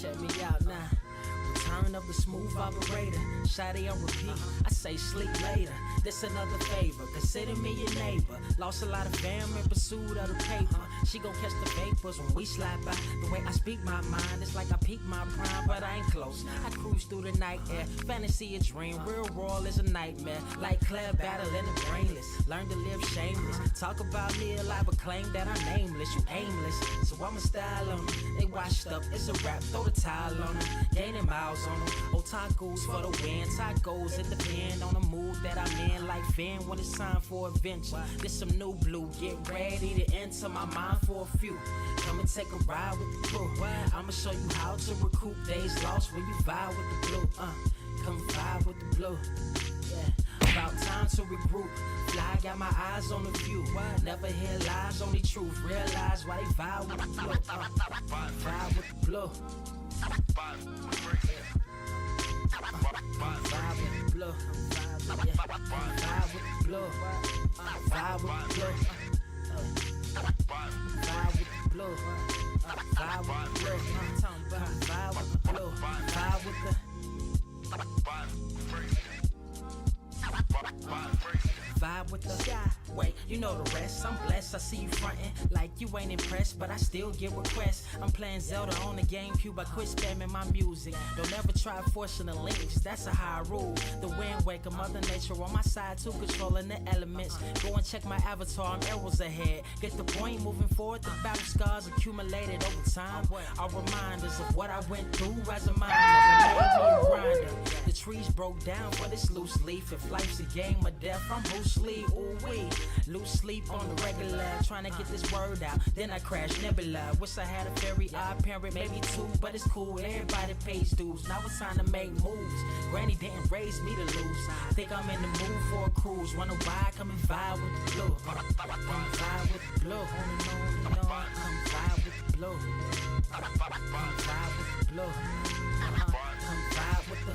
Check me out now. Return of the smooth operator. Shotty on repeat. I say sleep later. This another favor. Consider me your neighbor. Lost a lot of fam in pursuit of the paper. She gon' catch the vapors when we slide by. The way I speak my mind, it's like I peak my prime, but I ain't close. I cruise through the night air. Fantasy a dream. Real world is a nightmare. Like Claire battling the brainless. Learn to live shameless. Talk about me alive, but claim that I'm nameless. You aimless. So I'ma style on them. They washed up. It's a rap. Throw the towel on them. Gaining miles on them. Otakus for the win. Tacos, it depend on the mood that I'm in. Like Finn when it's time for adventure. This some new blue. Get ready to enter my mind for a few. Come and take a ride with the crew. I'ma show you how to recoup days lost when you vibe with the blue. Come vibe with the blue. Yeah. About time to regroup. Fly, got my eyes on the view. Never hear lies, only truth. Realize why they vibe with the blue. Vibe with the blue. Vibe with the blue. Vibe with the blue. Vibe with the blue. Vibe with the blue. Vibe with the blue. Vibe with the blue. Vibe with the vibe with the sky. Wait, you know the rest. I'm blessed. I see you frontin' like you ain't impressed, but I still get requests. I'm playing Zelda on the GameCube. I quit spamming my music. Don't ever try forcing the links. That's a high rule. The wind waker, Mother Nature on my side too, controlling the elements. Go and check my avatar. I'm arrows ahead. Get the point. Moving forward, the battle scars accumulated over time are reminders of what I went through as a mind of a grinder. The trees broke down for this loose leaf. If life's a game of death, I'm Bruce Lee. Ooh wee. Lose sleep on the regular, trying to get this word out. Then I crashed Nebula. Wish I had a very odd parent, maybe two, but it's cool. Everybody pays dues. Now it's time to make moves. Granny didn't raise me to lose. Think I'm in the mood for a cruise. Wanna ride? Come and vibe with the blue. Come vibe with the blue. Come vibe with the blue. Come vibe with the blue. Come vibe with the.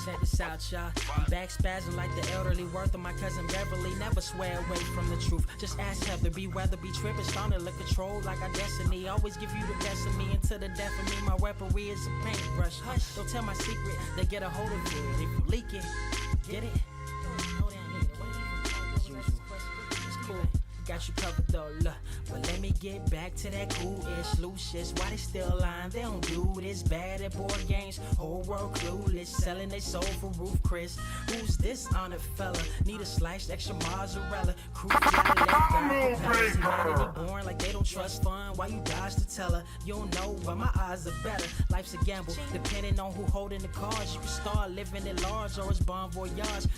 Check this out, y'all. I'm back spazzing like the elderly worth of my cousin Beverly. Never swear away from the truth. Just ask Heather, be weather, be tripping, starting to control like our destiny. Always give you the best of me until the death of me. My weaponry is a paintbrush. Hush, don't tell my secret. They get a hold of it. If you leak it, get it. It's cool. Got you covered though, look. But let me get back to that cool-ish, loose-ish. Why they still lying? They don't do this. Bad at board games, whole world clueless. Selling they soul for Roof Chris. Who's this honored fella? Need a sliced extra mozzarella. Crew got born like they don't trust fun. Why you dodge to tell her? You don't know, but my eyes are better. Life's a gamble, depending on who holding the cards. You can start living at large or it's bon voyage.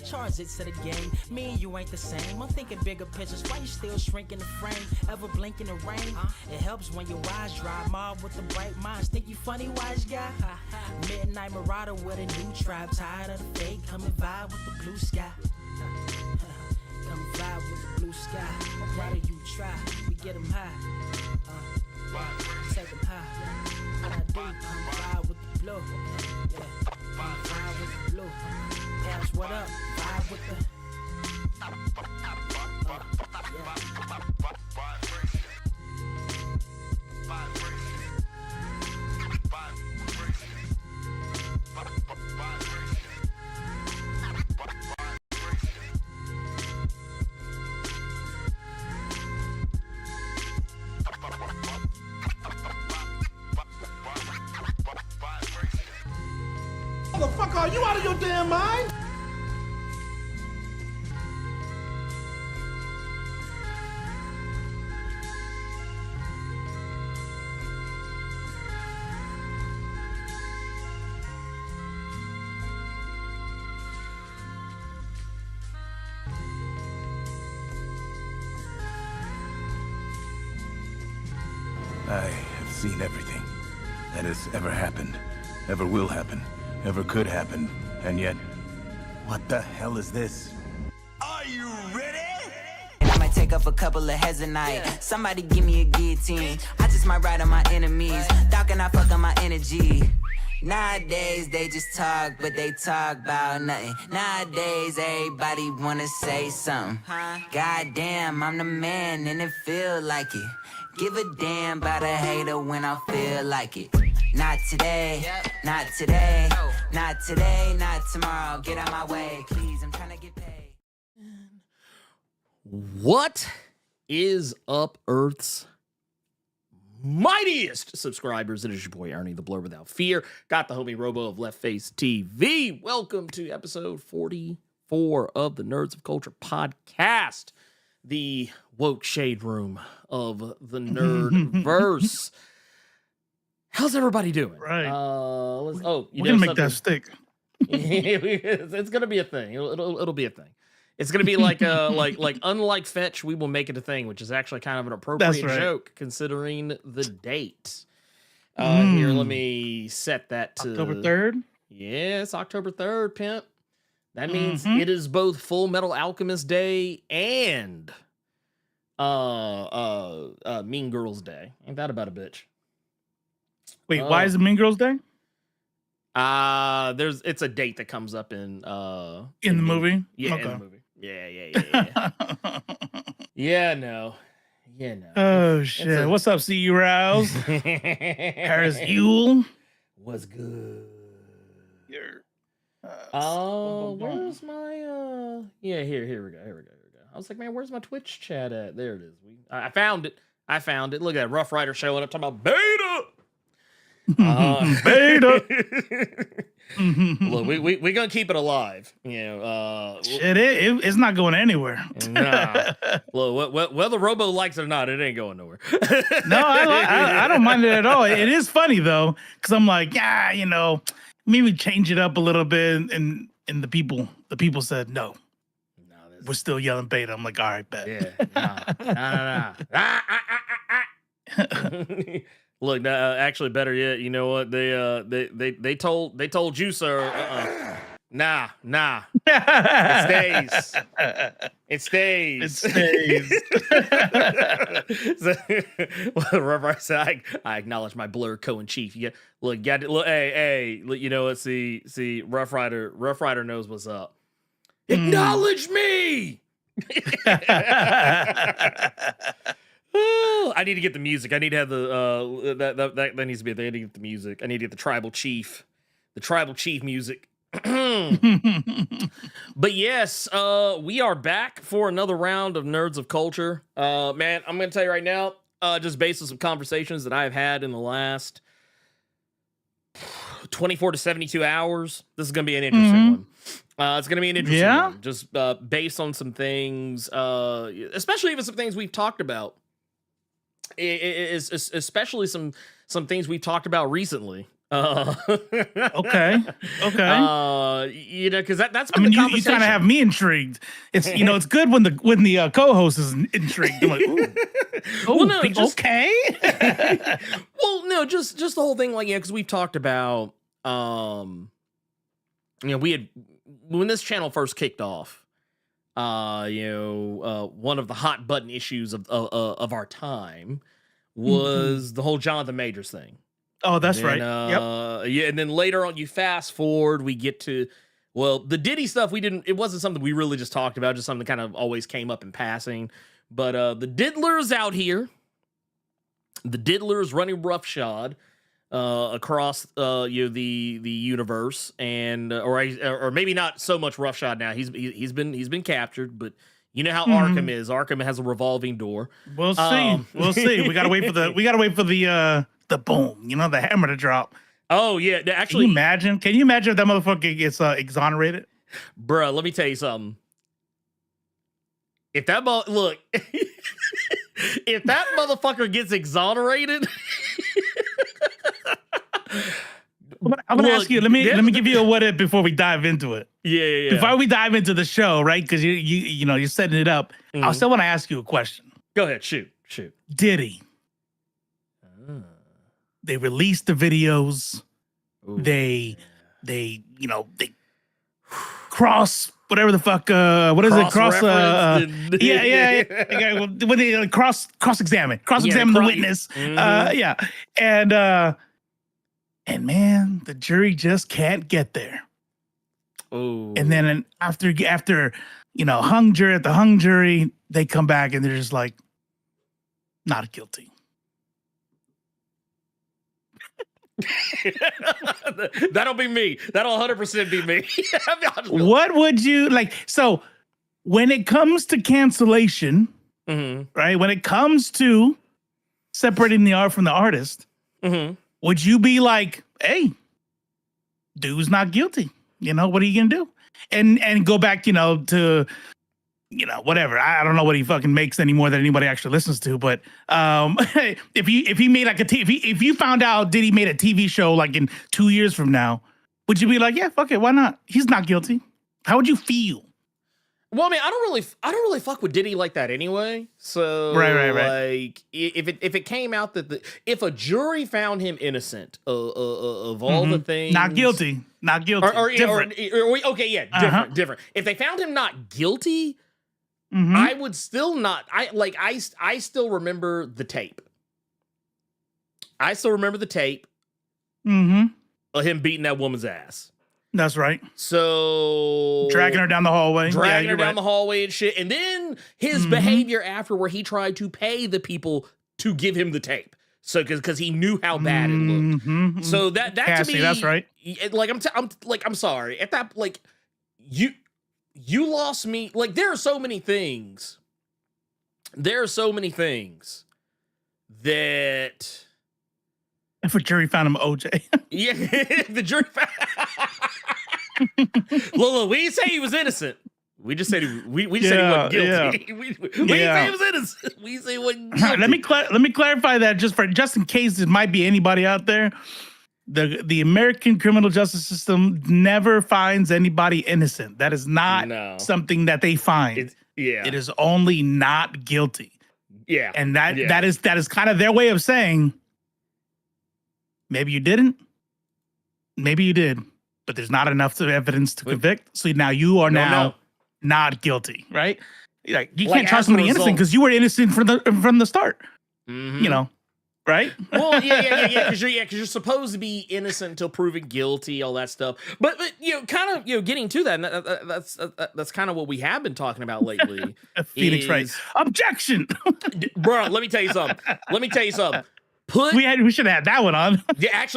Charge it to the game. Me and you ain't the same. I'm thinking bigger pictures. Why you still shrinking the frame? Ever blink in the rain? It helps when your eyes dry. Mob with the bright minds. Think you funny, wise guy? Midnight Marauder with a new tribe. Tired of the fake. Come and vibe with the blue sky. Come vibe with the blue sky. Why do you try? We get them high. Take them high. What I do? Come vibe with the blue. Yeah. Come vibe with the blue. Ask what up? Vibe with the. Motherfucker, are you out of your damn mind? I have seen everything that has ever happened, ever will happen, ever could happen, and yet, what the hell is this? Are you ready? I might take off a couple of heads a night. Somebody give me a guillotine. I just might ride on my enemies. Dog and I fuck on my energy. Nowadays they just talk, but they talk about nothing. Nowadays everybody wanna say something. Goddamn, I'm the man and it feel like it. Give a damn about a hater when I feel like it. Not today, not today, not today, not tomorrow. Get out my way, please, I'm trying to get paid. What is up, Earth's mightiest subscribers? It is your boy Ernie, the Blerd Without Fear. Got the homie Robo of Left Face TV. Welcome to episode 44 of the Nerds of Culture podcast, the woke shade room of the nerdverse. How's everybody doing? Right. We're gonna make that stick. It's gonna be a thing. It'll be a thing. It's gonna be like unlike Fetch, we will make it a thing, which is actually kind of an appropriate joke considering the date. Here, let me set that to October 3rd. Yeah, it's October 3rd, pimp. That means it is both Full Metal Alchemist Day and Mean Girls Day. Ain't that about a bitch? Wait, why is it Mean Girls Day? It's a date that comes up in the movie? Yeah, okay. in the movie. Yeah. Yeah, no. Oh shit. What's up, see you Rouse? Paris Yule. What's good? Where's my here we go. I was like, man, where's my Twitch chat at? There it is. I found it. Look at that Rough Rider showing up talking about beta. Beta. Look, we're gonna keep it alive. Shit, it's not going anywhere. Nah. Look, whether Robo likes it or not, it ain't going nowhere. No, I don't mind it at all. It is funny though, because I'm like, maybe change it up a little bit, and the people said no. We're still yelling beta. I'm like, all right, bet. Yeah. Nah. Look, actually, better yet, you know what? They told you, sir. Nah. It stays. So, Robert said, I acknowledge my Blerd co-in-chief. Yeah, look, hey, you know what? See, Rough Rider knows what's up. Acknowledge me. I need to get the music. I need to have the that needs to be there. I need to get the music. I need to get the tribal chief music. But yes, we are back for another round of Nerds of Culture. Man, I'm gonna tell you right now, just based on some conversations that I've had in the last 24 to 72 hours, this is gonna be an interesting one. It's going to be an interesting one, just based on some things, especially even some things we've talked about. Especially some things we've talked about recently. Okay. Because that's been the conversation. You kind of have me intrigued. It's it's good when the co-host is intrigued. I'm like, ooh. Well, no, okay. Well, no, just the whole thing, like, because we've talked about, we had. When this channel first kicked off, one of the hot button issues of our time was the whole Jonathan Majors thing. Oh, that's right. Yeah, and then later on, you fast forward, we get to the Diddy stuff. It wasn't something we really just talked about, just something that kind of always came up in passing. But the diddlers out here, the diddlers running roughshod across the universe, and or maybe not so much roughshod now. He's been captured, but you know how Arkham is. Arkham has a revolving door. We'll see. We gotta wait for the boom. The hammer to drop. Oh yeah, actually, can you imagine if that motherfucker gets exonerated? Bruh, let me tell you something. If that if that motherfucker gets exonerated. I'm gonna ask you. Let me give you a what if before we dive into it. Yeah. Before we dive into the show, right? Because you're setting it up. I still want to ask you a question. Go ahead, shoot. Diddy. They released the videos. Ooh. They cross whatever the fuck. What is it? Cross. Yeah. When they cross-examine the witness. And And man, the jury just can't get there. Oh. And then after hung jury at the hung jury, they come back and they're just like, not guilty. That'll be me. That'll 100% be me. What would you like? So when it comes to cancellation, right? When it comes to separating the art from the artist, would you be like, hey, dude's not guilty? What are you gonna do? And go back, to whatever. I don't know what he fucking makes anymore that anybody actually listens to. But if he made like if you found out Diddy made a TV show like in 2 years from now, would you be like, yeah, fuck it, why not? He's not guilty. How would you feel? Well, I mean, I don't really fuck with Diddy like that anyway. So right. Like if it came out that if a jury found him innocent of all the things, not guilty, different. Different. If they found him not guilty, I would still not. I still remember the tape. I still remember the tape of him beating that woman's ass. That's right. So dragging her down the hallway, the hallway and shit, and then his behavior after, where he tried to pay the people to give him the tape. So because he knew how bad it looked. So that Cassie, to me, that's right. I'm sorry. At that, you lost me. Like, there are so many things. There are so many things that. If a jury found him OJ. Yeah, the jury found. Look, we didn't say he was innocent. We just said we said he wasn't guilty. Yeah. we didn't say he was innocent. We said he wasn't guilty. Let me clarify that just in case there might be anybody out there. The American criminal justice system never finds anybody innocent. That is not something that they find. It is only not guilty. Yeah. And that is kind of their way of saying, maybe you didn't, maybe you did, but there's not enough evidence to convict. So now you are not guilty, right? Like, you can't try somebody innocent because you were innocent from the start. Right? Well, yeah. Because you're supposed to be innocent until proven guilty, all that stuff. But kind of getting to that, and that's kind of what we have been talking about lately. Phoenix Wright. Objection, bro. Let me tell you something. We should have had that one on. Yeah, I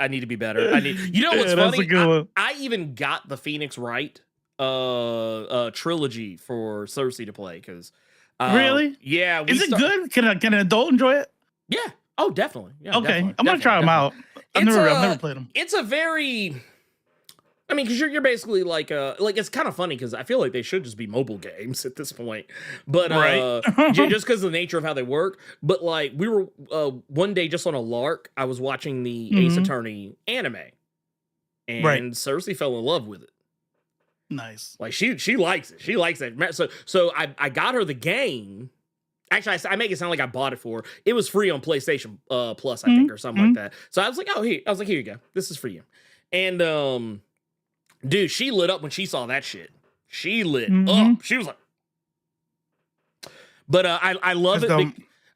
need to be better. What's funny? I even got the Phoenix Wright trilogy for Cersei to play because. Really? Yeah. Is it good? Can an adult enjoy it? Yeah. Oh, definitely. Yeah, okay. I'm gonna try them out. I've never played them. It's a very. I mean, because you're basically like it's kind of funny because I feel like they should just be mobile games at this point, but just because of the nature of how they work. But like we were one day just on a lark, I was watching the Ace Attorney anime, and Cersei fell in love with it. Nice. Like she likes it. She likes it. So I got her the game. Actually, I make it sound like I bought it for her. It was free on PlayStation Plus, I think, or something like that. So I was like, here you go. This is for you. And dude, she lit up when she saw that shit. She lit up. She was like, but I love it.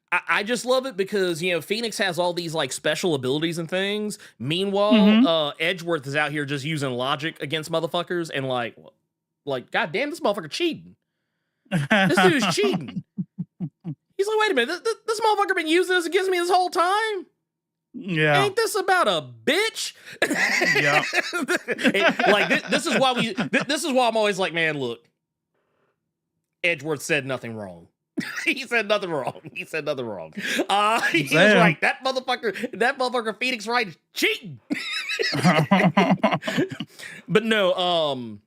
I just love it because Phoenix has all these like special abilities and things. Meanwhile, Edgeworth is out here just using logic against motherfuckers and like goddamn, this motherfucker cheating. This dude's cheating. He's like, wait a minute, this motherfucker been using this against me this whole time. Yeah, ain't this about a bitch? Yeah. This is why this is why I'm always like, man, look, Edgeworth said nothing wrong. He said nothing wrong. He was right. That motherfucker Phoenix Wright is cheating. But no,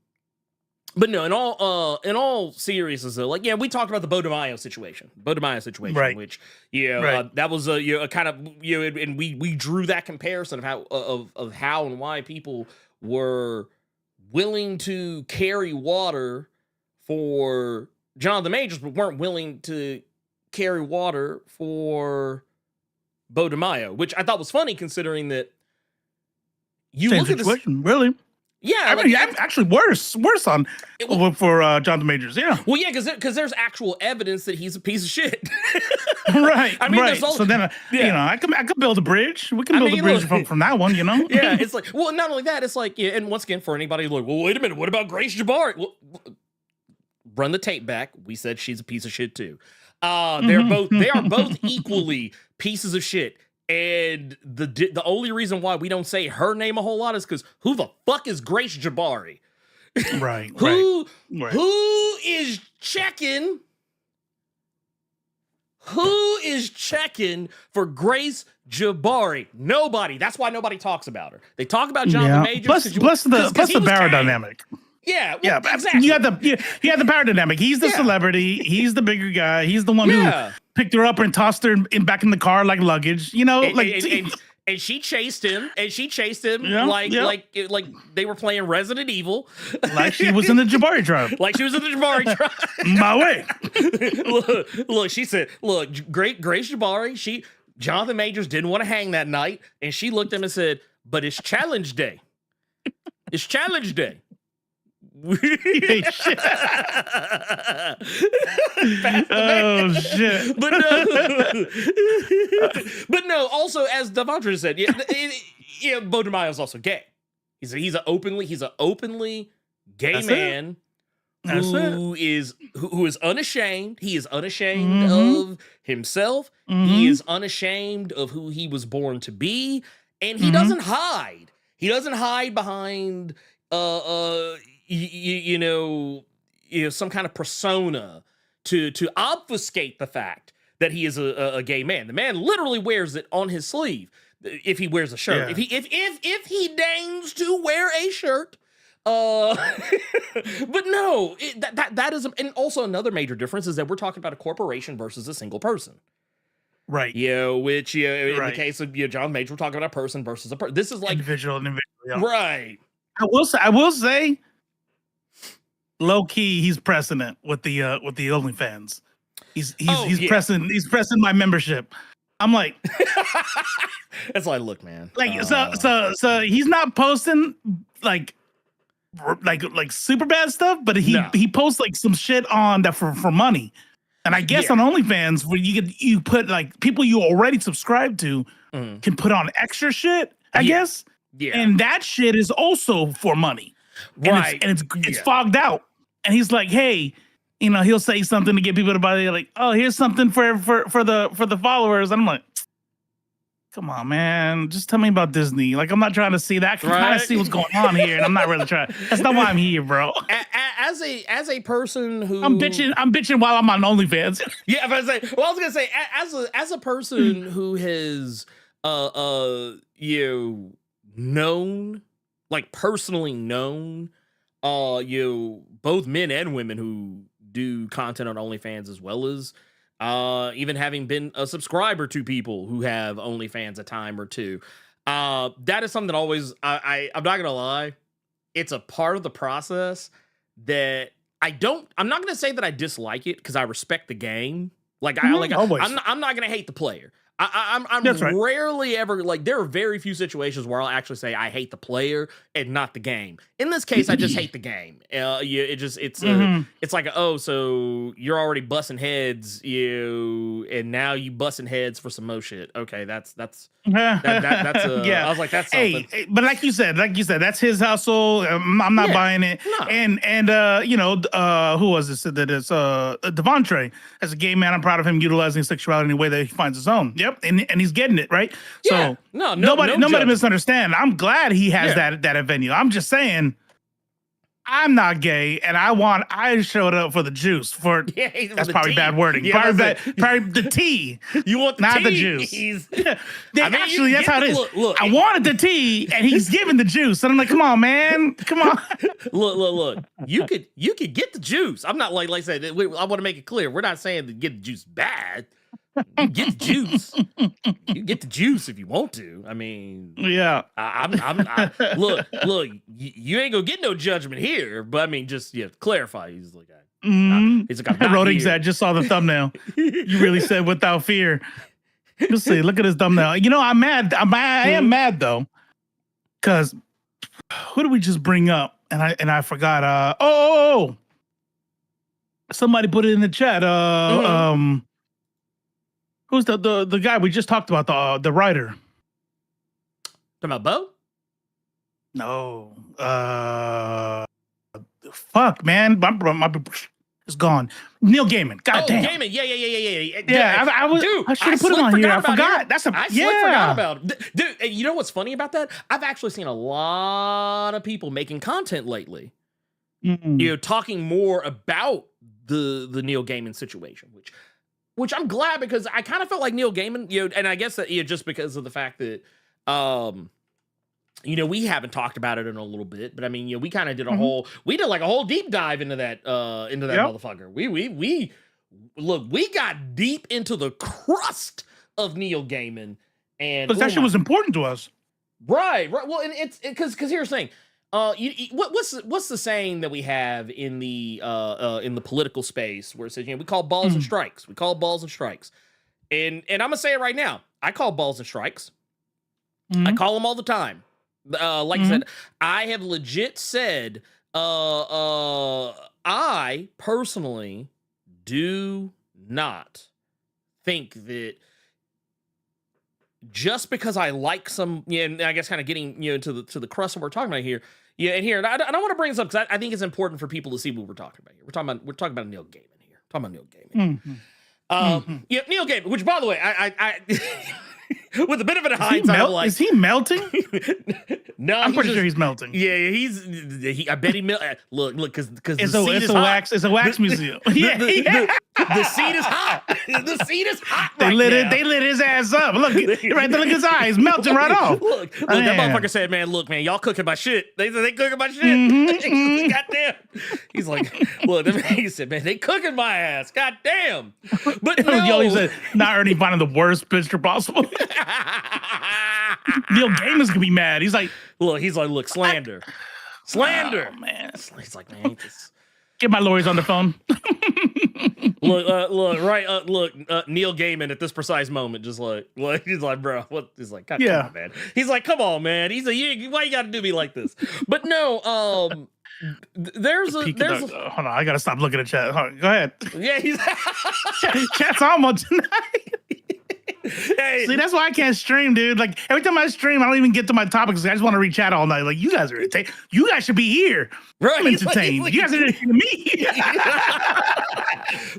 in all seriousness though, like, yeah, we talked about the Bo DiMaggio situation, right. Which that was a kind of and we drew that comparison of how and why people were willing to carry water for Jonathan Majors, but weren't willing to carry water for Bo DiMaggio, which I thought was funny considering that you Same look situation, at this. really? Yeah, I mean, actually worse on for Jonathan Majors. Yeah. Well, yeah, because there's actual evidence that he's a piece of shit. Right. I mean, right. So then, you know, I could build a bridge. We can build a bridge from that one. You know. Yeah, it's like, well, not only that, it's like, yeah, and once again, for anybody who's like, well, wait a minute, what about Grace Jabari? Well, run the tape back. We said she's a piece of shit too. They are both equally pieces of shit. And the only reason why we don't say her name a whole lot is because who the fuck is Grace Jabari? Right. Who is checking? Who is checking for Grace Jabari? Nobody. That's why nobody talks about her. They talk about Jonathan Majors. Plus the power dynamic. Yeah, well, yeah, exactly. You had the power dynamic. He's the celebrity. He's the bigger guy. He's the one who picked her up and tossed her back in the car like luggage. You know, and she chased him. And she chased him like they were playing Resident Evil. Like she was in the Jabari tribe. Like she was in the Jabari tribe. My way. Look, she said, look, Grace Jabari, Jonathan Majors didn't want to hang that night. And she looked at him and said, but it's challenge day. It's challenge day. Oh shit! But no. Also, as Devontre said, Bo DeMaio is also gay. He's an openly gay man who is unashamed. He is unashamed of himself. He is unashamed of who he was born to be, and he doesn't hide. He doesn't hide behind you know, some kind of persona to obfuscate the fact that he is a gay man. The man literally wears it on his sleeve if he wears a shirt. Yeah. If he deigns to wear a shirt. But no, that is, and also another major difference is that we're talking about a corporation versus a single person. Right. Which in the case of John Major, we're talking about a person versus a person. This is like individual. Yeah. Right. I will say, low key, he's precedent with the OnlyFans. He's pressing my membership. I'm like, that's like, look, man. Like so he's not posting like super bad stuff, but he posts like some shit on that for money. And I guess on OnlyFans, where you put like people you already subscribe to can put on extra shit, I guess. Yeah. And that shit is also for money. Right. And it's fogged out. And he's like, hey, you know, he'll say something to get people to buy it, like, oh, here's something for the followers. And I'm like, come on, man. Just tell me about Disney. Like, I'm not trying to see that. I can kind of see what's going on here, and I'm not really trying. That's not why I'm here, bro. As a person who I'm bitching while I'm on OnlyFans. Yeah, I was gonna say, as a person who has known, like personally known, both men and women who do content on OnlyFans, as well as even having been a subscriber to people who have OnlyFans a time or two. That is something that always, I'm not gonna lie, it's a part of the process that I'm not gonna say that I dislike it, because I respect the game. I'm not gonna hate the player. I'm rarely ever, like, there are very few situations where I'll actually say I hate the player and not the game. In this case, I just hate the game. It's like, oh, so you're already busting heads, and now you busting heads for some more shit. Okay, that's I was like, that's something. Hey, but like you said, that's his hustle. I'm not buying it. No. And who was this? That is Devontre. As a gay man, I'm proud of him utilizing sexuality in a way that he finds his own. Yep, and he's getting it right. Yeah. So nobody misunderstand. I'm glad he has that venue. I'm just saying, I'm not gay, and I showed up for the juice. That's probably bad wording. Yeah, probably the tea. You want the not tea? The juice. Actually, that's how it is. Look, I wanted the tea, and he's giving the juice, and I'm like, come on, man, come on. Look. You could get the juice. I'm not like I said. I want to make it clear. We're not saying to get the juice bad. You get the juice. You get the juice if you want to. I mean, yeah. Look. You ain't gonna get no judgment here. But I mean, just clarify. He's like, I wrote I just saw the thumbnail. You really said without fear. Let's see. Look at his thumbnail. You know, I'm mad. I am mad though, because who did we just bring up? And I forgot. Somebody put it in the chat. Who's the guy we just talked about? The writer. Talking about Bo? No. Fuck, man. My it's gone. Neil Gaiman. God damn. Gaiman. Yeah. Yeah, I should have put him on here. I forgot. I forgot about it. Dude, you know what's funny about that? I've actually seen a lot of people making content lately. Mm. You know, talking more about the Neil Gaiman situation, which I'm glad, because I kind of felt like Neil Gaiman, you know, and I guess that just because of the fact that you know, we haven't talked about it in a little bit, but I mean, you know, we kind of did a whole deep dive into that motherfucker. We got deep into the crust of Neil Gaiman, and because that shit was important to us, right? Well, and it's because here's the thing. What's the saying that we have in the political space where it says, you know, we call balls and strikes. We call balls and strikes, and I'm gonna say it right now. I call balls and strikes. I call them all the time. Like I said, I have legit said, I personally do not think that just because I like some, yeah, and I guess kind of getting, you know, to the crust of what we're talking about here. Yeah, and here, and I don't want to bring this up because I think it's important for people to see what we're talking about here. We're talking about Neil Gaiman here. We're talking about Neil Gaiman. Yeah, Neil Gaiman, which, by the way, I with a bit of a hindsight, like, is he melting? No, I'm pretty sure he's melting. Yeah, I bet he look, because it's a wax museum. The seat is hot. The seat is hot. They lit his ass up. Look right there, look at his eyes melting right off. Look, that motherfucker said, "Man, look, man, y'all cooking my shit." They cooking my shit. Goddamn. He's like, look, he said, "Man, they cooking my ass." Goddamn. But no, he said, not Ernie finding the worst picture possible. Neil Gaiman's gonna be mad. He's like, look, slander. Oh, man. He's like, man, get my lawyers on the phone. Look, Neil Gaiman at this precise moment, just like he's like, bro, what? He's like, God, come on, man. He's like, come on, man. He's like, why you got to do me like this? But no, there's a hold on, I gotta stop looking at chat. Hold on, go ahead. Yeah, chat's on tonight. Hey. See, that's why I can't stream, dude. Like, every time I stream, I don't even get to my topics. I just want to read chat all night. Like, you guys are entertained. You guys should be here. Right. I'm entertained. You guys are entertaining me.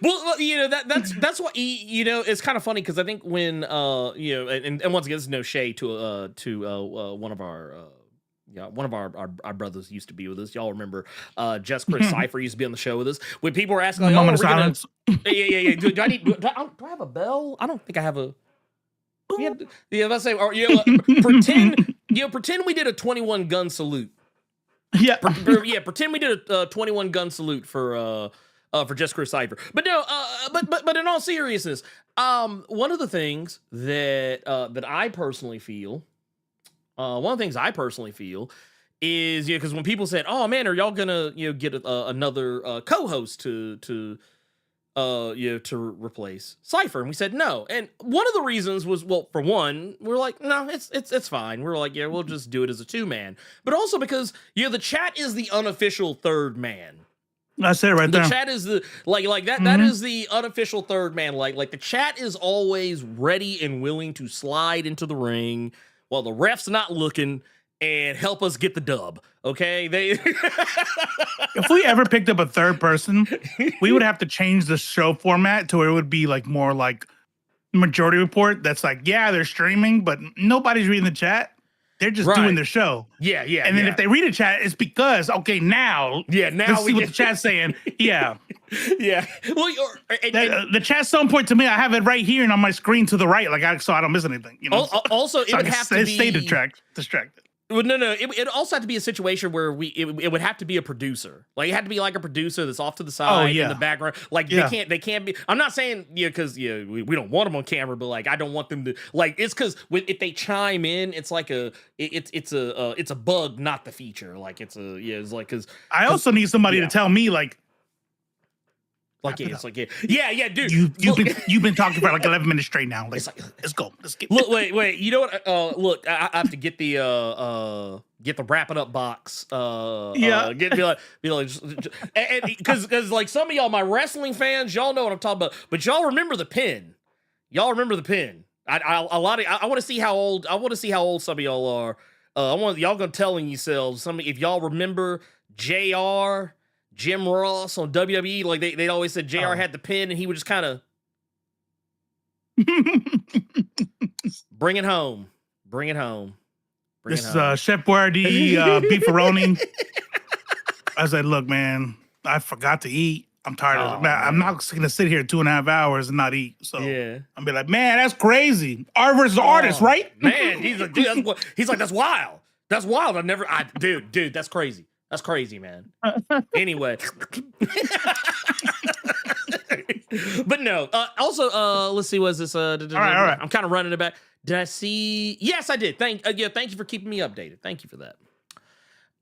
Well, you know, that's what, you know, it's kind of funny because I think when you know, and once again, this is no shade to one of our our brothers used to be with us. Y'all remember Chris Cypher used to be on the show with us. When people were asking, like, moment of silence. Yeah. Do I have a bell? I don't think I have a. Yeah, let's say, or pretend we did a 21 gun salute. Yeah, pretend we did a 21 gun salute for Chris Cypher. But no, but in all seriousness, one of the things that I personally feel, is, you know, because when people said, "Oh man, are y'all gonna, you know, get another co-host to replace Cypher?" And we said no. And one of the reasons was, well, for one, we're like, no, it's fine. We're like, yeah, we'll just do it as a 2-man. But also because, you know, the chat is the unofficial third man. That's it right there. The chat is the like that. That is the unofficial third man. Like the chat is always ready and willing to slide into the ring while the ref's not looking and help us get the dub. Okay, if we ever picked up a third person, we would have to change the show format to where it would be like more like Majority Report. That's like, yeah, they're streaming, but nobody's reading the chat. They're just doing their show. Yeah. And then if they read a chat, it's because, okay, now let's see what the chat's saying. Yeah. Yeah. Well, the chat's so important to me. I have it right here and on my screen to the right, so I don't miss anything. You know. Also, it would have to be stay distracted. Well, no. It also had to be a situation where it would have to be a producer. Like, it had to be like a producer that's off to the side in the background. Like, they can't be. I'm not saying because we don't want them on camera, but like, I don't want them to, like, it's because if they chime in, it's like it's a bug, not the feature. Like, it's like because I also need somebody to tell me, like, Like, yeah, it's like, yeah, dude. You've been talking for like 11 minutes straight now. Like, let's go. Let's get. Look, wait. You know what? Look, I have to get the wrapping up box. Be like, because like some of y'all, my wrestling fans, y'all know what I'm talking about. But y'all remember the pin. I want to see how old. I want to see how old some of y'all are. I want y'all gonna telling yourselves if y'all remember JR. Jim Ross on WWE, like they always said JR had the pin and he would just kind of bring it home. This is Chef Boyardee, beefaroni. I said, look, man, I forgot to eat. I'm tired of it. Man, I'm not going to sit here 2.5 hours and not eat. So I'm be like, man, that's crazy. Art versus artist, right? Man, he's like, dude, that's wild. That's wild. Dude, that's crazy. That's crazy, man. Anyway. But no. Also, let's see. Was this? All right. I'm kind of running it back. Did I see? Yes, I did. Thank you for keeping me updated. Thank you for that.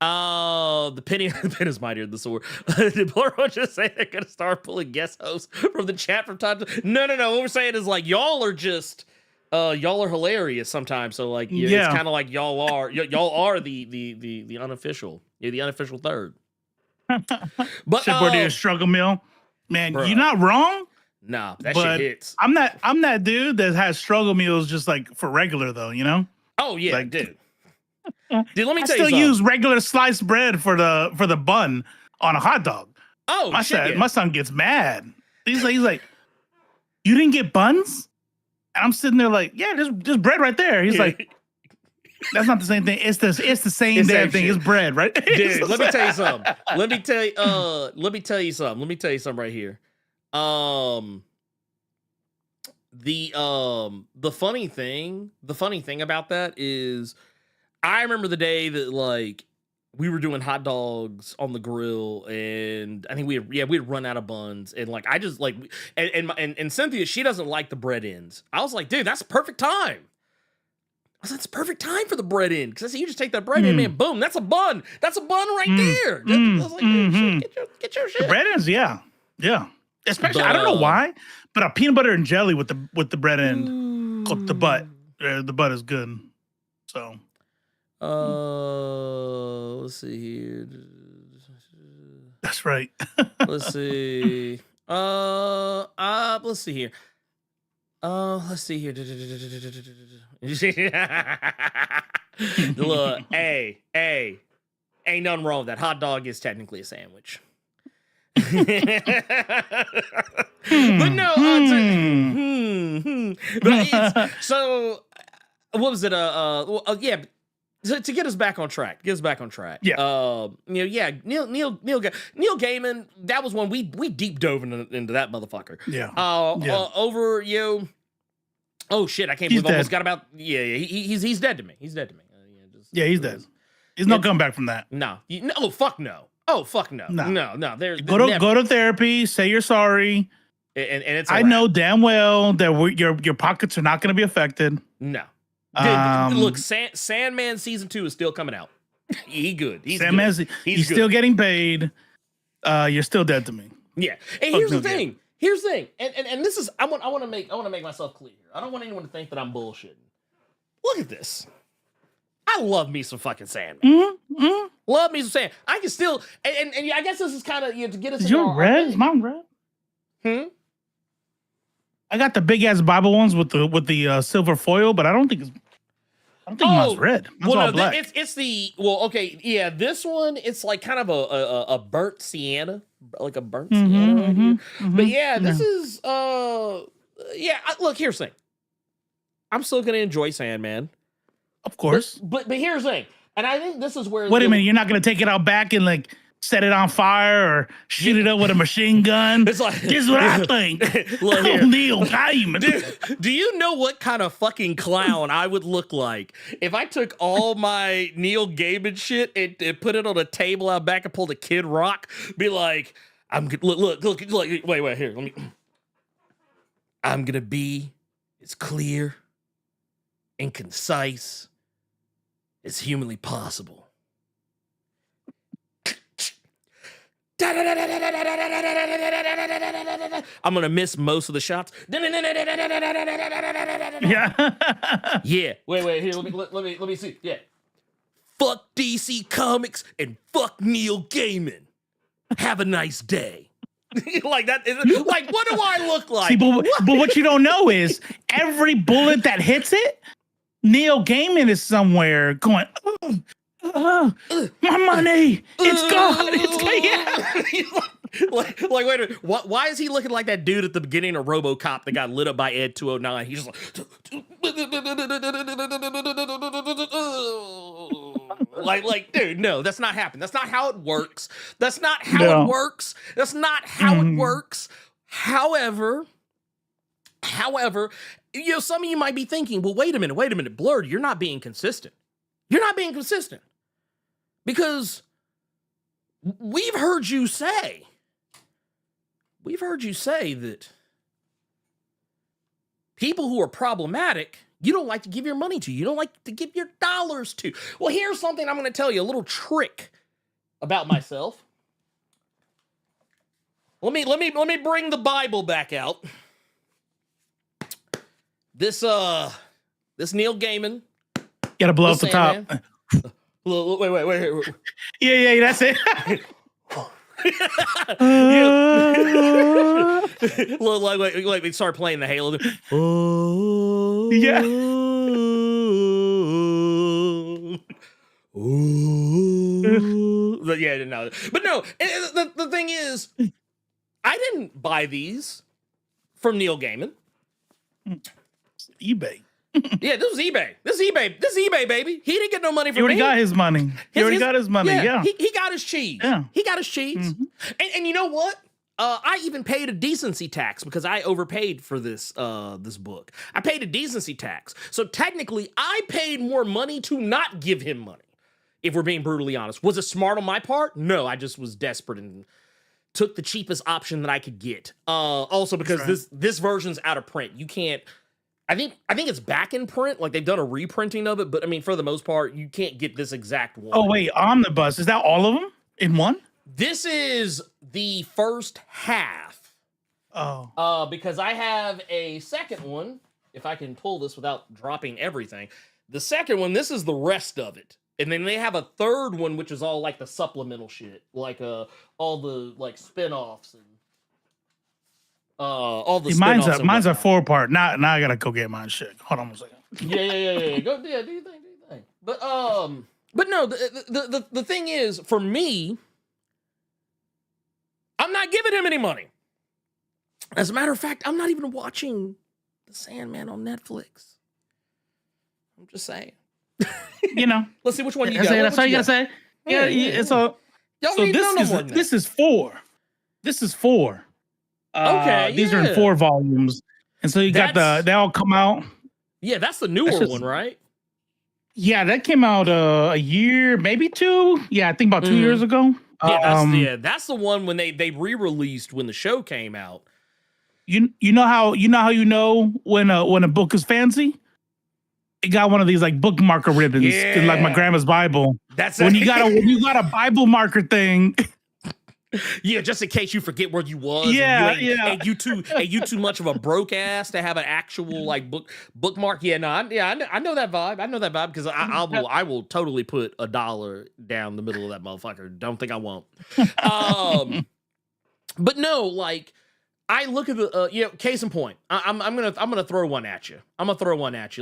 The pen is mightier than the sword. Did Blerd just say they're gonna start pulling guest hosts from the chat from time to? No. What we're saying is like y'all are just. Y'all are hilarious sometimes. So like, it's kind of like y'all are the unofficial. You're the unofficial third. But Shepard struggle meal, man. You're not wrong. Nah, that shit hits. I'm that dude that has struggle meals just like for regular though. You know? Oh yeah, like, dude. Let me tell you something. I still use regular sliced bread for the bun on a hot dog. Oh, my son gets mad. He's like, you didn't get buns? And I'm sitting there like, yeah, there's bread right there. He's like, that's not the same thing. It's the same damn thing. It's bread, right? Dude, let me tell you something. Let me tell you something right here. The funny thing about that is I remember the day that like we were doing hot dogs on the grill, and I think we'd run out of buns, and like I just like and Cynthia, she doesn't like the bread ends. I was like, dude, that's perfect time. That's perfect time for the bread end, because I said you just take that bread in, man, boom, that's a bun right there. I was like, dude, get your shit. The bread ends, yeah. Especially, I don't know why, but a peanut butter and jelly with the bread end, called the butt. The butt is good. So. Let's see here. That's right. Let's see. Let's see here. Look, hey, ain't nothing wrong with that. Hot dog is technically a sandwich. But no, but it's, so what was it? Yeah. To get us back on track. Yeah. Neil Gaiman. That was one we deep dove into that motherfucker. Yeah. Over you. Oh shit! I can't believe I almost got about. Yeah. He's dead to me. He's dead to me. He's dead. He's not coming back from that. No. Oh fuck no. Oh fuck no. No. There's go to therapy. Say you're sorry. And it's. I know damn well that your pockets are not going to be affected. No. Dude, look, Sandman season 2 is still coming out. He good. He's still getting paid. You're still dead to me. Yeah. And here's the thing. And this is I want to make myself clear. I don't want anyone to think that I'm bullshitting. Look at this. I love me some fucking Sandman. Love me some Sandman. I can still and I guess this is kind of to get us. Is your red? Is mine red? I got the big ass Bible ones with the silver foil, but I don't think mine's red. Mine's all black. It's the okay, yeah. This one, it's like kind of a burnt sienna, like a burnt sienna right here. But yeah, this is look, here's the thing. I'm still gonna enjoy Sandman, of course. But here's the thing, and I think this is where. Wait a minute, you're not gonna take it out back and like set it on fire or shoot it up with a machine gun? It's like, this is what I think. Look here. Neil Gaiman. Dude, do you know what kind of fucking clown I would look like if I took all my Neil Gaiman shit and put it on a table out back and pulled a Kid Rock? Be like, look, wait, here. Let me. I'm gonna be as clear and concise as humanly possible. I'm gonna miss most of the shots. Yeah. Yeah. Wait. Here, let me see. Yeah. Fuck DC Comics and fuck Neil Gaiman. Have a nice day. Like that is like, what do I look like? See, but what you don't know is every bullet that hits it, Neil Gaiman is somewhere going, my money, it's gone. It's like, yeah. like wait a minute. Why is he looking like that dude at the beginning of RoboCop that got lit up by Ed 209? He's just like, dude, no, that's not happening. That's not how it works. That's not how it works. That's not how it works. However, you know, some of you might be thinking, well, wait a minute, Blerd, you're not being consistent. You're not being consistent. Because we've heard you say that people who are problematic, you don't like to give your money to. You don't like to give your dollars to. Well, here's something I'm going to tell you, a little trick about myself. Let me bring the Bible back out. This Neil Gaiman. Gotta blow up the top. Wait. Yeah, that's it. like we start playing the Halo. Yeah. Yeah, no. But no, the thing is, I didn't buy these from Neil Gaiman. eBay. Yeah, this was eBay. This is eBay, baby. He didn't get no money from me. He already got his money. He already got his money. Yeah. He got his cheese. Yeah. He got his cheese. Mm-hmm. And you know what? I even paid a decency tax because I overpaid for this this book. I paid a decency tax. So technically, I paid more money to not give him money, if we're being brutally honest. Was it smart on my part? No, I just was desperate and took the cheapest option that I could get. Also because this version's out of print. You can't... I think it's back in print, like they've done a reprinting of it, but I mean, for the most part, you can't get this exact one. Oh, wait, Omnibus. Is that all of them in one? This is the first half. Oh. Because I have a second one, if I can pull this without dropping everything. The second one, this is the rest of it. And then they have a third one, which is all like the supplemental shit, like all the like spin-offs and all the mine's spin-offs. mine's a 4-part. Now I gotta go get mine. Shit. Hold on a second. Yeah. Go, do your thing. But no, the thing is, for me, I'm not giving him any money. As a matter of fact, I'm not even watching The Sandman on Netflix. I'm just saying. You know. Let's see which one you got. That's all you gotta say. Yeah. It's all. Y'all So this is 4. This is 4. Okay, these are in 4 volumes, and so you got they all come out. Yeah, that's the newer one, right? Yeah, that came out a year, maybe 2. Yeah, I think about 2 years ago. Yeah, that's the one when they re-released when the show came out. You know how when a book is fancy? It got one of these like bookmarker ribbons, like my grandma's Bible. That's when you got a Bible marker thing. Yeah, just in case you forget where you was. Yeah, and you too much of a broke ass to have an actual like bookmark. Yeah, no, I know that vibe. I know that vibe because I will totally put $1 down the middle of that motherfucker. Don't think I won't. But no, like I look at the case in point. I'm gonna throw one at you.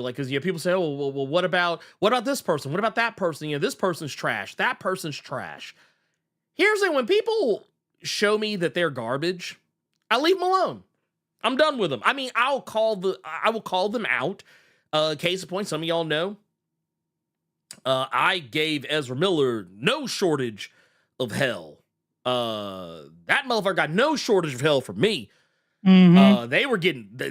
Like because people say, oh well, what about this person? What about that person? This person's trash. That person's trash. Here's the thing, when people show me that they're garbage, I leave them alone. I'm done with them. I mean, I will call them out. Case in point, some of y'all know. I gave Ezra Miller no shortage of hell. That motherfucker got no shortage of hell from me. Mm-hmm.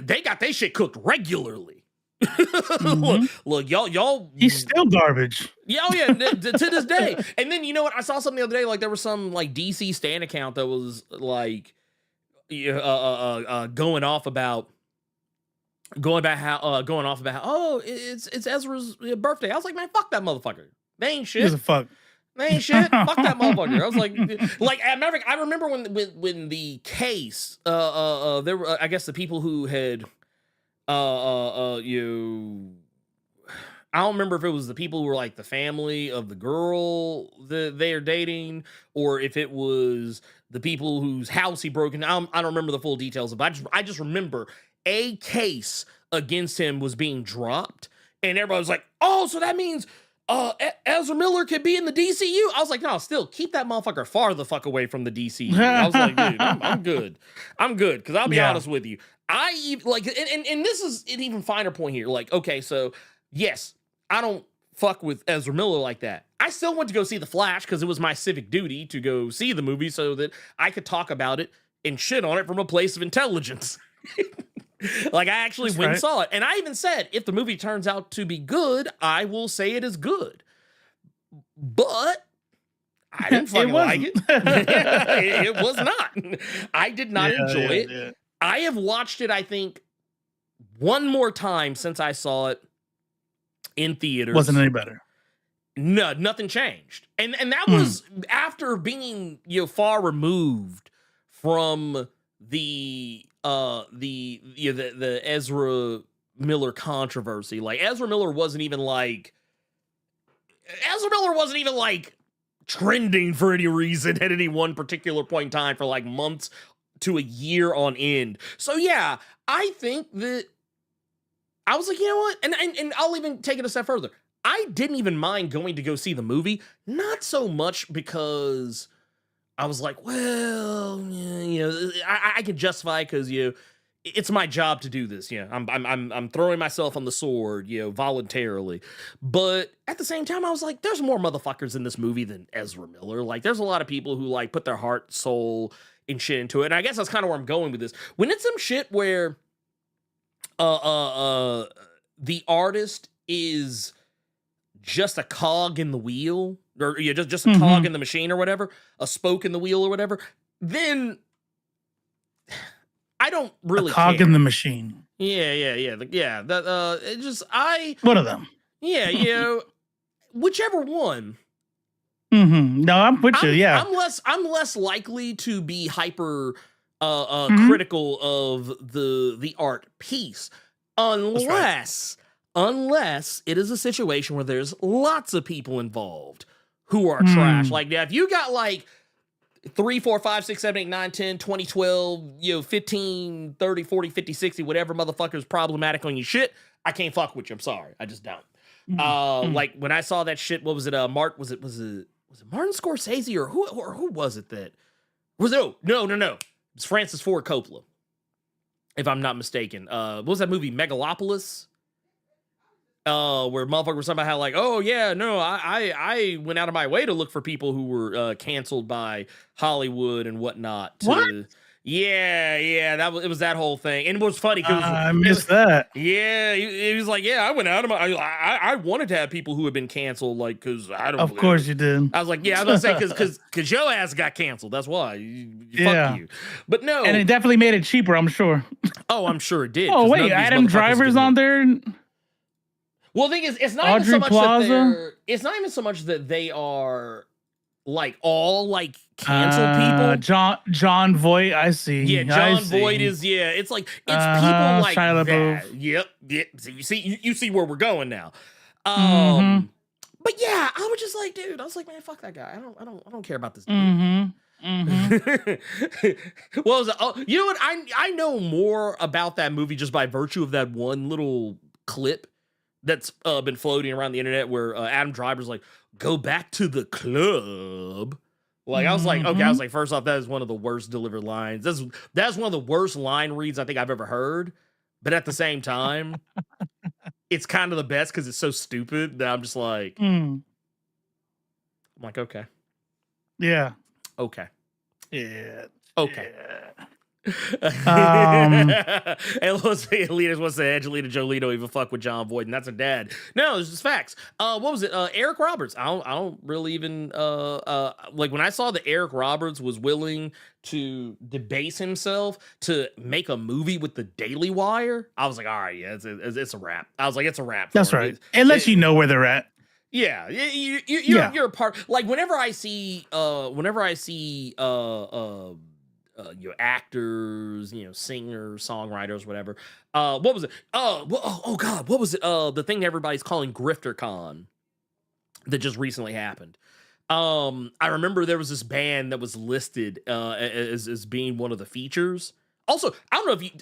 They got their shit cooked regularly. Mm-hmm. Look, y'all. He's still garbage. Yeah, to this day. And then you know what? I saw something the other day. Like there was some like DC Stan account that was like going off about how oh it's Ezra's birthday. I was like, man, fuck that motherfucker. They ain't shit. Gives a fuck. They ain't shit. Fuck that motherfucker. I was like, Maverick. I remember when the case, there were, I guess the people who had, I don't remember if it was the people who were like the family of the girl that they are dating, or if it was the people whose house he broke in. I don't remember the full details, but I just remember a case against him was being dropped, and everybody was like, "Oh, so that means." Ezra Miller could be in the DCU. I was like, no, still keep that motherfucker far the fuck away from the DCU. I was like, dude, I'm good. I'm good. Cause I'll be honest with you. And this is an even finer point here. Like, okay, so yes, I don't fuck with Ezra Miller like that. I still went to go see The Flash because it was my civic duty to go see the movie so that I could talk about it and shit on it from a place of intelligence. Like, I actually went and saw it. And I even said, if the movie turns out to be good, I will say it is good. But I didn't fucking like it. It was not. I did not enjoy it. Yeah. I have watched it, I think, one more time since I saw it in theaters. Wasn't any better. No, nothing changed. And that was after being, far removed from the Ezra Miller controversy. Like, Ezra Miller wasn't even like trending for any reason at any one particular point in time for like months to a year on end. So yeah, I think that I was like, you know what? And I'll even take it a step further. I didn't even mind going to go see the movie, not so much because I was like, well, I can justify it because it's my job to do this. Yeah, I'm throwing myself on the sword, voluntarily. But at the same time, I was like, there's more motherfuckers in this movie than Ezra Miller. Like, there's a lot of people who like put their heart, soul, and shit into it. And I guess that's kind of where I'm going with this. When it's some shit where the artist is just a cog in the wheel, or just a cog in the machine or whatever, a spoke in the wheel or whatever, then I don't really cog care. In the machine. Yeah. That it just one of them. Yeah, whichever one. No, I'm with you. Yeah, I'm less likely to be hyper critical of the art piece unless it is a situation where there's lots of people involved who are trash. Like, now, if you got like 3, 4, 5, 6, 7, 8, 9, 10, 20, 12, 15, 30, 40, 50, 60, whatever motherfucker's problematic on your shit, I can't fuck with you. I'm sorry. I just don't. Like, when I saw that shit, what was it? Was it Martin Scorsese or who was it that was it? Oh, no. It's Francis Ford Coppola, if I'm not mistaken. What was that movie? Megalopolis? Where motherfuckers were somehow like, oh yeah, no, I went out of my way to look for people who were canceled by Hollywood and whatnot. What? Yeah, it was that whole thing, and it was funny because I missed that. Yeah, he was like, yeah, I went out of my, I wanted to have people who had been canceled, like, because I don't. Of course you did. I was like, yeah, I was gonna say because your ass got canceled. That's why. Fuck you. But no, and it definitely made it cheaper. I'm sure. Oh, I'm sure it did. Oh wait, Adam Driver's on there. Well, the thing is, it's not Audrey even so much Plaza? that it's not even so much that they are like all like canceled people. John Voight, I see. Yeah, John Voight is it's like it's people like Shia that. LaBeouf. Yep. So you see where we're going now. But yeah, I was just like, dude, I was like, man, fuck that guy. I don't care about this dude. Well, you know what? I know more about that movie just by virtue of that one little clip that's been floating around the internet where Adam Driver's like, go back to the club. Like, I was like, okay, I was like, first off, that is one of the worst delivered lines. That's one of the worst line reads I think I've ever heard. But at the same time, it's kind of the best because it's so stupid that I'm just like, I'm like, okay. Yeah. Okay. Yeah. Okay. Yeah. And let's say Alita's wants to say Angelina Jolie don't even fuck with John Voight, and that's a dad. No, it's just facts. What was it? Eric Roberts. I don't really even like when I saw that Eric Roberts was willing to debase himself to make a movie with the Daily Wire. I was like, all right, yeah, it's a wrap. I was like, it's a wrap. That's right. Unless you know where they're at. Yeah, you're a part. Like whenever I see actors, singers, songwriters, whatever. What was it? Oh God, what was it? The thing everybody's calling GrifterCon that just recently happened. I remember there was this band that was listed as being one of the features. Also, I don't know if you,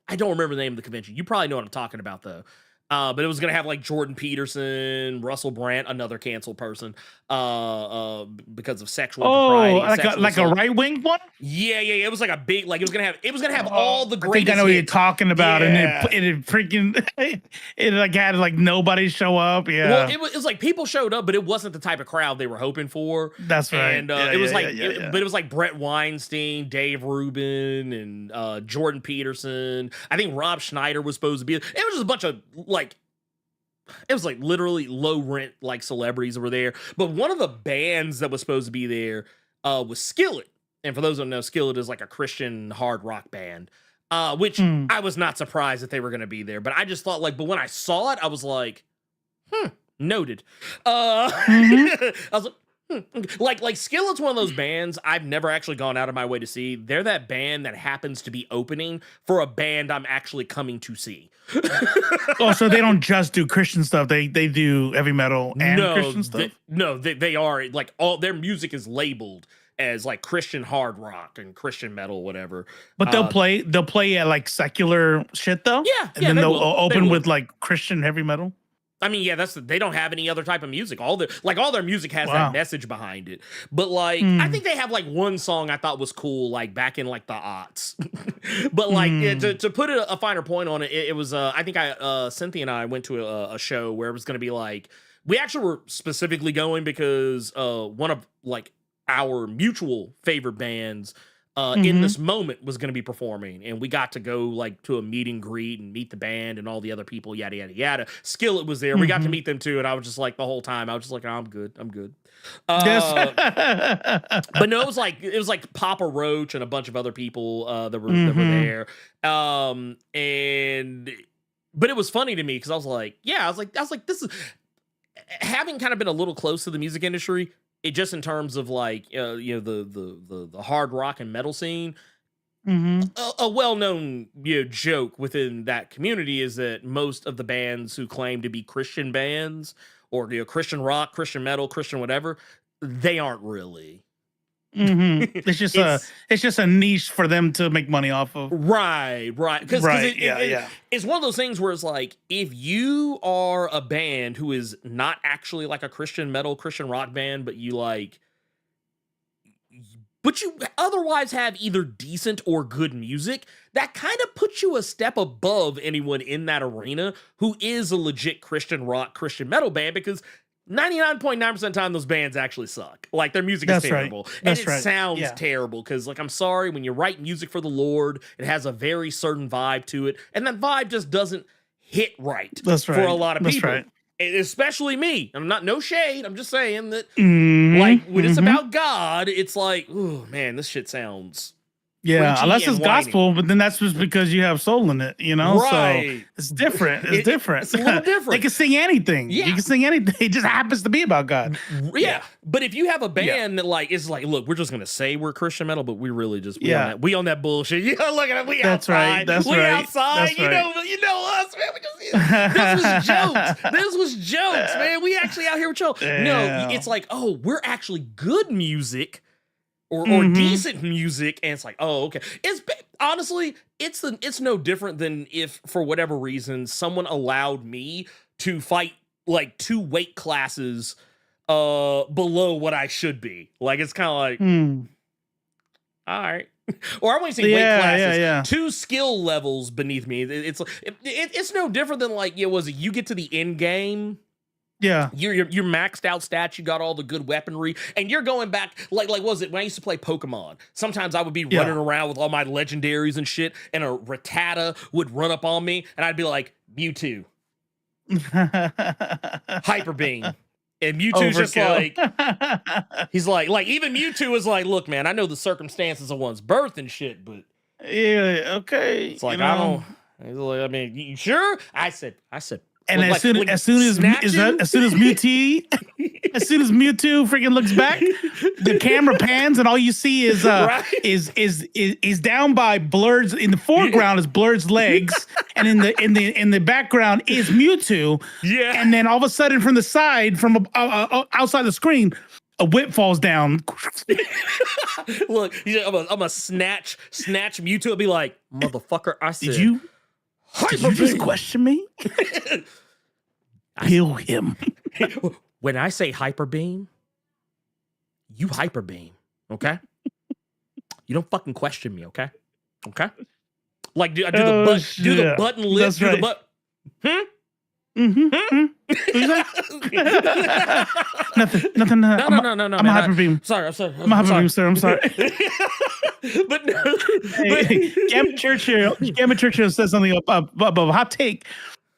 I don't remember the name of the convention. You probably know what I'm talking about though. But it was gonna have like Jordan Peterson, Russell Brand, another canceled person, because of sexual impropriety. Like a right wing one. Yeah. It was like a big, like it was gonna have all the greatest. I think I know what you're hits. talking about, Yeah. and it freaking it like had like nobody show up. Yeah, Well, it was like people showed up, but it wasn't the type of crowd they were hoping for. That's right. And but it was like Brett Weinstein, Dave Rubin, and Jordan Peterson. I think Rob Schneider was supposed to be. It was just a bunch of it was like literally low rent like celebrities that were there. But one of the bands that was supposed to be there was Skillet. And for those who don't know, Skillet is like a Christian hard rock band. Which I was not surprised that they were going to be there. But I just thought but when I saw it, I was like, noted. I was like Skillet's one of those bands I've never actually gone out of my way to see. They're that band that happens to be opening for a band I'm actually coming to see. Oh, so they don't just do Christian stuff. They do heavy metal and Christian stuff? They are like all their music is labeled as like Christian hard rock and Christian metal, whatever. But they'll play at like secular shit though? Yeah. And then they'll open with like Christian heavy metal? I mean, yeah, they don't have any other type of music. All their music has that message behind it. But like, I think they have like one song I thought was cool, like back in like the aughts. But like to put a finer point on it, it was I think Cynthia and I went to a show where it was going to be like we actually were specifically going because one of like our mutual favorite bands. In this moment was going to be performing, and we got to go like to a meet and greet and meet the band and all the other people, yada yada yada. Skillet was there. We got to meet them too, and I was just like the whole time I was just like, oh, I'm good. But no, it was like Papa Roach and a bunch of other people that were there. But it was funny to me because I was like, this is having kind of been a little close to the music industry. It just in terms of like the hard rock and metal scene, a well-known joke within that community is that most of the bands who claim to be Christian bands or Christian rock, Christian metal, Christian whatever, they aren't really. It's just a niche for them to make money off of. Right. Because it's one of those things where it's like, if you are a band who is not actually like a Christian metal, Christian rock band, but you otherwise have either decent or good music, that kind of puts you a step above anyone in that arena who is a legit Christian rock, Christian metal band, because 99.9% of the time those bands actually suck. Like their music is terrible. And it sounds terrible because like I'm sorry, when you write music for the Lord, it has a very certain vibe to it. And that vibe just doesn't hit right for a lot of people. Right. Especially me. I'm not no shade. I'm just saying that like when it's about God, it's like, oh man, this shit sounds unless it's gospel, but then that's just because you have soul in it, Right. So it's different. It's different. It's a little different. They can sing anything. Yeah. You can sing anything. It just happens to be about God. Yeah. But if you have a band that like is like, look, we're just gonna say we're Christian metal, but we really just we on that bullshit. Look at it. We outside. We outside. You know us, man. This was jokes. This was jokes, man. We actually out here with y'all. No, it's like, oh, we're actually good music. Or decent music, and it's like, oh, okay. Honestly, it's no different than if, for whatever reason, someone allowed me to fight like 2 weight classes below what I should be. Like, it's kind of like, all right. Or I wouldn't say weight classes, 2 skill levels beneath me. It's no different than like, you get to the end game. Yeah, you're maxed out stats. You got all the good weaponry, and you're going back like was it when I used to play Pokemon? Sometimes I would be running around with all my legendaries and shit, and a Rattata would run up on me, and I'd be like Mewtwo, Hyper Beam, and Mewtwo's just like he's like even Mewtwo is like, look, man, I know the circumstances of one's birth and shit, but okay, it's like I don't. He's like, I mean, you sure? I said. And Like- as soon like as Mewtwo freaking looks back, the camera pans and all you see is Right. is down by Blerd's, in the foreground is Blerd's legs, and in the background is Mewtwo. Yeah. And then all of a sudden from the side, from outside the screen, a whip falls down. Look, I'm gonna snatch Mewtwo and be like, motherfucker, I said, Did you hyper just beam. question me? Kill him. When I say hyper beam, you hyper beam, okay? You don't fucking question me, okay? Okay? Like, do the button lift, That's do the right. button. Nothing. No. I'm a hyper beam. Sorry. I'm a hyper beam, sir. I'm sorry. But no. Hey, Gavin Churchill says something about a hot take.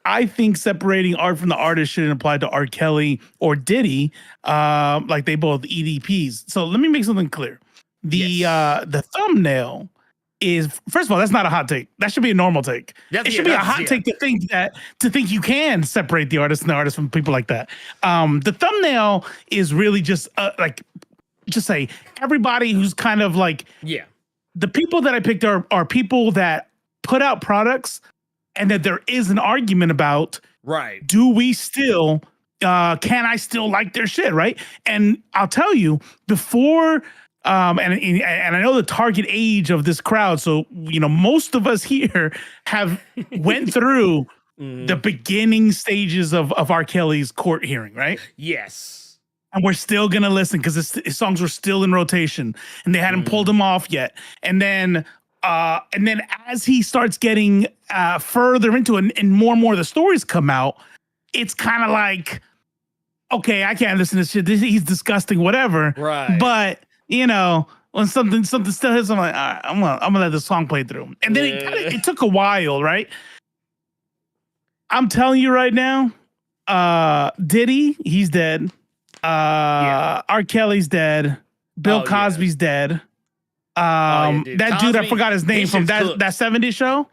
I think separating art from the artist shouldn't apply to R. Kelly or Diddy, like they both EDPs. So let me make something clear. The thumbnail is, first of all, that's not a hot take. That should be a normal take. It should be a hot take to think you can separate the artist and the artist from people like that. The thumbnail is really just just say everybody who's kind of like, Yeah. the people that I picked are people that put out products and that there is an argument about, Right. do we still, can I still like their shit, right? And I'll tell you, before, and I know the target age of this crowd, so, most of us here have went through the beginning stages of R. Kelly's court hearing, right? Yes. And we're still gonna listen because his songs were still in rotation, and they hadn't pulled him off yet. And then as he starts getting further into it, and more of the stories come out, it's kind of like, okay, I can't listen to this shit. He's disgusting, whatever. Right. But when something still hits, I'm like, all right, I'm gonna let the song play through. And then it took a while, right? I'm telling you right now, Diddy, he's dead. R. Kelly's dead. Bill Cosby's dead. That dude, I forgot his name from that 70s show.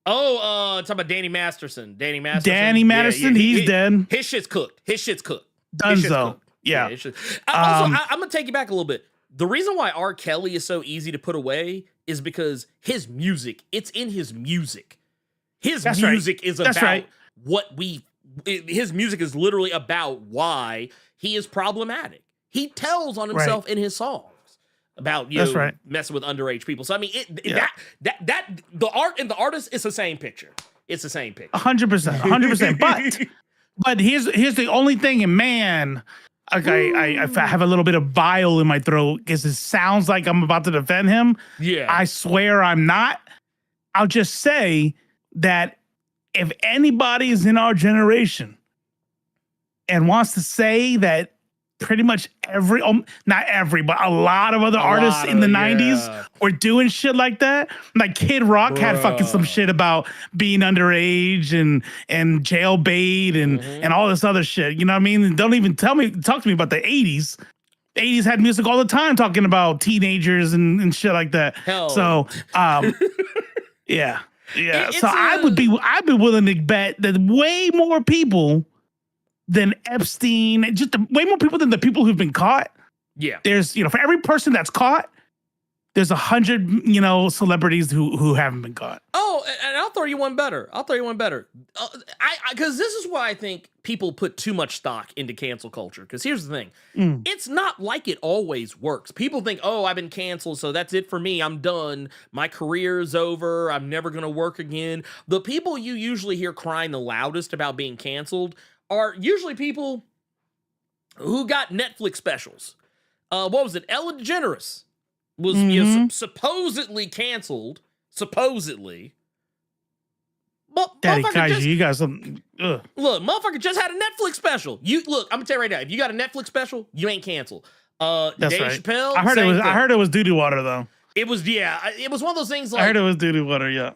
Oh, talking about Danny Masterson. Danny Masterson, he's dead. His shit's cooked. Dunzo. Yeah. I'm gonna take you back a little bit. The reason why R. Kelly is so easy to put away is because his music, it's in his music. His music is about his music is literally about why he is problematic. He tells on himself in his songs about messing with underage people. So I mean, that the art and the artist is the same picture. It's the same picture. 100%. But here's the only thing, and man, I have a little bit of bile in my throat because it sounds like I'm about to defend him. Yeah, I swear I'm not. I'll just say that if anybody is in our generation and wants to say that pretty much not every, but a lot of other artists in the 90s were doing shit like that. Like Kid Rock had fucking some shit about being underage and jailbait and all this other shit. You know what I mean? Don't even talk to me about the 80s. The 80s had music all the time talking about teenagers and shit like that. Hell. So, yeah. So I'd be willing to bet that way more people than Epstein, just way more people than the people who've been caught. Yeah. There's, for every person that's caught, there's 100, celebrities who haven't been caught. Oh, and I'll throw you one better. Because this is why I think people put too much stock into cancel culture. Because here's the thing. It's not like it always works. People think, oh, I've been canceled, so that's it for me. I'm done. My career's over. I'm never going to work again. The people you usually hear crying the loudest about being canceled are usually people who got Netflix specials. What was it? Ellen DeGeneres was supposedly canceled. Supposedly. But Daddy Kaiji, you got something. Look, motherfucker just had a Netflix special. I'm gonna tell you right now, if you got a Netflix special, you ain't canceled. That's Dave right. Chappelle. I heard it was doo-doo water though. It was one of those things like I heard it was doo-doo water, yeah.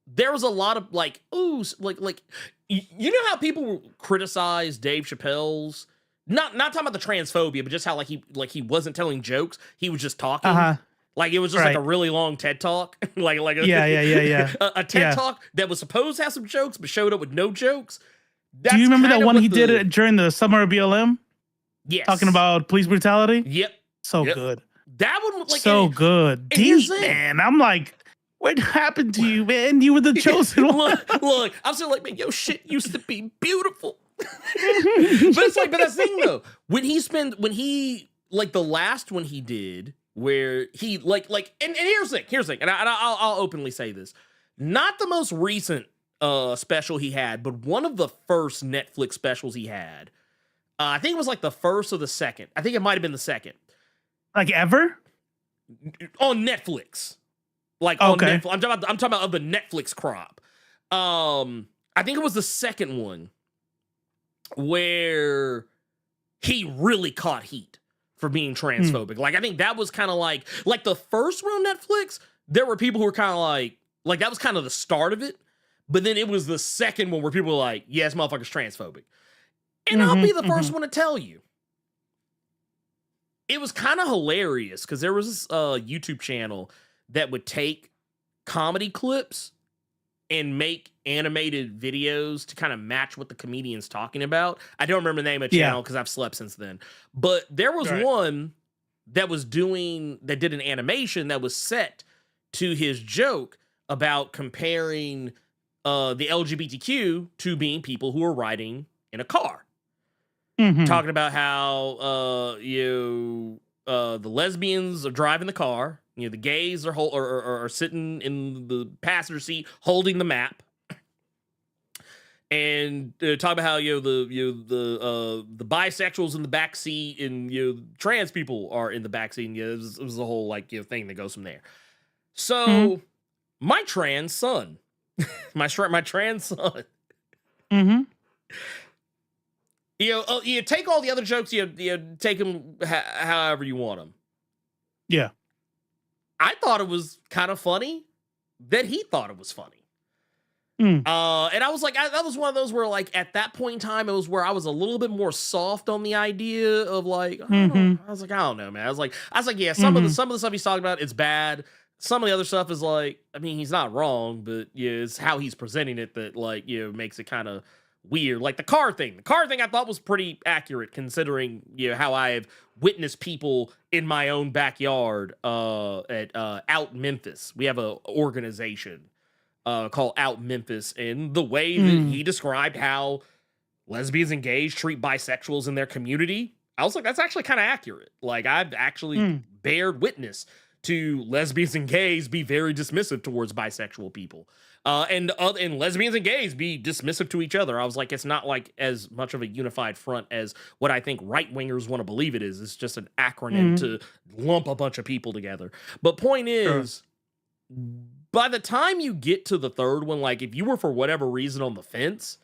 There was a lot of like, ooh, like you know how people criticize Dave Chappelle's not talking about the transphobia, but just how like he wasn't telling jokes, he was just talking. Like it was just like a really long TED talk, like a TED talk that was supposed to have some jokes but showed up with no jokes. Do you remember that kind of one what he did it during the summer of BLM? Yes. Talking about police brutality? Yep. So good. That one was like so good. Deep, man. I'm like, what happened to you, man? You were the chosen one. Look, I'm still like, man, yo, shit used to be beautiful. But it's like, but that's the thing though. When he like the last one he did, where he and here's the thing, and I'll openly say this. Not the most recent special he had, but one of the first Netflix specials he had. I think it was like the first or the second. I think it might have been the second. Like ever? On Netflix. Like on Netflix. I'm talking about of the Netflix crop. I think it was the second one where he really caught heat for being transphobic. Like I think that was kind of like the first one on Netflix, there were people who were kind of like that was kind of the start of it. But then it was the second one where people were like, yes, motherfucker's transphobic. And I'll be the first one to tell you. It was kind of hilarious because there was this YouTube channel that would take comedy clips and make animated videos to kind of match what the comedian's talking about. I don't remember the name of the channel because I've slept since then. But there was one that did an animation that was set to his joke about comparing the LGBTQ to being people who are riding in a car. Talking about how the lesbians are driving the car, the gays are sitting in the passenger seat holding the map, and talk about how the bisexuals in the back seat and trans people are in the back seat. And, it was a whole thing that goes from there. So my trans son, my trans son. You take all the other jokes, you take them however you want them. Yeah. I thought it was kind of funny that he thought it was funny. And I was like, that was one of those where at that point in time, it was where I was a little bit more soft on the idea of I was like, I don't know, man. I was like, yeah, some of the stuff he's talking about, it's bad. Some of the other stuff is he's not wrong, but it's how he's presenting it that makes it kind of weird. Like the car thing I thought was pretty accurate considering how I have witnessed people in my own backyard at Out Memphis. We have a organization called Out Memphis, and the way that he described how lesbians and gays treat bisexuals in their community, I was like, that's actually kind of accurate. I've actually bared witness to lesbians and gays be very dismissive towards bisexual people. And lesbians and gays be dismissive to each other. I was like, it's not as much of a unified front as what I think right-wingers want to believe it is. It's just an acronym to lump a bunch of people together. But point is, by the time you get to the third one, if you were for whatever reason on the fence,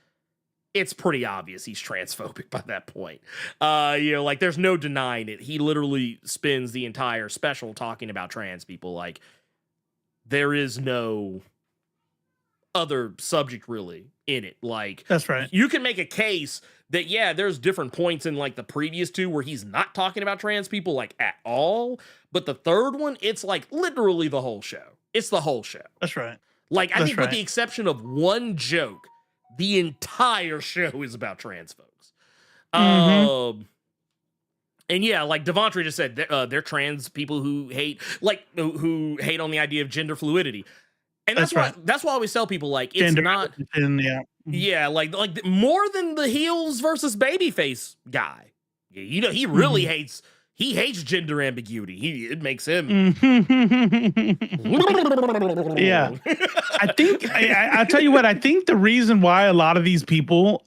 it's pretty obvious he's transphobic by that point. There's no denying it. He literally spends the entire special talking about trans people. There is no other subject really in it. That's right. You can make a case that there's different points in the previous two where he's not talking about trans people at all, but the third one, it's literally the whole show. It's the whole show. That's right. I think with the exception of one joke, the entire show is about trans folks. And Devontre just said, they're trans people who hate on the idea of gender fluidity. And that's why I always tell people it's gender, not more than the heels versus babyface guy. He really hates gender ambiguity. It makes him. Yeah. I think I'll tell you what, I think the reason why a lot of these people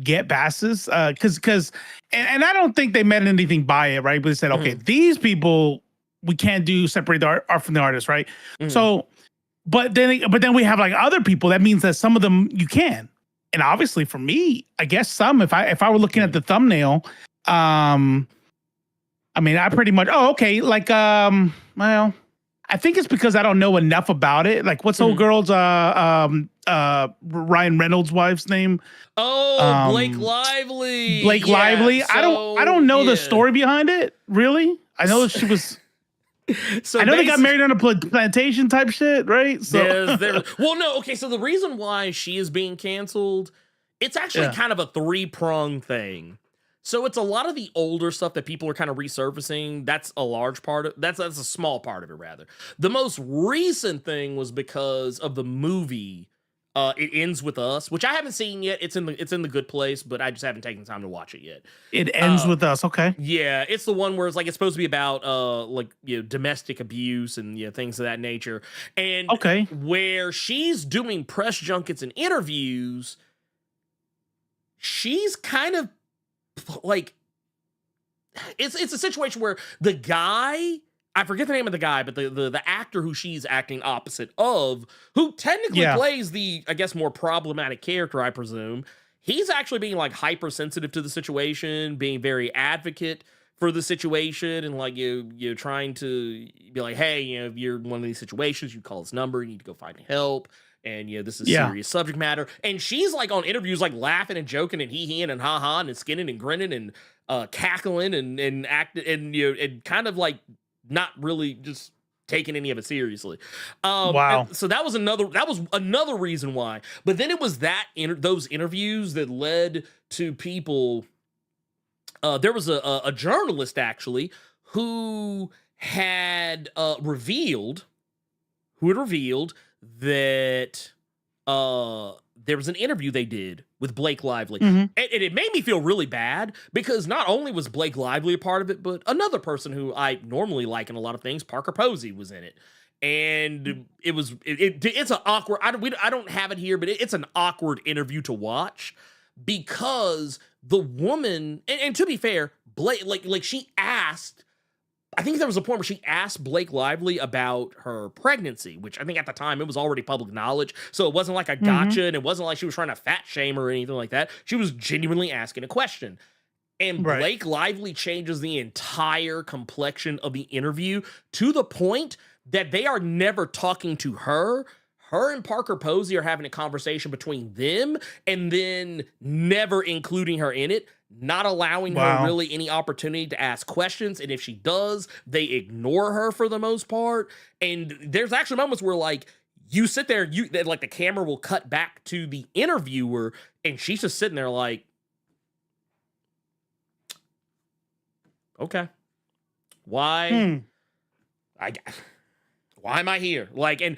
get passes, because and I don't think they meant anything by it, right? But they said, okay, these people we can't separate the art from the artist, right? So but then we have other people. That means that some of them you can. And obviously for me, I guess some, if I were looking at the thumbnail, I pretty much, well, I think it's because I don't know enough about it. What's the old girl's Ryan Reynolds' wife's name? Oh, Blake Lively. Blake Lively. I don't know the story behind it, really. I know that she was So I know they got married on a plantation type shit, right? So well, no, okay. So the reason why she is being canceled it's actually kind of a 3-pronged thing. So it's a lot of the older stuff that people are kind of resurfacing. That's a large part of that's a small part of it, rather. The most recent thing was because of the movie It Ends With Us, which I haven't seen yet. It's in the good place, but I just haven't taken time to watch it yet. It Ends With Us, okay. Yeah, it's the one where it's like it's supposed to be about domestic abuse and things of that nature. And where she's doing press junkets and interviews, she's kind of like it's a situation where the guy, I forget the name of the guy, but the actor who she's acting opposite of, who technically plays the, I guess, more problematic character, I presume, he's actually being like hypersensitive to the situation, being very advocate for the situation, and like you're trying to be like, hey, if you're in one of these situations, you call this number, you need to go find help. And this is serious subject matter. And she's like on interviews, like laughing and joking and hee-heeing and ha-ha and skinning and grinning and cackling and acting and kind of like not really just taking any of it seriously. Wow. So that was another reason why. But then it was those interviews that led to people. There was a journalist actually who had revealed that there was an interview they did with Blake Lively. And it made me feel really bad because not only was Blake Lively a part of it, but another person who I normally like in a lot of things, Parker Posey, was in it. And it's an awkward, I don't have it here, but it's an awkward interview to watch because the woman, and to be fair, Blake, like she asked, I think there was a point where she asked Blake Lively about her pregnancy, which I think at the time it was already public knowledge. So it wasn't like a gotcha, and it wasn't like she was trying to fat shame her or anything like that. She was genuinely asking a question. And Blake Lively changes the entire complexion of the interview to the point that they are never talking to her. Her and Parker Posey are having a conversation between them and then never including her in it, not allowing her really any opportunity to ask questions. And if she does, they ignore her for the most part. And there's actually moments where like you sit there, like the camera will cut back to the interviewer and she's just sitting there like, okay, why? Why am I here? Like, and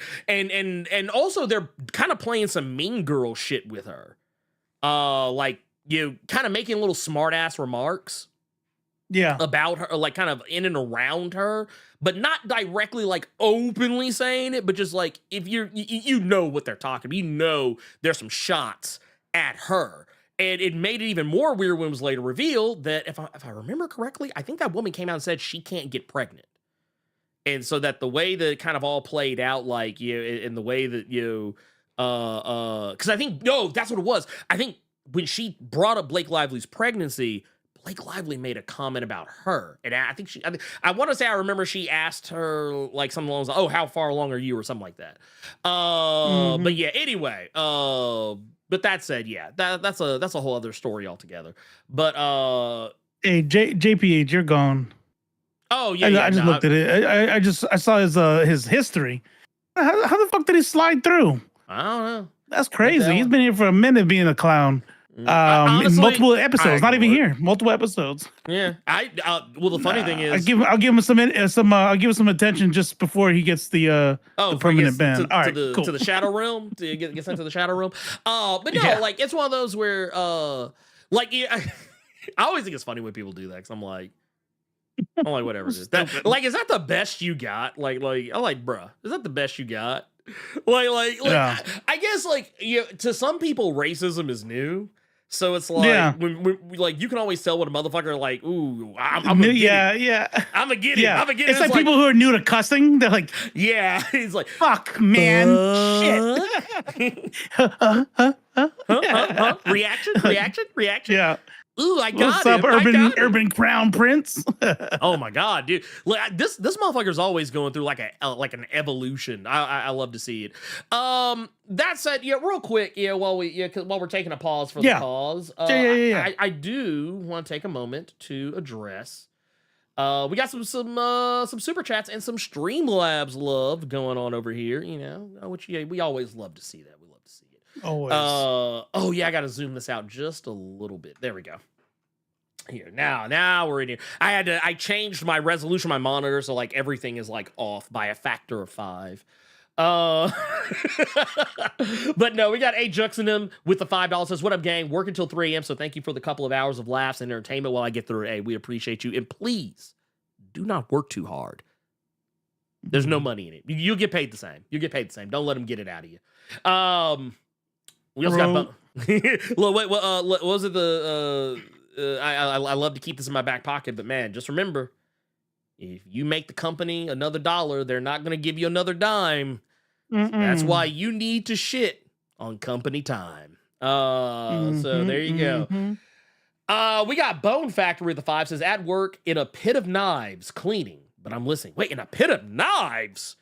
also they're kind of playing some mean girl shit with her. Like, kind of making little smart ass remarks. About her, like kind of in and around her, but not directly like openly saying it, but just like if you know what they're talking about, there's some shots at her. And it made it even more weird when it was later revealed that if I remember correctly, I think that woman came out and said she can't get pregnant. And so that the way that it kind of all played out, like, in the way that because I think, no, that's what it was. I think when she brought up Blake Lively's pregnancy, Blake Lively made a comment about her. And I want to say I remember she asked her like something along the lines, oh, how far along are you? Or something like that. But yeah, anyway, but that said, yeah, that's a whole other story altogether. But hey, JPH, you're gone. Oh yeah, I just looked at it. I saw his history. How the fuck did he slide through? I don't know. That's crazy. He's been here for a minute being a clown. Honestly, in multiple episodes, not even here. Multiple episodes. Yeah. Well, the funny thing is, I'll give him some attention just before he gets the permanent ban. All right, cool. To the shadow realm, to get sent to the shadow realm. But no, like it's one of those where, I always think it's funny when people do that because I'm like, whatever it is. Is that the best you got? Like, I'm like, bruh, is that the best you got? I guess to some people racism is new. So it's like when like you can always tell what a motherfucker like, ooh, I'm gonna get it. I'm gonna get it. I'm gonna get it. It's like people who are new to cussing. They're like, yeah, he's like, fuck, man, shit. Reaction. Yeah. Ooh, I got What's up, urban crown prince? Oh my god, dude! Like this motherfucker's always going through like an evolution. I love to see it. That said, real quick, while we're taking a pause for the cause, I do want to take a moment to address. We got some super chats and some Streamlabs love going on over here. Which we always love to see that. We love to see it. Always. Oh yeah, I gotta zoom this out just a little bit. There we go. Here now we're in here. I changed my resolution, my monitor, so like everything is like off by a factor of 5. But no, we got A Jux in them with the $5. Says, what up, gang? Work until 3 a.m. So thank you for the couple of hours of laughs and entertainment while I get through. Hey, we appreciate you. And please do not work too hard. There's no money in it. You'll get paid the same. Don't let them get it out of you. We also got what was it? I love to keep this in my back pocket, but man, just remember, if you make the company another $1, they're not going to give you another dime. So that's why you need to shit on company time. So there you go. We got Bone Factory with the 5 says, at work in a pit of knives cleaning, but I'm listening. Wait, in a pit of knives?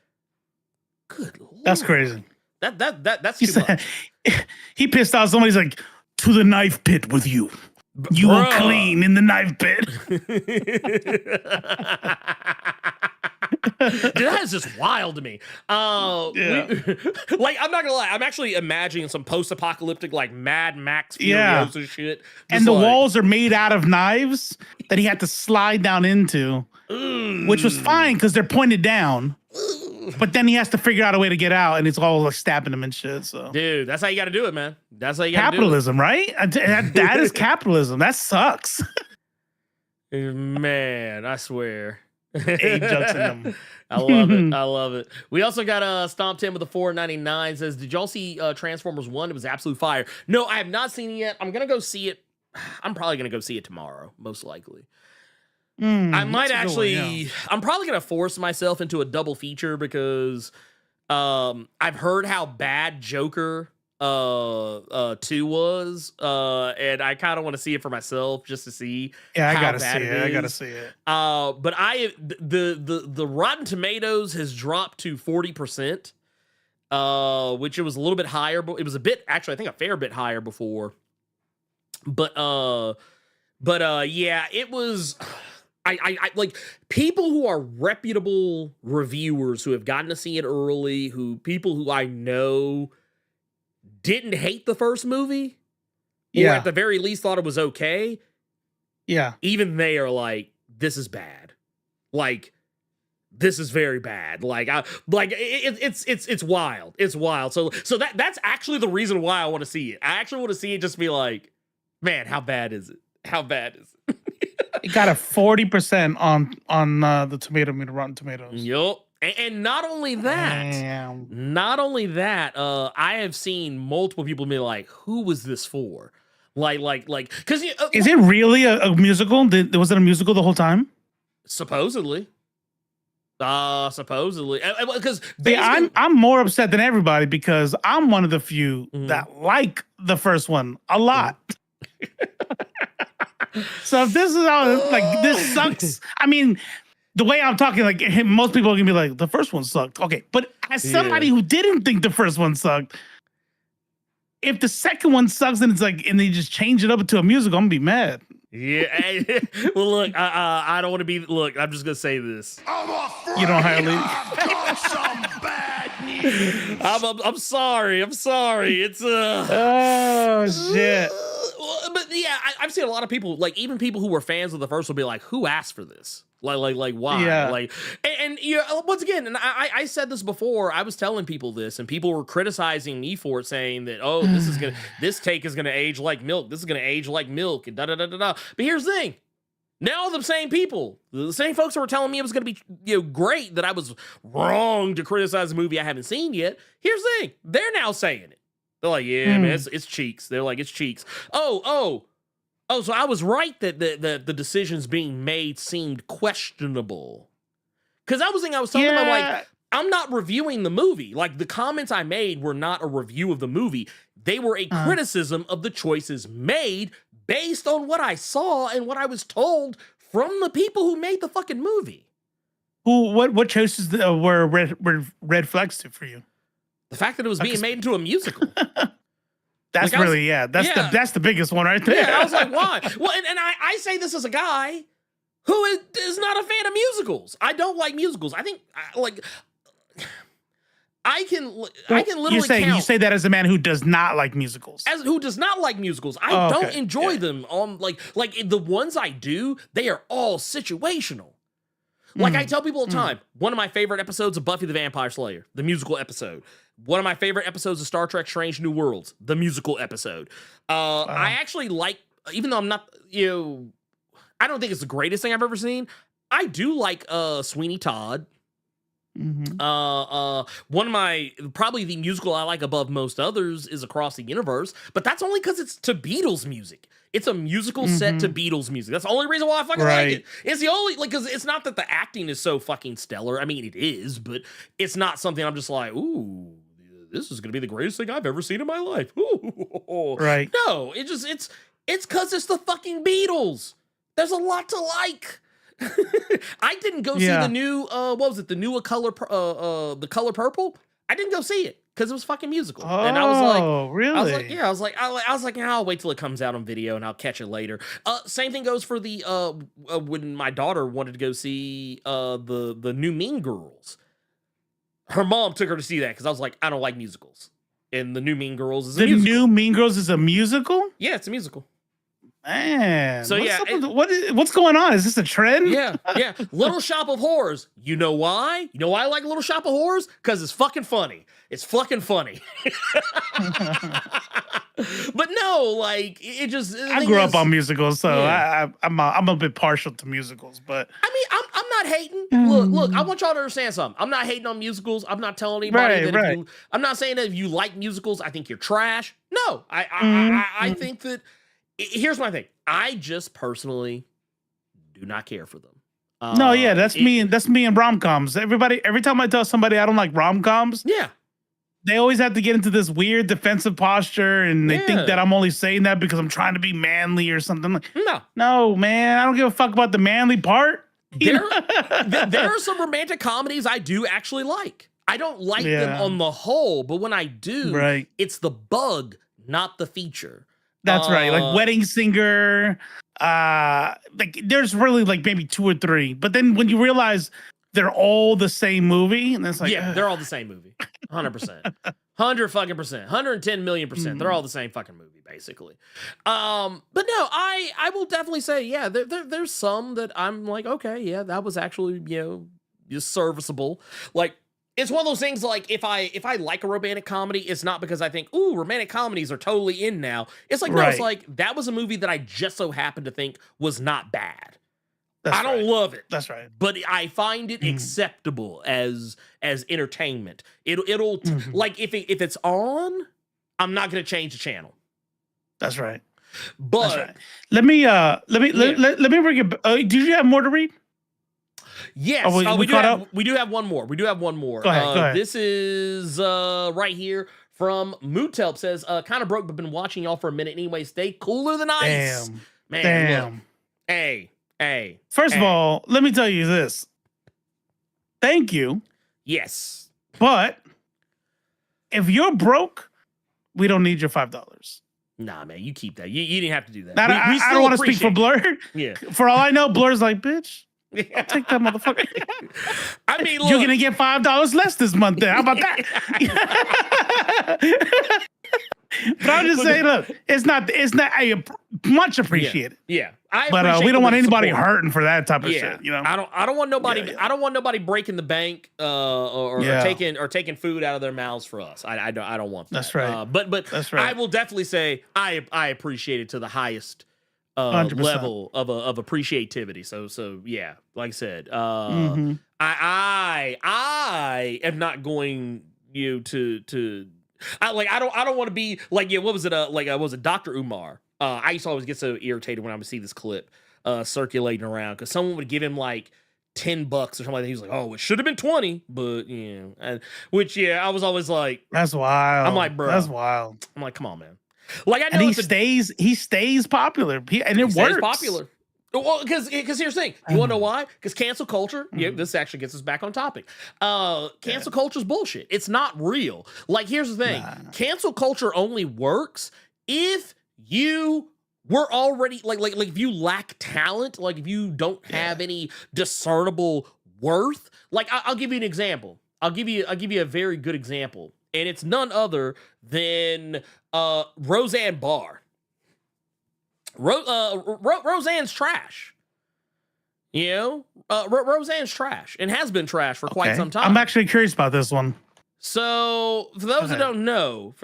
Good Lord. That's crazy. That's he too said, much. He pissed off. Somebody's like, to the knife pit with you. You will clean in the knife pit. Dude, that is just wild to me. Yeah. Like, I'm not gonna lie, I'm actually imagining some post-apocalyptic, like Mad Max Furiosa shit. Just and the like, walls are made out of knives that he had to slide down into, which was fine because they're pointed down. But then he has to figure out a way to get out, and it's all like stabbing him and shit. So, dude, that's how you got to do it, man. That's how you got to do it. Capitalism, right? That is capitalism. That sucks. Man, I swear. Eight jokes in them. I love it. I love it. We also got Stomp 10 with the $4.99 says, did y'all see Transformers 1? It was absolute fire. No, I have not seen it yet. I'm going to go see it. I'm probably going to go see it tomorrow, most likely. I might actually, I'm probably going to force myself into a double feature because I've heard how bad Joker 2 was, and I kind of want to see it for myself just to see. Yeah, I how gotta bad see it. I gotta see it. But the Rotten Tomatoes has dropped to 40%, which it was a little bit higher, but it was a bit, actually, I think a fair bit higher before. But yeah, it was. I like people who are reputable reviewers who have gotten to see it early, people who I know didn't hate the first movie, or at the very least thought it was okay. Yeah. Even they are like, this is bad. Like, this is very bad. Like, it's wild. It's wild. So that's actually the reason why I want to see it. I actually want to see it just be like, man, how bad is it? How bad is it? It got a 40% on the tomato meter, Rotten Tomatoes. Yup. And not only that, I have seen multiple people be like, who was this for? Like, because is it really a musical? Was it a musical the whole time? Supposedly. Because I'm more upset than everybody because I'm one of the few that like the first one a lot. So if this is how, like, this sucks. I mean, the way I'm talking, like, most people are gonna be like, the first one sucked. Okay, but as somebody who didn't think the first one sucked, if the second one sucks and it's like, and they just change it up into a musical, I'm gonna be mad. Yeah. Well, look, I don't want to be. Look, I'm just gonna say this. You don't hire lead. Some bad news. I'm sorry. It's oh shit. But yeah, I've seen a lot of people, like even people who were fans of the first will be like, who asked for this? Like why? Yeah. Like, and you know, once again, and I said this before, I was telling people this, and people were criticizing me for it, saying that, oh, this take is gonna age like milk. This is gonna age like milk, and da da da da da. But here's the thing. Now the same people, the same folks who were telling me it was going to be, great, that I was wrong to criticize a movie I haven't seen yet. Here's the thing. They're now saying it. They're like, yeah, man, it's cheeks. They're like, it's cheeks. Oh, so I was right that the decisions being made seemed questionable. Because that was the thing I was telling them. I'm like, I'm not reviewing the movie. Like, the comments I made were not a review of the movie. They were a criticism of the choices made based on what I saw and what I was told from the people who made the fucking movie. What choices were red flags to for you? The fact that it was being made into a musical. That's like really, that's the biggest one right there. Yeah, I was like, why? Well, and I say this as a guy who is not a fan of musicals. I don't like musicals. I think, I can literally you say that as a man who does not like musicals. As who does not like musicals. I don't enjoy them on like the ones I do, they are all situational. Like I tell people all the time, one of my favorite episodes of Buffy the Vampire Slayer, the musical episode. One of my favorite episodes of Star Trek Strange New Worlds, the musical episode. I actually like, even though I'm not, I don't think it's the greatest thing I've ever seen. I do like Sweeney Todd. One of my, probably the musical I like above most others is Across the Universe, but that's only because it's to Beatles music. It's a musical set to Beatles music. That's the only reason why I fucking like it. It's the only, because it's not that the acting is so fucking stellar. I mean, it is, but it's not something I'm just like, ooh, this is gonna be the greatest thing I've ever seen in my life. Ooh. Right. No, it's because it's the fucking Beatles. There's a lot to like. I didn't go see the new what was it? The new The Color Purple. I didn't go see it because it was fucking musical, and I was like, really? I was like, I'll wait till it comes out on video and I'll catch it later. Same thing goes for the when my daughter wanted to go see the new Mean Girls. Her mom took her to see that because I was like, I don't like musicals, and the new Mean Girls is a musical. The new Mean Girls is a musical? Yeah, it's a musical. Man, so what's going on? Is this a trend? Yeah. Little Shop of Horrors. You know why? You know why I like Little Shop of Horrors? Because it's fucking funny. It's fucking funny. But no, like it just. I grew up on musicals, so I'm a bit partial to musicals. But I mean, I'm not hating. Look, I want y'all to understand something. I'm not hating on musicals. I'm not telling anybody that. I'm not saying that if you like musicals, I think you're trash. No, I think that. Here's my thing. I just personally do not care for them. That's me. That's me in rom-coms. Every time I tell somebody I don't like rom-coms, they always have to get into this weird defensive posture, and they think that I'm only saying that because I'm trying to be manly or something. No, man. I don't give a fuck about the manly part. There are some romantic comedies I do actually like. I don't like them on the whole, but when I do, it's the bug, not the feature. That's right. Like Wedding Singer. Like there's really like maybe 2 or 3. But then when you realize they're all the same movie, and it's like they're all the same movie. 100%. 110 million %. They're all the same fucking movie, basically. But no, I will definitely say, there's some that I'm like, okay, that was actually, just serviceable. Like, it's one of those things like if I like a romantic comedy, it's not because I think, ooh, romantic comedies are totally in now. It's like, no, it's like that was a movie that I just so happened to think was not bad. I don't love it. That's right. But I find it acceptable as entertainment. It'll like if it's on, I'm not gonna change the channel. That's right. But that's right. Let me bring it. Did you have more to read? Yes, we do have one more. Go ahead. This is right here from Mootelp. Says, kind of broke, but been watching y'all for a minute anyway. Stay cooler than ice. Man, look. Hey. First of all, let me tell you this. Thank you. Yes. But if you're broke, we don't need your $5. Nah, man, you keep that. You didn't have to do that. I don't want to speak for Blerd. Yeah. For all I know, Blerd's like, bitch. I'll take that motherfucker. I mean, look, you're gonna get $5 less this month. Then how about that? But I'm just saying, look, it's not much appreciated. Yeah, but we don't want anybody hurting for that type of shit. I don't want nobody. I don't want nobody breaking the bank or taking food out of their mouths for us. I don't want that. That's right. But that's right. I will definitely say I appreciate it to the highest level of appreciativity. So yeah, like I said, I am not going to I don't want to be like, what was it? What was it? Dr. Umar. I used to always get so irritated when I would see this clip circulating around because someone would give him like $10 or something like that. He was like, oh, it should have been 20, but I was always like, that's wild. I'm like, bro, that's wild. I'm like, come on, man. Like, I know and he stays popular, and it works. Popular. Well, because here's the thing. You want to know why? Because cancel culture. Yeah, this actually gets us back on topic. Cancel culture is bullshit. It's not real. Like, here's the thing. Cancel culture only works if you were already like if you lack talent, like if you don't have any discernible worth. Like, I'll give you an example. I'll give you a very good example, and it's none other than Roseanne Bar. Roseanne's trash. You know, Roseanne's trash and has been trash for quite some time. I'm actually curious about this one. So, for those who don't know,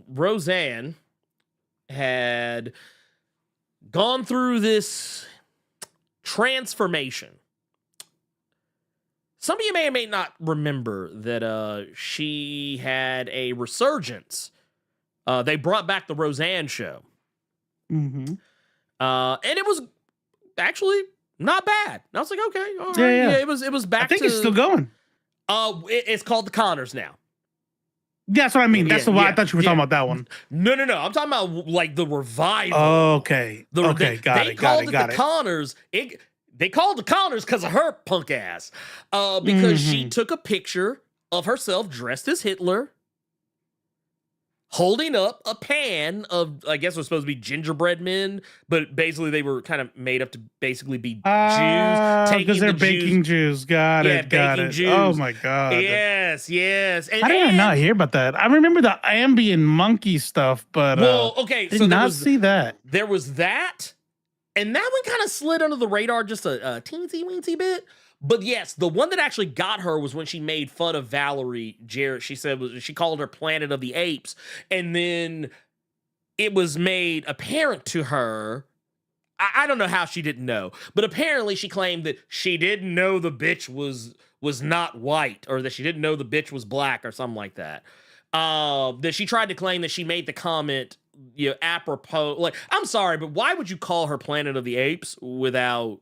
Roseanne had gone through this transformation. Some of you may or may not remember that she had a resurgence. They brought back the Roseanne show. Mm-hmm. And it was actually not bad. I was like, okay, all right. Yeah. It was back. I think it's still going. It's called The Connors now. That's what I mean. That's why I thought you were talking about that one. No. I'm talking about like the revival. Okay. Got it. The Connors. They called the Connors because of her punk ass. Because she took a picture of herself dressed as Hitler, holding up a pan of, I guess it was supposed to be gingerbread men, but basically they were kind of made up to basically be Jews. Because they're baking Jews. Got it. Jews. Oh my God. Yes. And, How did I not hear about that? I remember the ambient monkey stuff, but did not see that. There was that, and that one kind of slid under the radar just a teensy-weensy bit. But yes, the one that actually got her was when she made fun of Valerie Jarrett. She said she called her Planet of the Apes, and then it was made apparent to her. I don't know how she didn't know, but apparently she claimed that she didn't know the bitch was not white, or that she didn't know the bitch was black, or something like that. That she tried to claim that she made the comment, apropos. Like, I'm sorry, but why would you call her Planet of the Apes without?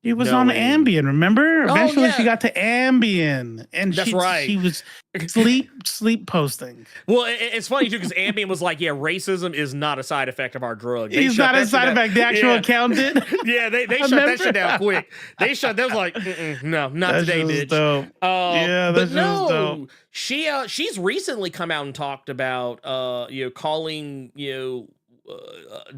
It was on Ambien, remember? Eventually she got to Ambien. And that's right. She was sleep posting. Well, it's funny too, because Ambien was like, racism is not a side effect of our drug. It's not a side effect. The actual account did. They shut that shit down quick. They was like, no, not today, bitch. Dope. But no, she's recently come out and talked about calling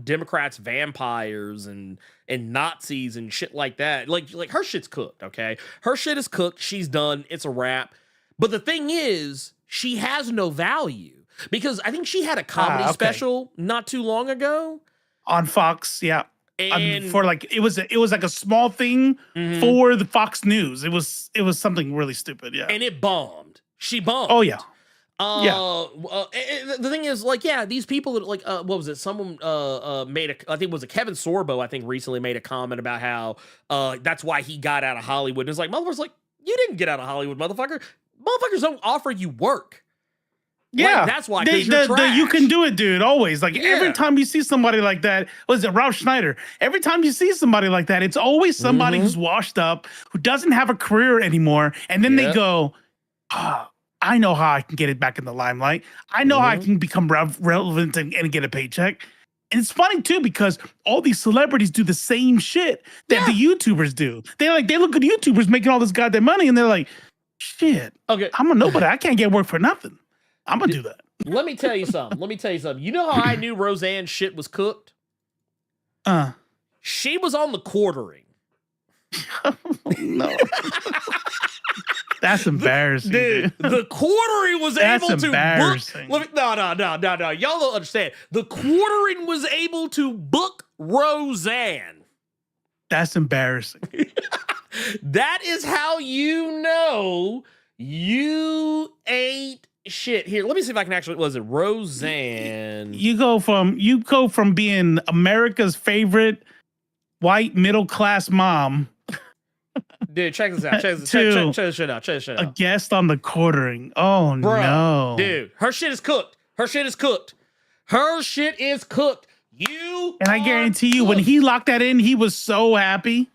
Democrats vampires and Nazis and shit like that. Like her shit's cooked, okay? Her shit is cooked. She's done. It's a wrap. But the thing is, she has no value, because I think she had a comedy special not too long ago on Fox. Yeah. And for like it was like a small thing for the Fox News. It was something really stupid. Yeah. And it bombed. She bombed. Oh yeah. The thing is, like, these people that, like, what was it? Someone made I think it was Kevin Sorbo, I think, recently made a comment about how that's why he got out of Hollywood. And it's like, motherfuckers, like, you didn't get out of Hollywood, motherfucker. Motherfuckers don't offer you work. Yeah, like, that's why. You're trash. You can do it, dude. Always. Like every time you see somebody like that, was it Rob Schneider? Every time you see somebody like that, it's always somebody who's washed up, who doesn't have a career anymore, and then they go, I know how I can get it back in the limelight. I know how I can become relevant and get a paycheck. And it's funny too, because all these celebrities do the same shit that the YouTubers do. They look at YouTubers making all this goddamn money, and they're like, shit, okay, I'm a nobody. I can't get work for nothing. I'm gonna do that. Let me tell you something. You know how I knew Roseanne's shit was cooked? She was on the quartering. No. That's embarrassing, dude. The quartering was able to embarrassing. book. No. Y'all don't understand. The quartering was able to book Roseanne. That's embarrassing. That is how you know you ain't shit. Here, let me see if I can actually. Was it Roseanne? You go from being America's favorite white middle class mom. Dude, check this out. Check this shit out. A guest on the quartering. Oh, bro, no. Dude, her shit is cooked. And I guarantee you, when he locked that in, he was so happy.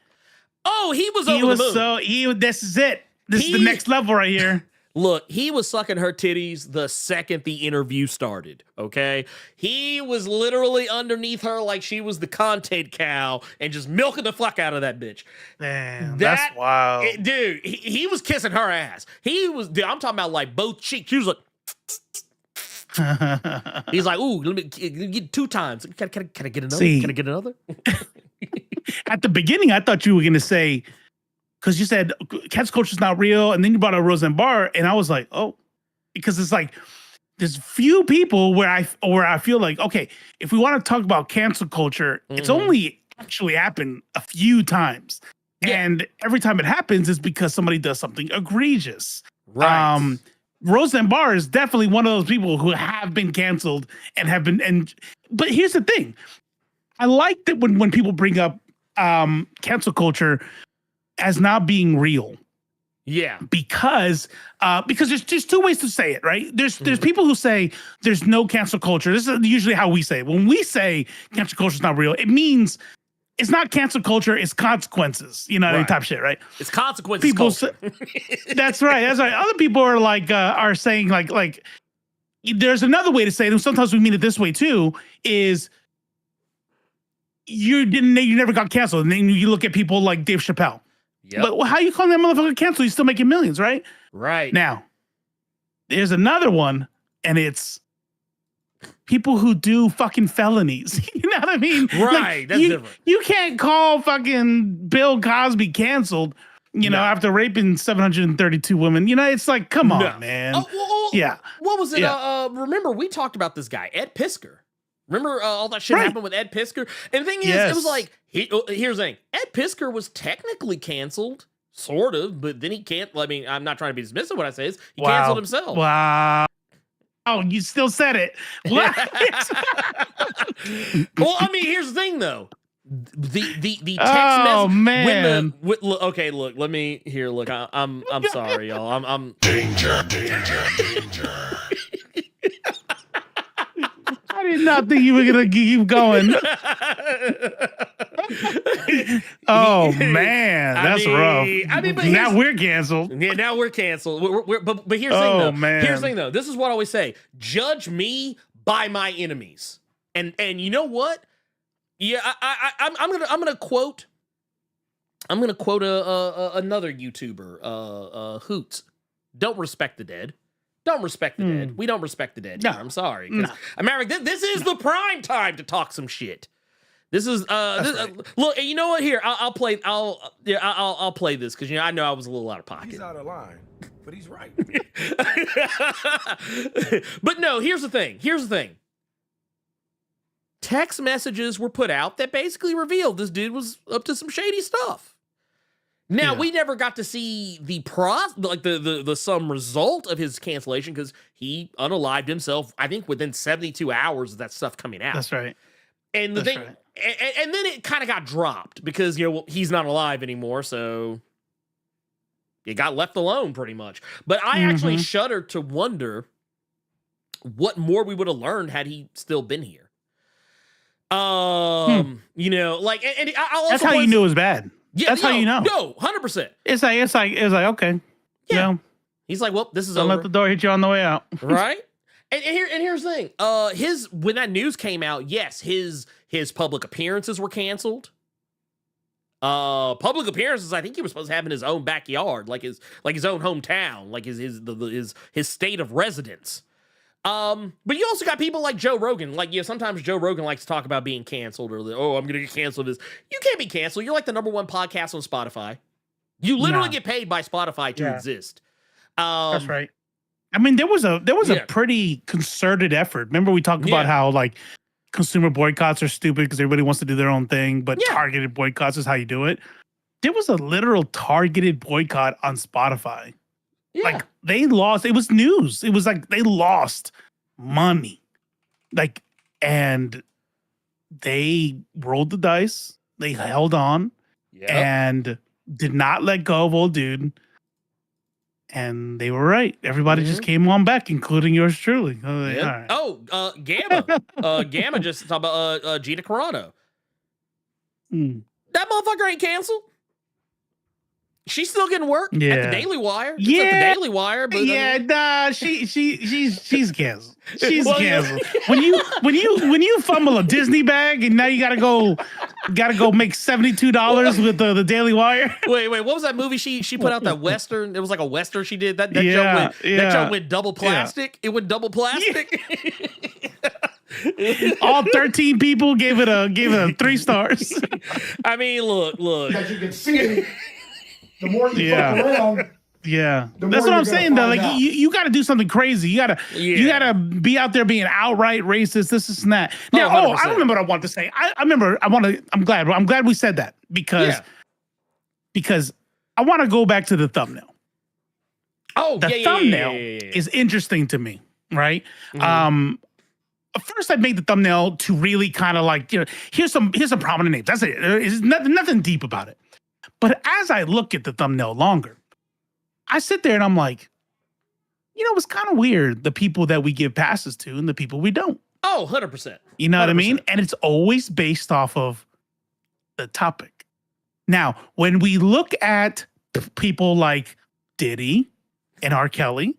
Oh, he was over the moon. This is it. This is the next level right here. Look, he was sucking her titties the second the interview started, okay? He was literally underneath her like she was the content cow and just milking the fuck out of that bitch. Damn, that's wild. Dude, he was kissing her ass. I'm talking about like both cheeks. She was like... He's like, ooh, let me get 2 times. Can I get another? Can I get another? At the beginning, I thought you were going to say... because you said cancel culture is not real, and then you brought up Roseanne Bar, and I was like, oh, because it's like there's few people where I feel like, okay, if we want to talk about cancel culture, it's only actually happened a few times, and every time it happens is because somebody does something egregious. Right. Roseanne Bar is definitely one of those people who have been canceled and have been, but here's the thing. I like that when people bring up cancel culture as not being real. Yeah. Because there's just two ways to say it, right? There's people who say there's no cancel culture. This is usually how we say it. When we say cancel culture is not real, it means it's not cancel culture, it's consequences, Right. type shit, right? It's consequences culture. That's right. That's right. Other people are like are saying like there's another way to say it, and sometimes we mean it this way too, is you never got canceled. And then you look at people like Dave Chappelle. Yep. But how you calling that motherfucker canceled? He's still making millions, right? Right. Now, there's another one, and it's people who do fucking felonies. You know what I mean? Right. That's different. You can't call fucking Bill Cosby canceled, after raping 732 women. It's like, come on, man. Oh, well, yeah. What was it? Yeah. Remember, we talked about this guy, Ed Pisker. Remember all that shit happened with Ed Pisker? And the thing is, it was like, here's the thing. Ed Pisker was technically canceled, sort of, but then he can't. I mean, I'm not trying to be dismissive. What I say is he canceled himself. Wow. Oh, you still said it. What? Well, I mean, here's the thing, though. The text message. Okay, look. Let me here. Look, I'm sorry, y'all. I'm danger. I did not think you were gonna keep going. Oh man, that's rough. I mean, but now we're canceled. Yeah, now we're canceled. But here's the thing, though. Man. Here's the thing, though. This is what I always say: judge me by my enemies. And you know what? Yeah, I'm gonna quote another YouTuber, Hoots. Don't respect the dead. Don't respect the dead. We don't respect the dead. No, I'm sorry. No. America, this is the prime time to talk some shit. This is look. You know what? Here, I'll play. I'll play this because I know I was a little out of pocket. He's out of line, but he's right. But no, here's the thing. Text messages were put out that basically revealed this dude was up to some shady stuff. Now, we never got to see the some result of his cancellation because he unalived himself, I think, within 72 hours of that stuff coming out. That's right. And the thing, and then it kind of got dropped because, he's not alive anymore, so it got left alone pretty much. But I actually shudder to wonder what more we would have learned had he still been here. I'll also that's how you knew it was bad. Yeah, that's how you know. No, 100%. It's like okay. Yeah. He's like, well, this is Don't over. let the door hit you on the way out. Right? And here's the thing. When that news came out, yes, his public appearances were canceled. Public appearances, I think he was supposed to have in his own backyard, like his own hometown, like his state of residence. But you also got people like Joe Rogan. Like, sometimes Joe Rogan likes to talk about being canceled or, I'm going to get canceled. You can't be canceled. You're like the #1 podcast on Spotify. You literally get paid by Spotify to exist. That's right. I mean, there was a pretty concerted effort. Remember we talked about how like consumer boycotts are stupid because everybody wants to do their own thing, but targeted boycotts is how you do it. There was a literal targeted boycott on Spotify. Yeah. Like they lost, it was news. It was like they lost money. Like, and they rolled the dice. They held on and did not let go of old dude. And they were right. Everybody just came on back, including yours truly. Right. Oh, Gamma. Gamma just talked about Gina Carano. That motherfucker ain't canceled. She's still getting work at the Daily Wire. It's at the Daily Wire, but she's canceled. She's canceled. When you fumble a Disney bag and now you gotta go make $72 with the Daily Wire. Wait, what was that movie she put out? That Western? It was like a Western she did. That joke went double plastic. It went double plastic. All 13 people gave it 3 stars. I mean, look. As you can see. The more you Yeah. fuck around, Yeah, the that's more what I'm you're gonna saying though. find Like out. you got to do something crazy. You gotta be out there being outright racist. This and that. Now, I 100%. remember what I wanted to say. I'm glad we said that because I want to go back to the thumbnail. Oh, The thumbnail is interesting to me, right? First, I made the thumbnail to really kind of like, here's some prominent names. That's it. There's nothing deep about it. But as I look at the thumbnail longer, I sit there and I'm like, it's kind of weird, the people that we give passes to and the people we don't. Oh, 100%. You know what I mean? 100%. And it's always based off of the topic. Now, when we look at people like Diddy and R. Kelly,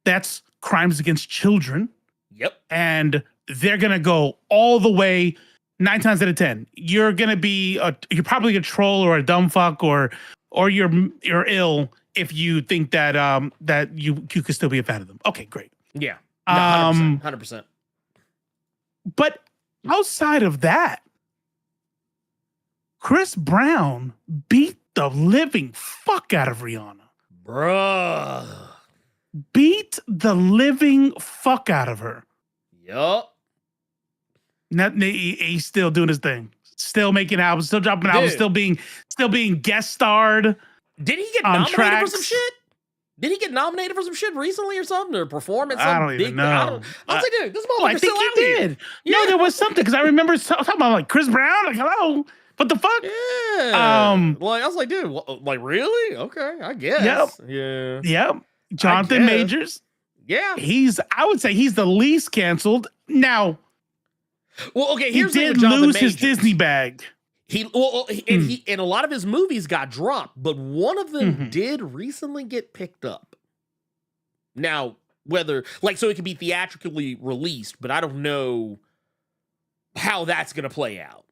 that's crimes against children. Yep. And they're going to go all the way 9 times out of 10. You're going to be you're probably a troll or a dumb fuck or you're ill if you think that that you could still be a fan of them. Okay, great. Yeah. No, 100%. But outside of that, Chris Brown beat the living fuck out of Rihanna. Bruh. Beat the living fuck out of her. Yup. He's still doing his thing. Still making albums, still dropping albums, still being guest starred. Did he get on nominated tracks. for some shit? Did he get nominated for some shit recently or something? Or perform at some I don't big even know. I was like, dude, this Oh, I motherfucker's think still he out here. did. No, there was something because I remember talking about like Chris Brown. Like, hello, what the fuck? Yeah. Like I was like, dude, like really? Okay, I guess. Yep. Yeah. Yep. Jonathan guess. Majors. Yeah. I would say he's the least canceled. Now, Well, okay. he Here's the thing did with Jonathan lose his Majors. Disney bag. And a lot of his movies got dropped, but one of them did recently get picked up. Now, whether so it could be theatrically released, but I don't know how that's gonna play out.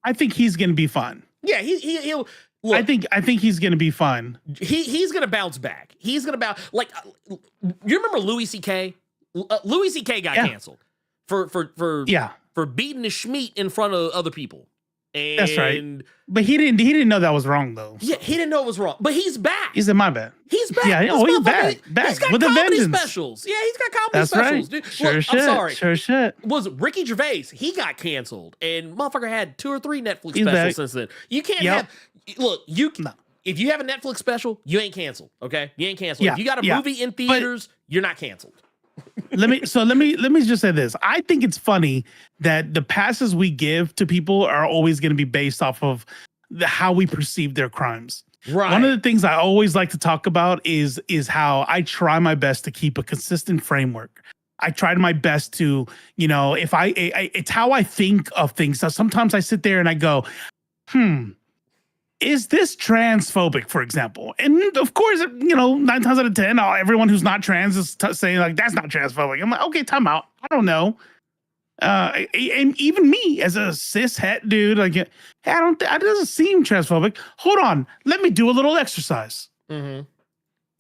I think he's gonna be fun. Yeah, he'll look. I think he's gonna be fun. He's gonna bounce back. He's gonna bounce. Like, you remember Louis C.K.? Louis C.K. got canceled for beating the schmeat in front of other people. And That's right. But he didn't know that was wrong though. Yeah, he didn't know it was wrong. But he's back. He said, "My bad." He's back. Yeah, This he's motherfucker, back He's got with a comedy vengeance. specials. Yeah, he's got comedy That's specials, right. dude. Sure Look, shit. I'm sorry. Sure shit. Was Ricky Gervais? He got canceled, and motherfucker had 2 or 3 Netflix He's specials back. since then. You can't Yep. have. Look, No. if you have a Netflix special, you ain't canceled. Okay, you ain't canceled. Yeah, If you got a yeah. movie in theaters, you're not canceled. let me just say this. I think it's funny that the passes we give to people are always going to be based off of how we perceive their crimes. Right. One of the things I always like to talk about is how I try my best to keep a consistent framework. I tried my best to, if it's how I think of things. So sometimes I sit there and I go, is this transphobic, for example? And of course, 9 times out of 10, everyone who's not trans is saying like, that's not transphobic. I'm like, okay, time out. I don't know. And even me as a cis het dude, like, it doesn't seem transphobic. Hold on. Let me do a little exercise. Mm-hmm.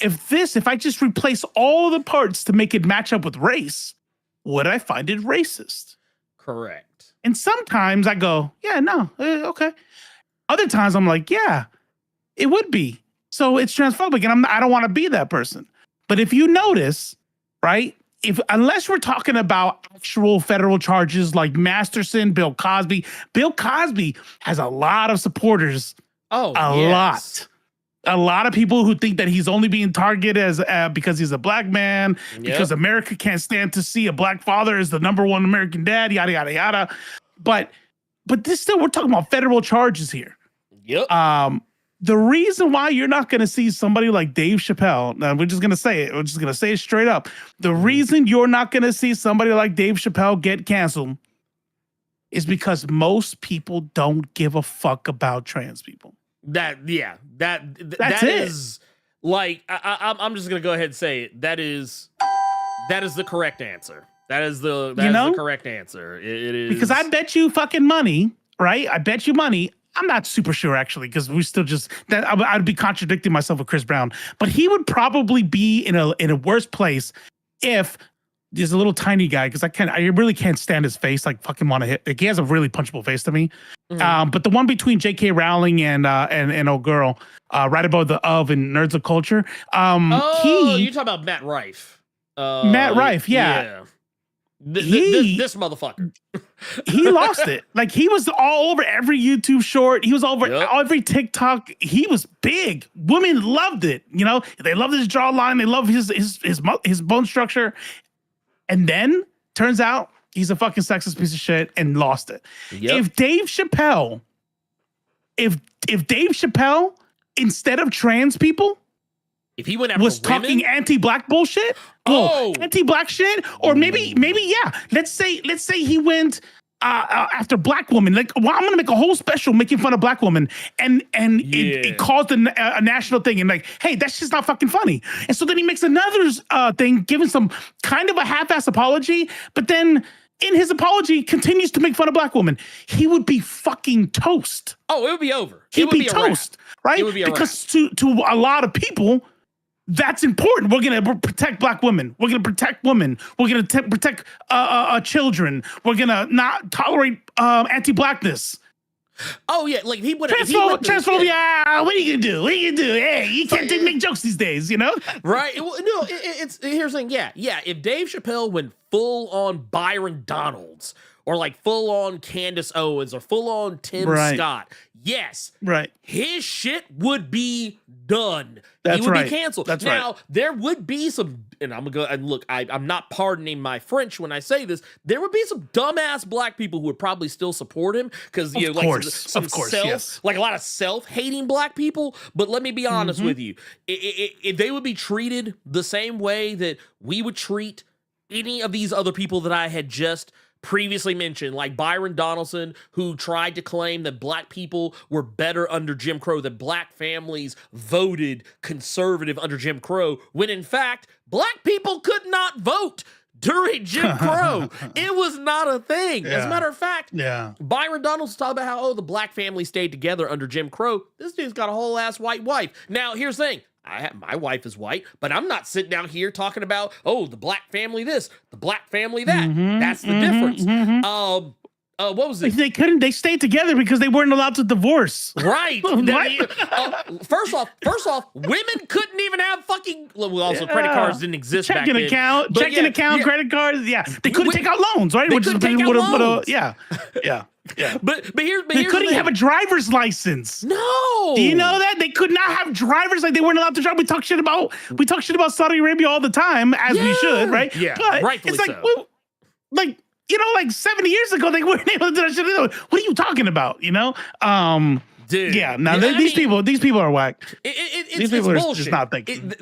If I just replace all the parts to make it match up with race, would I find it racist? Correct. And sometimes I go, yeah, no, okay. Other times I'm like, yeah, it would be. So it's transphobic, and I don't want to be that person. But if you notice, right, unless we're talking about actual federal charges like Masterson, Bill Cosby has a lot of supporters. Oh, A lot of people who think that he's only being targeted as because he's a black man, because America can't stand to see a black father as the #1 American dad, yada yada yada. But this still, we're talking about federal charges here. Yep. The reason why you're not going to see somebody like Dave Chappelle, now we're just going to say it. We're just going to say it straight up. The reason you're not going to see somebody like Dave Chappelle get canceled is because most people don't give a fuck about trans people. That That's it. is like I'm just gonna go ahead and say it. That is the correct answer. That is the correct answer. It is Because I bet you fucking money, right? I bet you money. I'm not super sure actually, because we still just that I'd be contradicting myself with Chris Brown, but he would probably be in a worse place if There's a little tiny guy because I really can't stand his face. Like fucking want to hit. Like he has a really punchable face to me. But the one between J.K. Rowling and old girl, right above the of and Nerds of Culture. You talking about Matt Rife? Matt Rife, yeah. This motherfucker. He lost it. Like he was all over every YouTube short. He was over every TikTok. He was big. Women loved it. You know, they loved his jawline. They loved his bone structure. And then turns out he's a fucking sexist piece of shit and lost it. Yep. If Dave Chappelle, instead of trans people, if he went after was women? talking anti-black bullshit, anti-black shit, or maybe yeah. Let's say he went after black women. Like, well, I'm gonna make a whole special making fun of black women, and it caused a national thing. And like, hey, that's just not fucking funny. And so then he makes another thing, giving some kind of a half-ass apology, but then in his apology continues to make fun of black women. He would be fucking toast. Oh, it would be over. He'd be toast, right? It would be because to a lot of people, that's important. We're going to protect black women. We're going to protect women. We're going to protect children. We're going to not tolerate anti-blackness. Oh, yeah. Like, he would transphobia. What are you going to do? What are you going to do? Hey, you can't make jokes these days, you know? Right. It's here's the thing. Yeah. If Dave Chappelle went full on Byron Donalds or like full on Candace Owens or full on Tim Scott, yes. Right. His shit would be done. That's he would right. be canceled. That's now, right. there would be some, and I'm going to go, and look, I'm not pardoning my French when I say this, there would be some dumbass black people who would probably still support him because, you know, like some like a lot of self-hating black people. But let me be honest with you. If they would be treated the same way that we would treat any of these other people that I had just previously mentioned, like Byron Donaldson, who tried to claim that black people were better under Jim Crow, that black families voted conservative under Jim Crow, when in fact, black people could not vote during Jim Crow. It was not a thing. As a matter of fact, Byron Donaldson's talking about how, the black family stayed together under Jim Crow. This dude's got a whole ass white wife. Now, here's the thing. My wife is white, but I'm not sitting down here talking about, the black family this, the black family that. That's the difference. What was it? They couldn't. They stayed together because they weren't allowed to divorce. Right. First off, women couldn't even have fucking. Well, also credit cards didn't exist back then. Checking account, credit cards. Yeah, they couldn't take out loans, right? They couldn't take out loans. Yeah. But here's they couldn't have a driver's license. No. Do you know that they could not have drivers? Like they weren't allowed to drive. We talk shit about Saudi Arabia all the time, as we should, right? Yeah, but rightfully it's like, so. well, like, you know, like 70 years ago, they weren't able to do that shit. What are you talking about? You know? Dude. Yeah, no, these people are whack. These people are are just not thinking.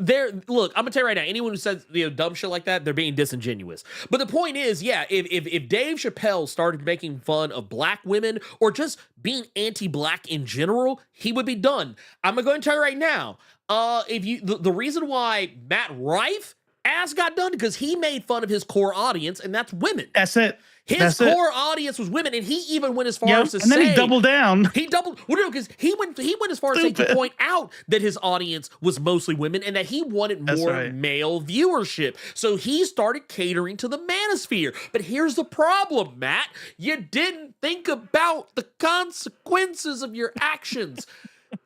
Look, I'm gonna tell you right now, anyone who says dumb shit like that, they're being disingenuous. But the point is, if Dave Chappelle started making fun of black women or just being anti-black in general, he would be done. I'm gonna go and tell you right now. The reason why Matt Rife ass got done because he made fun of his core audience, and that's women. That's it. His core audience was women, and he even went as far as to say, and then he doubled down. Because he went as far as to point out that his audience was mostly women, and that he wanted more male viewership. So he started catering to the manosphere. But here's the problem, Matt: you didn't think about the consequences of your actions.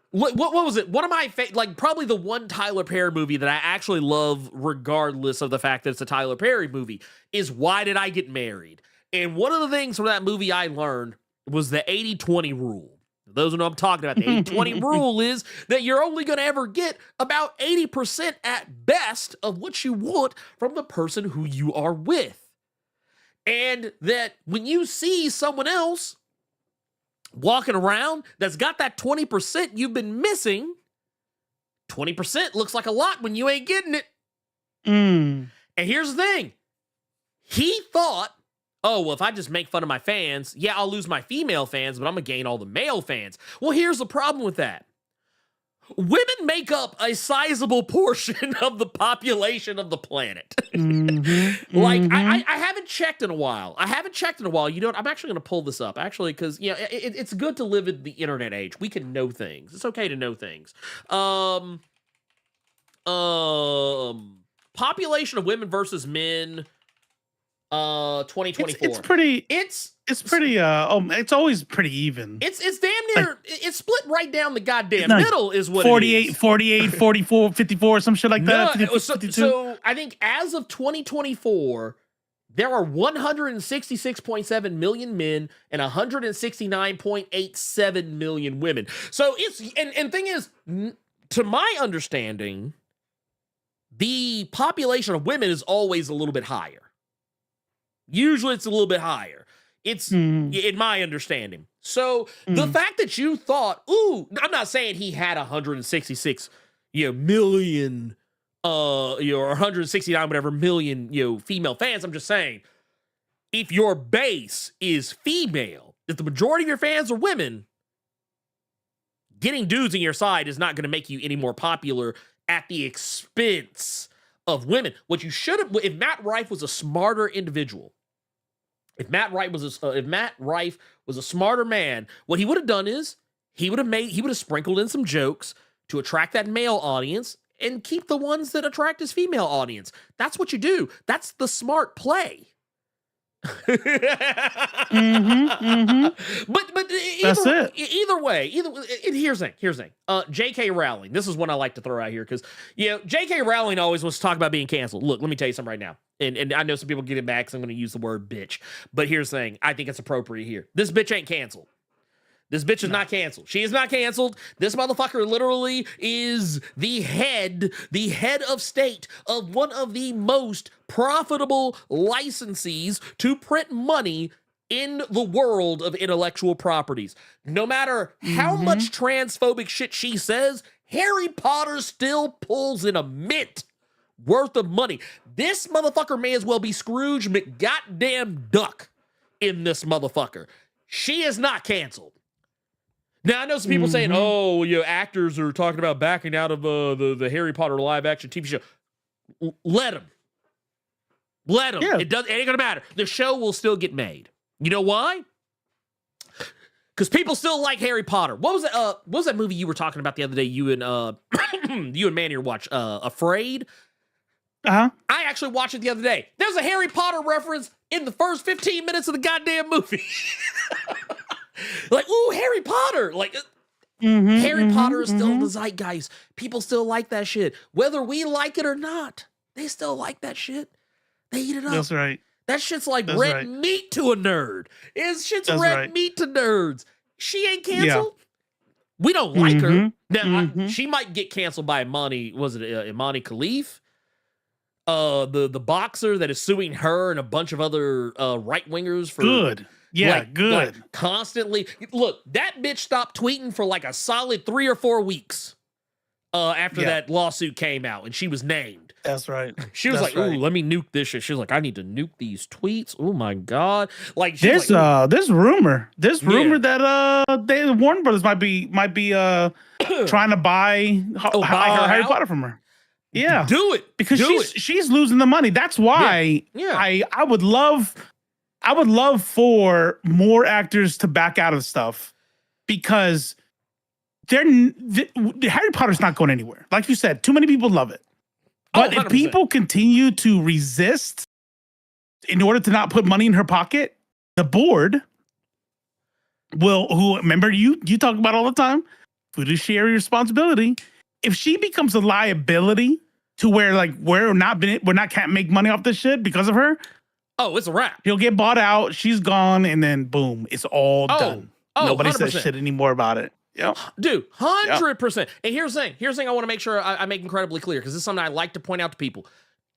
What was it? One of my probably the one Tyler Perry movie that I actually love, regardless of the fact that it's a Tyler Perry movie, is Why Did I Get Married? And one of the things from that movie I learned was the 80-20 rule. Those who know what I'm talking about, the 80-20 rule is that you're only going to ever get about 80% at best of what you want from the person who you are with. And that when you see someone else walking around that's got that 20% you've been missing, 20% looks like a lot when you ain't getting it. And here's the thing. He thought, if I just make fun of my fans, I'll lose my female fans, but I'm going to gain all the male fans. Well, here's the problem with that. Women make up a sizable portion of the population of the planet. I haven't checked in a while. You know what? I'm actually going to pull this up, actually, because it's good to live in the internet age. We can know things. It's okay to know things. Population of women versus men 2024. It's pretty. It's pretty. It's always pretty even. It's damn near. Like, it's split right down the goddamn like middle. Is what 48, it is. 48, 44, 54, some shit like that. 50, so, 52. so I think as of 2024, there are 166.7 million men and 169.87 million women. So it's and thing is, to my understanding, the population of women is always a little bit higher. Usually it's a little bit higher. It's in my understanding. So the fact that you thought, ooh, I'm not saying he had 166 million or 169 whatever million female fans. I'm just saying, if your base is female, if the majority of your fans are women, getting dudes in your side is not going to make you any more popular at the expense of women. What you should have, if Matt Rife was a smarter individual, if Matt Rife was a smarter man, what he would have done is he would have sprinkled in some jokes to attract that male audience and keep the ones that attract his female audience. That's what you do. That's the smart play. But That's it. Either way, here's the thing. J.K. Rowling. This is one I like to throw out here because J.K. Rowling always wants to talk about being canceled. Look, let me tell you something right now. And I know some people get it back, so I'm going to use the word bitch. But here's the thing. I think it's appropriate here. This bitch ain't canceled. This bitch is not canceled. She is not canceled. This motherfucker literally is the head of state of one of the most profitable licensees to print money in the world of intellectual properties. No matter how much transphobic shit she says, Harry Potter still pulls in a mint worth of money. This motherfucker may as well be Scrooge McGoddamn Duck in this motherfucker. She is not canceled. Now, I know some people saying, actors are talking about backing out of the Harry Potter live-action TV show. Let them. Let them. Yeah. It ain't going to matter. The show will still get made. You know why? Because people still like Harry Potter. What was that movie you were talking about the other day? You and Manny watch Afraid? Uh-huh. I actually watched it the other day. There's a Harry Potter reference in the first 15 minutes of the goddamn movie. Like, ooh, Harry Potter. Like, Harry Potter is still in the zeitgeist. People still like that shit. Whether we like it or not, they still like that shit. They eat it up. That's right. That shit's like red meat to a nerd. Shit's red meat to nerds. She ain't canceled. Yeah. We don't like her. Now, she might get canceled by Imani Khalif? The boxer that is suing her and a bunch of other right-wingers for... Good. Yeah, good. Like constantly. Look, that bitch stopped tweeting for like a solid 3 or 4 weeks after that lawsuit came out and she was named. That's right. She was like, ooh, let me nuke this shit. She was like, I need to nuke these tweets. Oh my God. Like this rumor that the Warner Brothers might be trying to buy Harry Potter from her. Yeah. Do it. Because she's losing the money. That's why I would love for more actors to back out of stuff because Harry Potter's not going anywhere. Like you said, too many people love it. But if people continue to resist in order to not put money in her pocket, the board remember you talk about all the time, fiduciary responsibility. If she becomes a liability to where like can't make money off this shit because of her, oh, it's a wrap. He'll get bought out. She's gone, and then boom, it's all done. Nobody 100%. Says shit anymore about it. Yeah, dude, 100%. And here's the thing. I want to make sure I make incredibly clear because this is something I like to point out to people.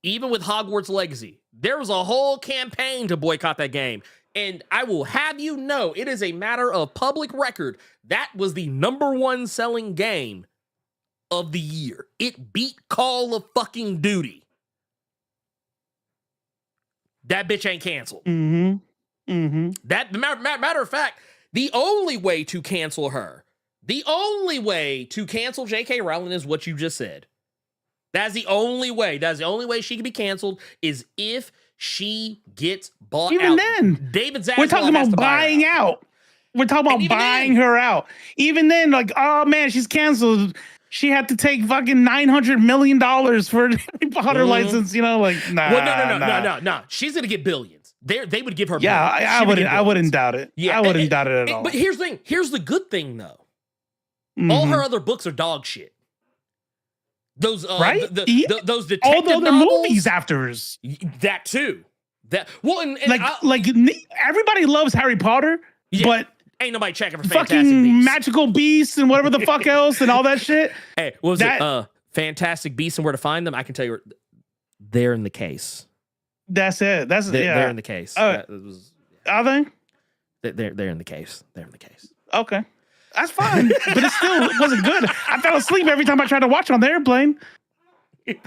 Even with Hogwarts Legacy, there was a whole campaign to boycott that game, and I will have you know, it is a matter of public record. That was the #1 selling game of the year. It beat Call of fucking Duty. That bitch ain't canceled. That matter of fact, the only way to cancel her, the only way to cancel J.K. Rowling is what you just said. That's the only way. That's the only way she can be canceled is if she gets bought out. Even then, David Zaslav we're talking about buying out. We're talking about buying her out. Even then, like, oh man, she's canceled. She had to take fucking $900 million for a Harry Potter license, like, nah. Well, no. She's gonna get billions. they would give her Yeah, millions. I She would get wouldn't. I wouldn't millions. doubt it. Yeah, I wouldn't doubt it at all. But here's the thing. Here's the good thing, though. All Mhm. her other books are dog shit. Those Right? those detective all the other novels, movies afterwards. that too. That well, and Like everybody loves Harry Potter, Yeah. but ain't nobody checking for Fantastic fucking Beasts. magical beasts and whatever the fuck else and all that shit. Hey, what was that- it? Fantastic Beasts and where to find them? I can tell you, they're in the case. That's it. That's They're in the case. Are they? They're in the case. They're in the case. Okay. That's fine, but it still wasn't good. I fell asleep every time I tried to watch it on the airplane.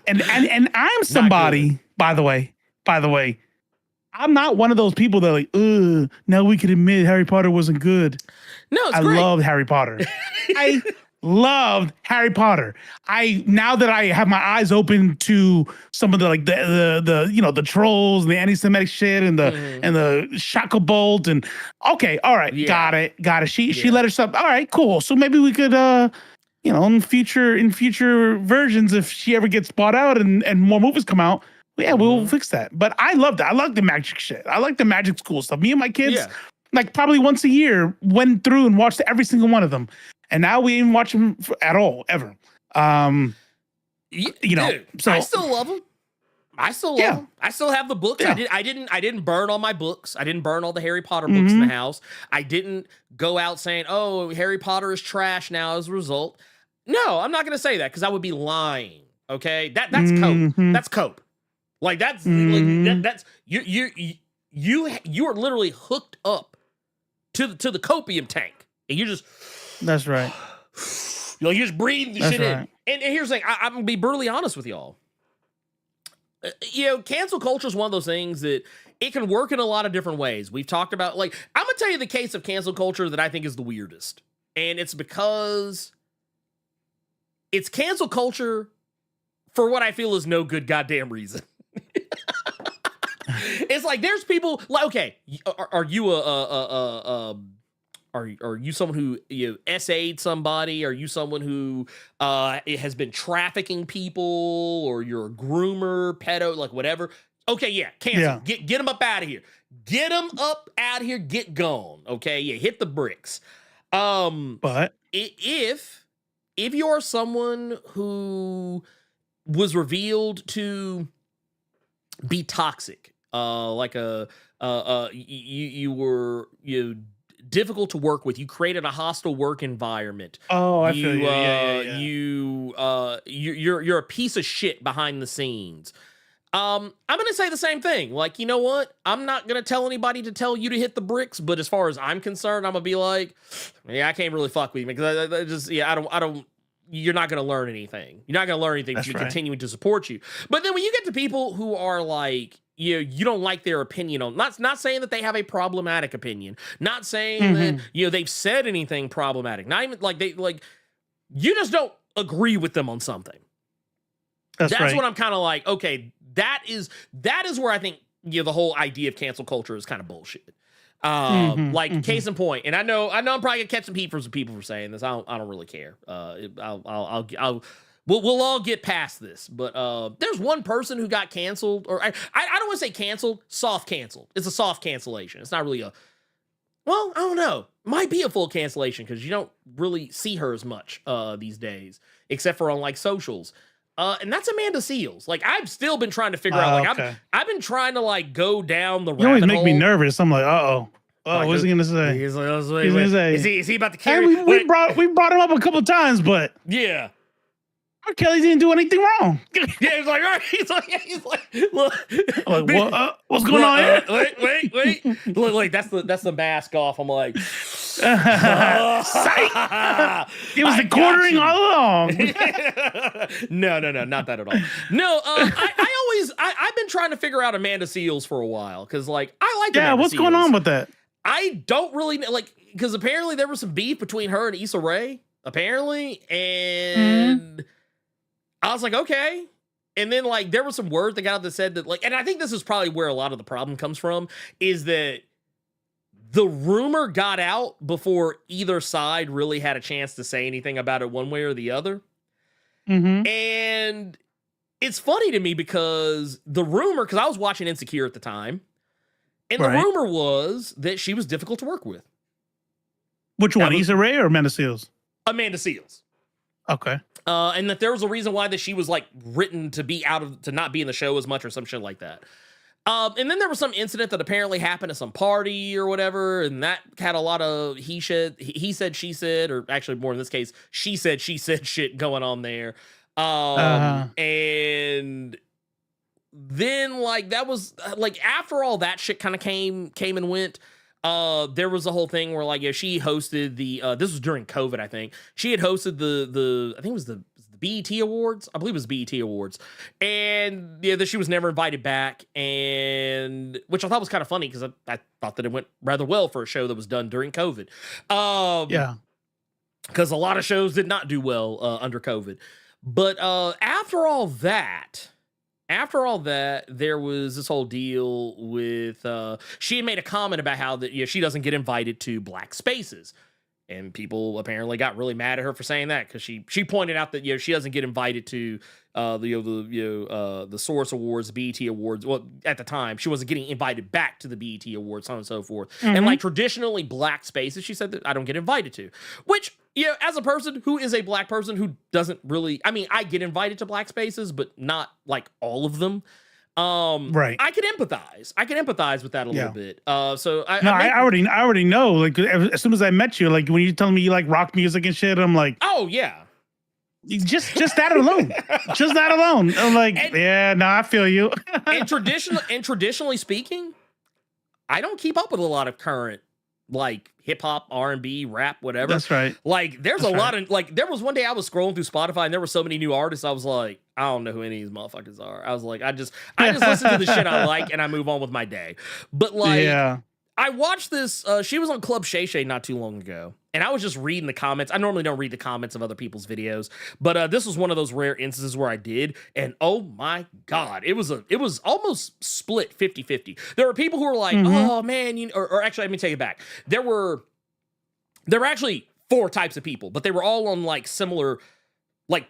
And I'm somebody, by the way, I'm not one of those people that like, now we can admit Harry Potter wasn't good. No, it's I great. loved Harry Potter. I loved Harry Potter. Now that I have my eyes open to some of the like the you know, the trolls and the anti-Semitic shit and the and the Shacklebolt and okay, all right, Yeah. got it. She let herself. All right, cool. So maybe we could you know, in future versions, if she ever gets bought out and more movies come out, yeah, we'll fix that. But I love that. I like the magic shit. I like the magic school stuff. Me and my kids, Yeah. like probably once a year, went through and watched every single one of them. And now we didn't watch them at all, ever. You know, Dude, so I still love them. I still love them. I still have the books. Yeah. I didn't burn all my books. I didn't burn all the Harry Potter books in the house. I didn't go out saying, "Oh, Harry Potter is trash now" as a result. No, I'm not going to say that because I would be lying. Okay, that's cope. That's cope. Like that's that's you are literally hooked up to the copium tank, and you just that's right. you just breathe the That's shit right. in. And here's the thing: I'm gonna be brutally honest with y'all. You know, cancel culture is one of those things that it can work in a lot of different ways. We've talked about, like, I'm gonna tell you the case of cancel culture that I think is the weirdest, and it's because it's cancel culture for what I feel is no good goddamn reason. It's like there's people like, okay, are you are you someone who SA'd somebody? Are you someone who has been trafficking people, or you're a groomer, pedo, like whatever? Okay, yeah, cancel. Yeah. Get them up out of here. Get them up out of here. Get gone. Okay, yeah, hit the bricks. But if you're someone who was revealed to be toxic, like you were difficult to work with, you created a hostile work environment. oh, I feel you. Yeah. You're a piece of shit behind the scenes. I'm gonna say the same thing. Like, you know what? I'm not gonna tell anybody to tell you to hit the bricks, but as far as I'm concerned, I'm gonna be like, yeah, I can't really fuck with you because I just, yeah, I don't. You're not gonna learn anything. You're not gonna learn anything if That's you right. continuing to support you. But then when you get to people who are like, you don't like their opinion on, not saying that they have a problematic opinion, not saying that they've said anything problematic, not even like you just don't agree with them on something. That's right. what I'm kind of like, okay, that is where I think the whole idea of cancel culture is kind of bullshit. Like case in point, and I know I'm probably gonna catch some heat from some people for saying this. I don't really care. We'll all get past this, but there's one person who got canceled, or I don't want to say canceled, soft canceled. It's a soft cancellation. It's not really I don't know. Might be a full cancellation because you don't really see her as much these days, except for on like socials. And that's Amanda Seales. Like, I've still been trying to figure out. Like, okay. I've been trying to like go down the. You always rabbit make me hole. nervous. I'm like, Like, what's he gonna say? He's like, He's gonna say, is he about to Hey, carry? we brought him up a couple times, but Yeah. R. Kelly didn't do anything wrong. Yeah, he's like, all right. He's like, look, I'm like, what's going on here? Wait. Look, that's the mask off. I'm like, It was the quartering all along. No, not that at all. No, I've been trying to figure out Amanda Seales for a while because, like, I like. Yeah, Amanda what's going Seales. on with that? I don't really know, like, because apparently there was some beef between her and Issa Rae, apparently, and I was like, okay. And then, like, there was some word that got out that said that, like, and I think this is probably where a lot of the problem comes from, is that the rumor got out before either side really had a chance to say anything about it one way or the other. And it's funny to me because the rumor, because I was watching Insecure at the time, And the rumor was that she was difficult to work with. Which one, Issa Rae or Amanda Seales? Amanda Seales. Okay. And that there was a reason why that she was like written to not be in the show as much or some shit like that. And then there was some incident that apparently happened at some party or whatever, and that had a lot of he said, she said, or actually more in this case, she said shit going on there. And then like that was like after all that shit kind of came and went. There was a whole thing where like she hosted the this was during COVID, I think. She had hosted the I think it was the BET Awards. I believe it was BET Awards. And that she was never invited back, and which I thought was kind of funny because I thought that it went rather well for a show that was done during COVID. Yeah. Because a lot of shows did not do well under COVID. But after all that, there was this whole deal with she had made a comment about how that she doesn't get invited to black spaces, and people apparently got really mad at her for saying that because she pointed out that she doesn't get invited to the Source Awards, the BET Awards. Well, at the time she wasn't getting invited back to the BET Awards, so on and so forth. And like traditionally black spaces, she said that I don't get invited to, which as a person who is a black person who doesn't really, I mean, I get invited to black spaces, but not like all of them. Right. I can empathize with that a little bit. So I already know. Like as soon as I met you, like when you telling me you like rock music and shit, I'm like, oh yeah. Just that alone. Just that alone. I'm like, I feel you. and traditionally speaking, I don't keep up with a lot of current like hip hop, R&B, rap, whatever. That's right. Like there's a lot of like there was one day I was scrolling through Spotify and there were so many new artists. I was like, I don't know who any of these motherfuckers are. I was like, I just listen to the shit I like and I move on with my day. But like I watched this. She was on Club Shay Shay not too long ago, and I was just reading the comments. I normally don't read the comments of other people's videos, but this was one of those rare instances where I did, and oh my god, it was almost split 50-50. There were people who were like, oh man, or actually, let me take it back. There were actually 4 types of people, but they were all on like similar. But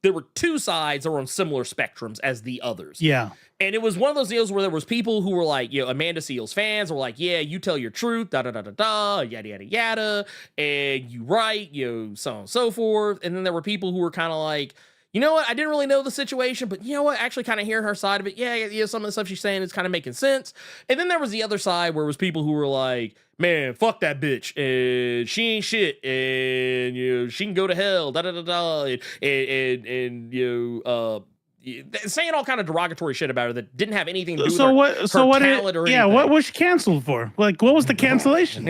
there were 2 sides that were on similar spectrums as the others. Yeah. And it was one of those deals where there was people who were like, Amanda Seales fans were like, yeah, you tell your truth, yada, yada, yada. And you write, so on and so forth. And then there were people who were kind of like, you know what? I didn't really know the situation, but you know what? Actually kind of hearing her side of it. Yeah, some of the stuff she's saying is kind of making sense. And then there was the other side where it was people who were like, man, fuck that bitch, and she ain't shit, and she can go to hell, and saying all kind of derogatory shit about her that didn't have anything to do with her talent or anything. Yeah, what was she canceled for? Like, what was the cancellation?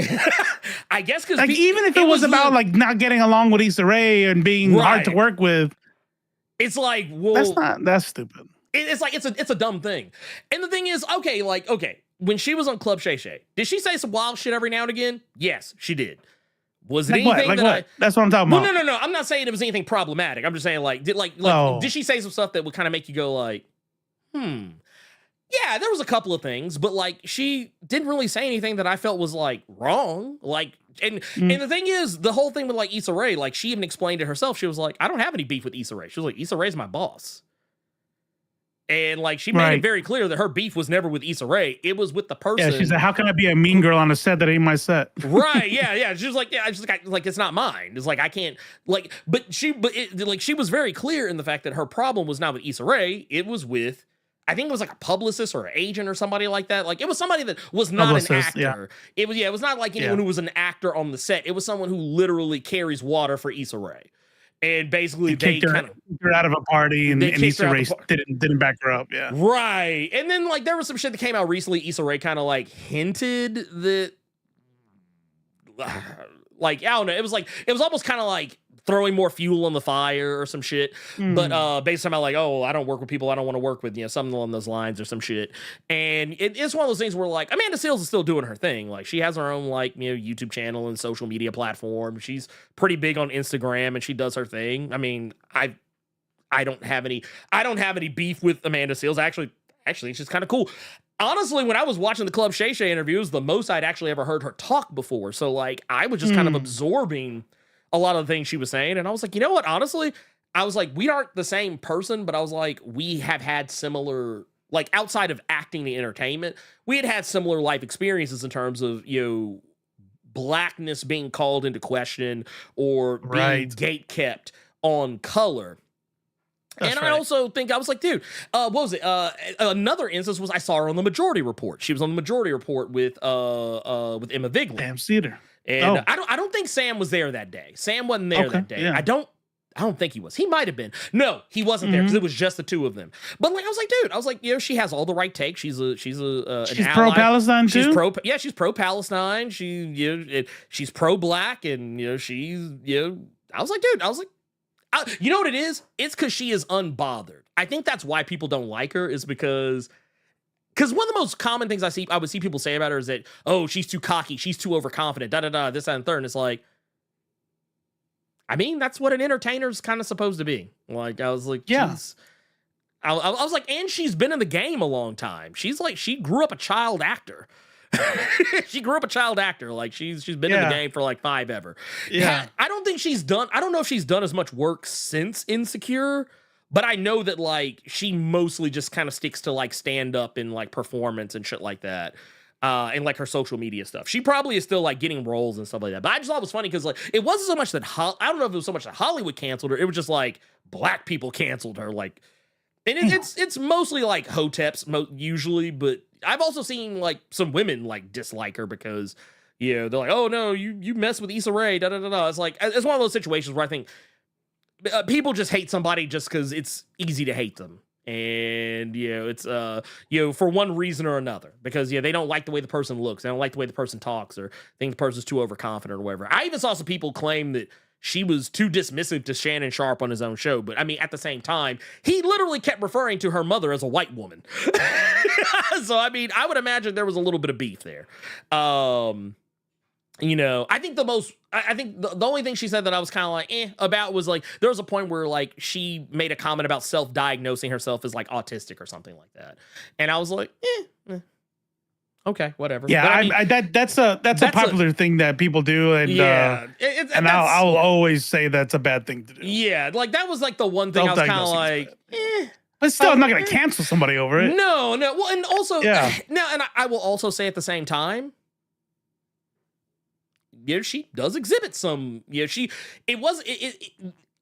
I guess because like even if it was about like not getting along with Issa Rae and being hard to work with, it's like, well, that's stupid. It's like it's a dumb thing. And the thing is, okay, when she was on Club Shay Shay, did she say some wild shit every now and again? Yes, she did. Was it anything that That's what I'm talking about. No. I'm not saying it was anything problematic. I'm just saying did she say some stuff that would kind of make you go like, Yeah, there was a couple of things, but like she didn't really say anything that I felt was like wrong. Like, and the thing is, the whole thing with like Issa Rae, like she even explained it herself. She was like, I don't have any beef with Issa Rae. She was like, Issa Rae's my boss. And like she made it very clear that her beef was never with Issa Rae. It was with the person. Yeah, she said, "How can I be a mean girl on a set that ain't my set?" Right? Yeah. She was like, like it's not mine. It's like I can't like. But she was very clear in the fact that her problem was not with Issa Rae. It was with, I think it was like a publicist or an agent or somebody like that. Like it was somebody that was not an actor. Yeah. It was not like anyone who was an actor on the set. It was someone who literally carries water for Issa Rae. And basically they kind of kicked her out of a party and Issa Rae didn't back her up. Yeah. Right. And then like there was some shit that came out recently. Issa Rae kind of like hinted that like, I don't know. It was almost kind of like throwing more fuel on the fire or some shit. But based on like, oh, I don't work with people I don't want to work with, something along those lines or some shit. And it's one of those things where like Amanda Seales is still doing her thing. Like she has her own like, YouTube channel and social media platform. She's pretty big on Instagram and she does her thing. I mean, I don't have any beef with Amanda Seales. Actually, it's just kind of cool. Honestly, when I was watching the Club Shay Shay interviews, the most I'd actually ever heard her talk before. So like I was just kind of absorbing a lot of the things she was saying. And I was like, you know what? Honestly, I was like, we aren't the same person, but I was like, we have had similar like outside of acting and entertainment, we had similar life experiences in terms of, blackness being called into question or being gatekept on color. That's and right. I also think, I was like, dude, what was it? Another instance was I saw her on the Majority Report. She was on the Majority Report with Emma Vigeland. Damn Cedar. And I don't think Sam was there that day. Sam wasn't there that day. Yeah. I don't think he was. He might have been. No, he wasn't there because it was just the two of them. But like, I was like, dude, she has all the right takes. She's an pro Palestine too. She's pro Palestine. She's pro black, and I was like, dude, you know what it is? It's because she is unbothered. I think that's why people don't like her, is because one of the most common things I would see people say about her is that, oh, she's too cocky, she's too overconfident, this, that, and third. And it's like, I mean, that's what an entertainer's kind of supposed to be. Like, I was like, yeah. I was like, and she's been in the game a long time. She's like, she grew up a child actor. Like she's been in the game for like 5 ever. Yeah. I don't know if she's done as much work since Insecure, but I know that like she mostly just kind of sticks to like stand up and like performance and shit like that. And like her social media stuff. She probably is still like getting roles and stuff like that. But I just thought it was funny because like it wasn't so much that I don't know if it was so much that Hollywood canceled her. It was just like black people canceled her. Like, and it's mostly like hoteps usually, but I've also seen like some women like dislike her because they're like, oh no, you mess with Issa Rae, It's like, it's one of those situations where I think people just hate somebody just because it's easy to hate them. And, it's, for one reason or another, because, they don't like the way the person looks. They don't like the way the person talks, or think the person's too overconfident or whatever. I even saw some people claim that she was too dismissive to Shannon Sharpe on his own show. But I mean, at the same time, he literally kept referring to her mother as a white woman. So, I mean, I would imagine there was a little bit of beef there. I think the only thing she said that I was kind of like, about was like, there was a point where like she made a comment about self-diagnosing herself as like autistic or something like that. And I was like, okay, whatever. Yeah. But, I mean, that's a popular thing that people do. And, I'll always say that's a bad thing to do. Yeah. Like that was like the one thing I was kind of like, But still, I'm not going to cancel somebody over it. No. Well, and also, now, and I will also say at the same time, she does exhibit some,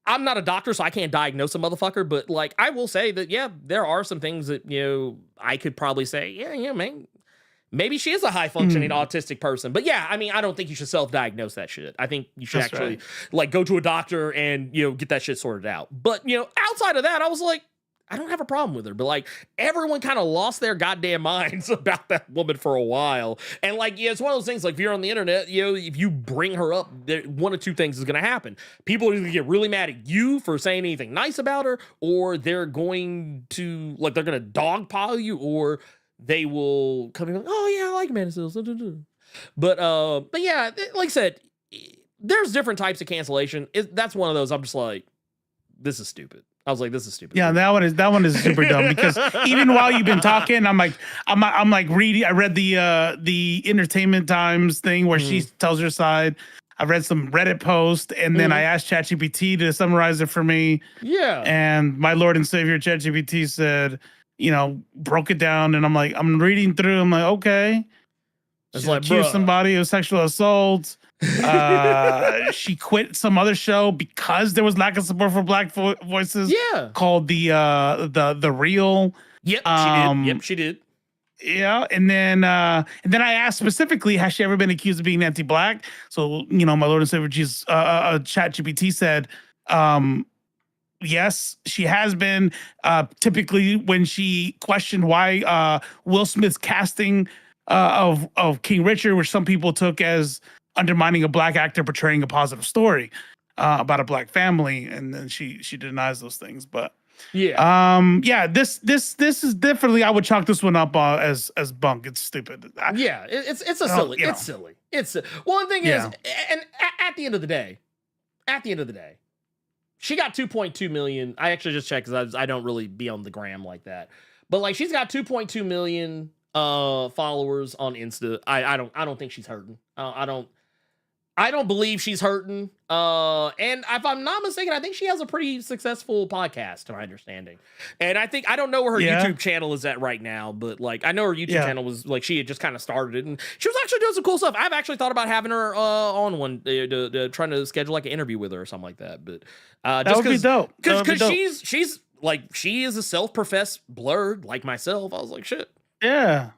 I'm not a doctor, so I can't diagnose a motherfucker, but like, I will say that, there are some things that, I could probably say, man, maybe she is a high functioning autistic person, but I mean, I don't think you should self-diagnose that shit. I think you should like go to a doctor and, get that shit sorted out. But, outside of that, I was like, I don't have a problem with her, but like everyone kind of lost their goddamn minds about that woman for a while. And like, it's one of those things, like if you're on the internet, if you bring her up, one of two things is going to happen. People are going to get really mad at you for saying anything nice about her, or they're going to dogpile you, or they will come and be like, oh yeah, I like Man of Steel. But yeah, like I said, there's different types of cancellation. That's one of those. I'm just like, this is stupid. I was like, this is stupid. Yeah, that one is super dumb because even while you've been talking, I'm like reading. I read the Entertainment Times thing where she tells her side. I read some Reddit post, and then I asked ChatGPT to summarize it for me. Yeah. And my Lord and Savior ChatGPT said, broke it down, and I'm reading through. I'm like, okay. She accused somebody of sexual assault. She quit some other show because there was lack of support for black voices. Yeah, called the Real. Yep, she did. Yep, she did. Yeah, and then I asked specifically, has she ever been accused of being anti-black? So my Lord and Savior ChatGPT said, yes, she has been. Typically, when she questioned why Will Smith's casting of King Richard, which some people took as undermining a black actor portraying a positive story about a black family, and then she denies those things. But this is definitely, I would chalk this one up as bunk. It's stupid. It's silly. It's silly. One thing is, and at the end of the day, she got 2.2 million. I actually just checked because I don't really be on the gram like that, but like she's got 2.2 million followers on Insta. I don't think she's hurting. I don't believe she's hurting. And if I'm not mistaken, I think she has a pretty successful podcast, to my understanding. And I don't know where her YouTube channel is at right now, but like I know her YouTube channel was like she had just kind of started it, and she was actually doing some cool stuff. I've actually thought about having her on one, trying to schedule like an interview with her or something like that. But that would be dope. Because she's like she is a self-professed Blerd like myself. I was like, shit. Yeah.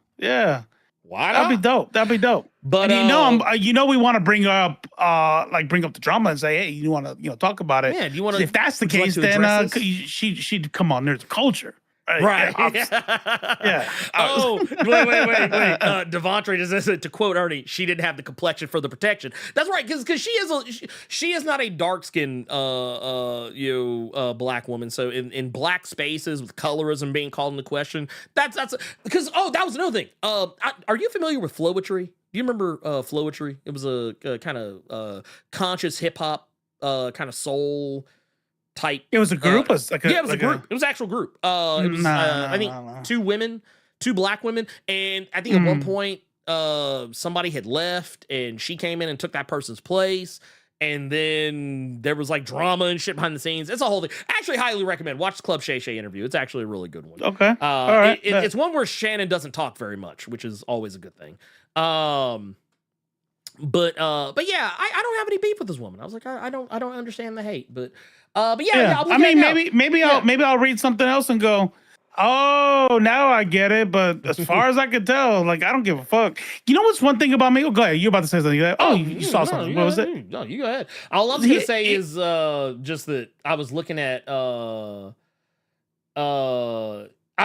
Why not? That'd be dope. But we want to bring up the drama and say, hey, you want to talk about it. Yeah, do you want to? If that's the case, then she'd come on. There's a culture. Right. Yeah. Oh, wait. Devontre just said, to quote Ernie, she didn't have the complexion for the protection. That's right, because she is not a dark skinned black woman. So in black spaces with colorism being called into question, that's because that was another thing. Are you familiar with Flowetry? Do you remember Flowetry? It was a kind of conscious hip hop kind of soul type. It was a group. It was a group. It was an actual group. It was I think two black women, and I think at one point somebody had left, and she came in and took that person's place. And then there was like drama and shit behind the scenes. It's a whole thing. I actually highly recommend watch the Club Shay Shay interview. It's actually a really good one. Okay. All right. It's one where Shannon doesn't talk very much, which is always a good thing. But yeah, I don't have any beef with this woman. I was like, I don't understand the hate, but yeah. Maybe I'll read something else and go, oh, now I get it. But as far as I could tell, like, I don't give a fuck. You know what's one thing about me? Oh, go ahead. You're about to say something. You saw something. What was it? No, you go ahead. All I was gonna say is just that I was looking at I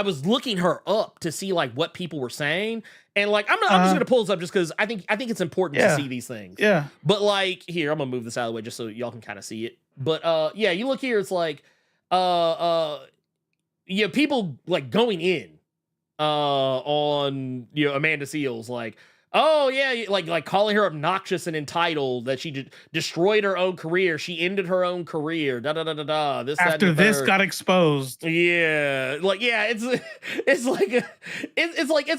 was looking her up to see like what people were saying, and like I'm just gonna pull this up just because I think it's important to see these things. Yeah. But like here, I'm gonna move this out of the way just so y'all can kind of see it. But you look here, it's like people like going in on Amanda Seales, like, oh yeah, like calling her obnoxious and entitled, that she destroyed her own career, she ended her own career, this after this got exposed. It's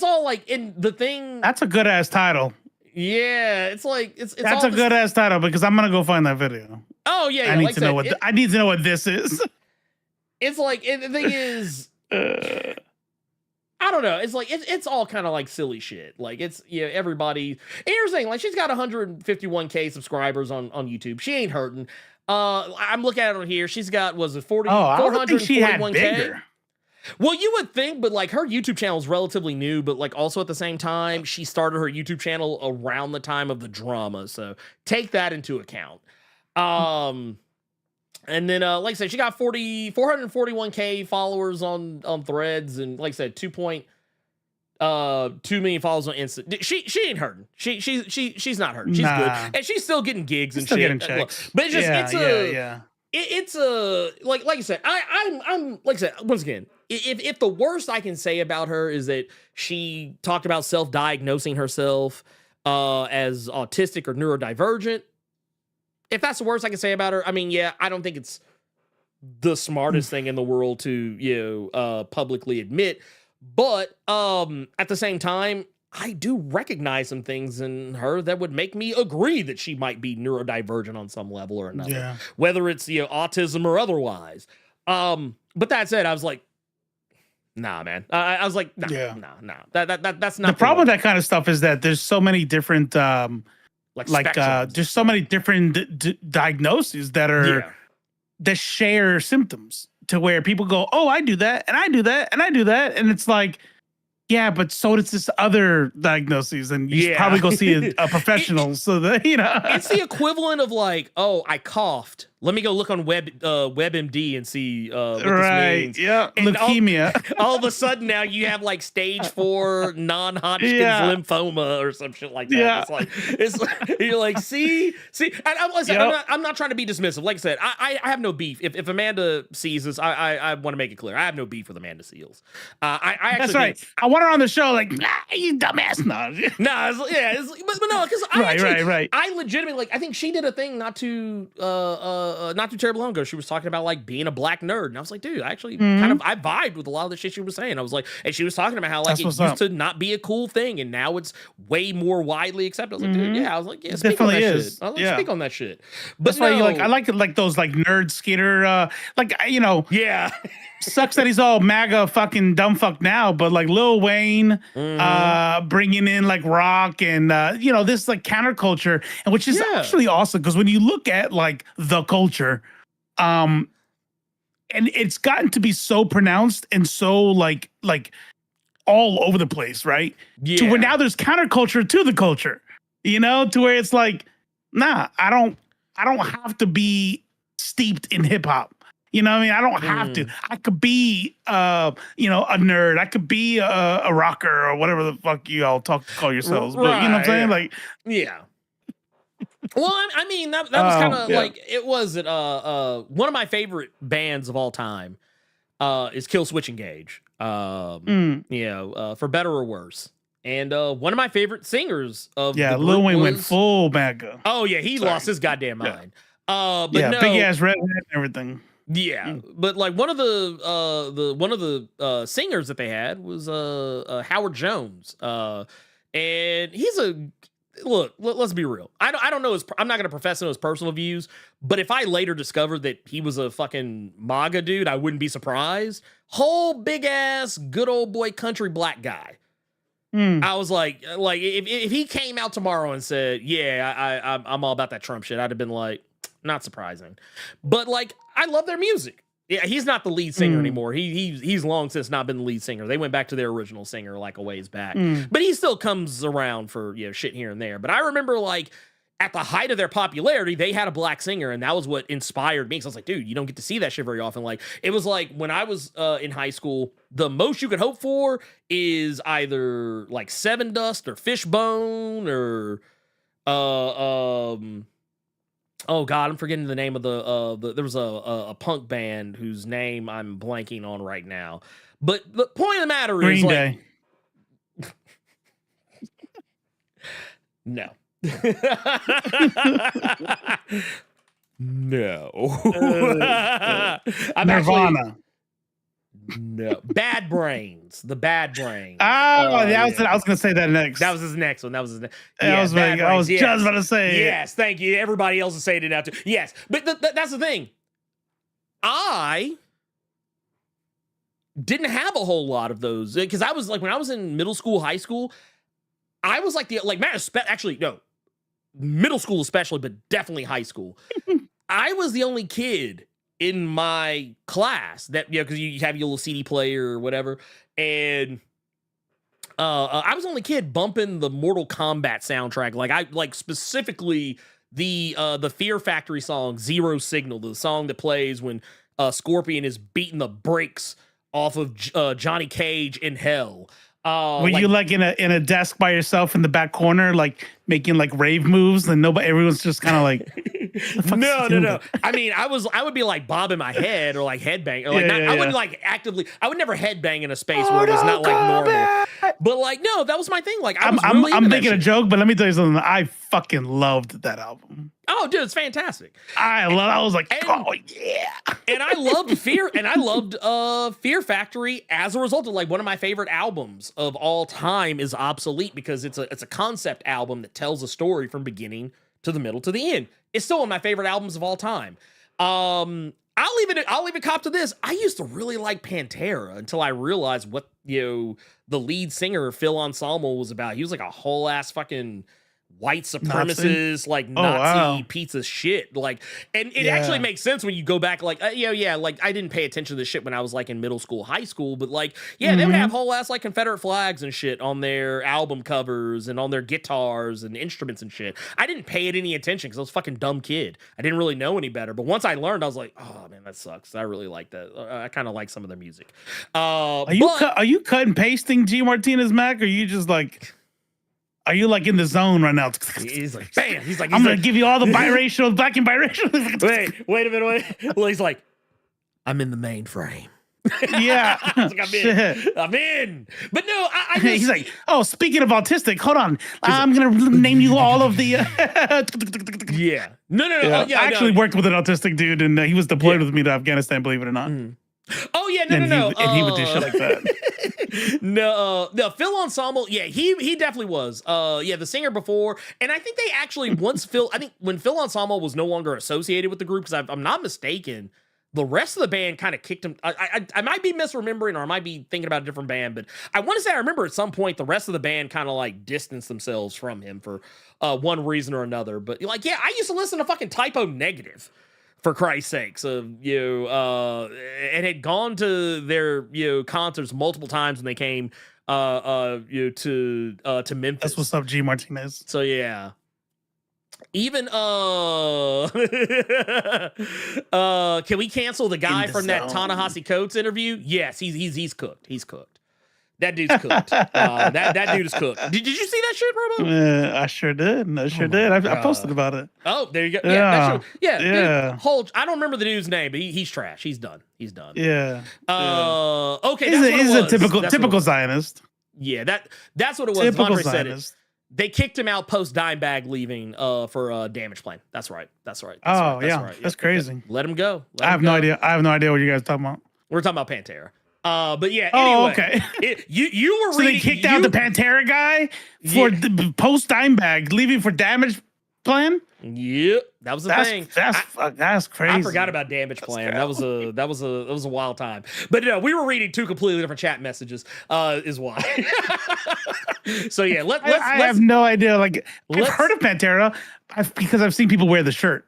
all like in the thing. That's a good ass title. Yeah, it's like that's a good ass title, because I'm gonna go find that video. Oh yeah, I need to know what this is. It's like the thing is, I don't know. It's like it's all kind of like silly shit. Like it's everybody. And here's the thing, like she's got 151K subscribers on YouTube. She ain't hurting. I'm looking at her here. She's got 441K. Well, you would think, but like her YouTube channel is relatively new, but like also at the same time, she started her YouTube channel around the time of the drama. So take that into account. And then, like I said, she got 441K followers on Threads, and like I said, 2 million followers on Insta. She ain't hurting. She's not hurting. She's good, and she's still getting gigs and still shit. Getting checks. But it's just it's a like I said, I'm like I said once again. If the worst I can say about her is that she talked about self-diagnosing herself as autistic or neurodivergent, if that's the worst I can say about her, I mean, yeah, I don't think it's the smartest thing in the world to publicly admit. But at the same time, I do recognize some things in her that would make me agree that she might be neurodivergent on some level or another, whether it's autism or otherwise. But that said, I was like, nah, man. I was like, nah. That's not the problem with that kind of stuff. Is that there's so many different there's so many different diagnoses that share symptoms, to where people go, oh, I do that, and I do that, and I do that, and it's like, yeah, but so does this other diagnoses, and you should probably go see a professional. So that it's the equivalent of like, oh, I coughed. Let me go look on WebMD and see what this means. Yeah, and leukemia. All of a sudden now you have like stage 4 non-Hodgkin's lymphoma or some shit like that. Yeah. It's like you're like, see. And I'm not trying to be dismissive. Like I said, I have no beef. If Amanda sees this, I want to make it clear. I have no beef with Amanda Seales. I actually That's right. want her on the show. Like, you dumbass. No. But no, because Right. I legitimately, like, I think she did a thing not too terribly long ago. She was talking about like being a black nerd, and I was like, dude, I actually I vibed with a lot of the shit she was saying. I was like, and she was talking about how like it used to not be a cool thing, and now it's way more widely accepted. I was like, dude, yeah. I was like, yeah, speak on that shit. I was like, speak on that shit. But that's why you like, I like it, like those like nerd skater, yeah. Sucks that he's all MAGA fucking dumb fuck now, but like Lil Wayne, bringing in like rock and this like counterculture, and which is actually awesome because when you look at like the culture, and it's gotten to be so pronounced and so like all over the place, right? Yeah. To where now there's counterculture to the culture, to where it's like, nah, I don't have to be steeped in hip hop. You know what I mean? I don't have to. I could be, a nerd. I could be a rocker or whatever the fuck you all call yourselves. But you know what I'm saying? Like, yeah. Well, I mean, that was kind of like, it was one of my favorite bands of all time is Kill Switch Engage. For better or worse. And one of my favorite singers of the Lil Wayne went full MAGA. Oh yeah, he lost his goddamn mind. But no, big ass redhead and everything. Yeah, but like one of the singers that they had was Howard Jones, and he's let's be real. I don't know I'm not gonna profess to know his personal views, but if I later discovered that he was a fucking MAGA dude, I wouldn't be surprised. Whole big ass good old boy country black guy. I was like if he came out tomorrow and said, yeah, I'm all about that Trump shit, I'd have been like, not surprising. But like, I love their music. Yeah, he's not the lead singer anymore. He's long since not been the lead singer. They went back to their original singer like a ways back. But he still comes around for shit here and there. But I remember like at the height of their popularity, they had a black singer, and that was what inspired me. So I was like, dude, you don't get to see that shit very often. Like, it was like when I was in high school, the most you could hope for is either like Seven Dust or Fishbone or oh God, I'm forgetting the name of there was a punk band whose name I'm blanking on right now. But the point of the matter is Green Day. No. No. Nirvana. No. Bad Brains. The Bad Brains. I was gonna say that next. That was his next one. That was his next. I was just about to say yes, thank you. Everybody else is saying it now too. Yes. But that's the thing. I didn't have a whole lot of those because I was like, when I was in middle school, high school, I was like middle school especially, but definitely high school. I was the only kid in my class that, because you have your little CD player or whatever, and I was the only kid bumping the Mortal Kombat soundtrack. Like, I like specifically the Fear Factory song Zero Signal, the song that plays when Scorpion is beating the brakes off of Johnny Cage in Hell. Were you like in a desk by yourself in the back corner, like making like rave moves, and everyone's just kind of like, no. I mean, I would be like bobbing my head or like headbang. I wouldn't like actively. I would never headbang in a space where it was not like normal. But like, no, that was my thing. Like, I'm making a joke, but let me tell you something. I fucking loved that album. Oh, dude, it's fantastic. I was like, oh yeah. And I loved Fear Fear Factory as a result of like one of my favorite albums of all time is Obsolete, because it's a concept album that tells a story from beginning to the middle to the end. It's still one of my favorite albums of all time. I'll even cop to this. I used to really like Pantera until I realized what the lead singer Phil Anselmo was about. He was like a whole ass fucking white supremacist, Nazi piece of shit. Like, and it actually makes sense when you go back, like, like I didn't pay attention to this shit when I was like in middle school, high school, but like, they would have whole ass like Confederate flags and shit on their album covers and on their guitars and instruments and shit. I didn't pay it any attention because I was a fucking dumb kid. I didn't really know any better. But once I learned, I was like, oh man, that sucks. I really like that. I kind of like some of their music. Are you cut and pasting G Martinez Mac, or are you just like, are you like in the zone right now? He's like, bam. I'm going to give you all the biracial, black and biracial. wait a minute. Well, he's like, I'm in the mainframe. Yeah. I was like, Shit. I'm in. But no, I He's just, like, oh, speaking of autistic, hold on. I'm going to name you all of the... yeah. No. Yeah. Oh, yeah, I actually no. worked with an autistic dude, and he was deployed Yeah. with me to Afghanistan, believe it or not. Oh yeah, no. And he would do shit like that. No, Phil Ensemble, yeah, he definitely was. Yeah, the singer before, and I think they actually I think when Phil Ensemble was no longer associated with the group, because I'm not mistaken, the rest of the band kind of kicked him. I might be misremembering, or I might be thinking about a different band, but I want to say I remember at some point the rest of the band kind of like distanced themselves from him for one reason or another. But like, yeah, I used to listen to fucking Typo Negative. For Christ's sakes, and had gone to their concerts multiple times when they came to Memphis. That's what's up, G Martinez. So yeah. Even can we cancel the guy from that Ta-Nehisi Coates interview? Yes, he's cooked. He's cooked. That dude's cooked. That dude is cooked. Did you see that shit, Robo? I sure did. I posted about it. Oh, there you go. Yeah. Yeah. Dude, I don't remember the dude's name, but he's trash. He's done. Yeah. Okay. He's a typical Zionist. Yeah, that's what it was. Typical Andre said it. Zionist. They kicked him out post Dimebag leaving for Damage Plan. That's right. That's Right. Yeah, That's crazy. Let him go. I have no idea. I have no idea what you guys are talking about. We're talking about Pantera. But yeah. Oh, anyway, okay. You were so reading, they kicked out the Pantera guy for the post Dimebag, leaving for Damage Plan. Yep, that was the thing. That's crazy. I forgot about Damage Plan. That was a wild time. But no, we were reading two completely different chat messages. Is why. So yeah, I have no idea. Like I've heard of Pantera because I've seen people wear the shirt.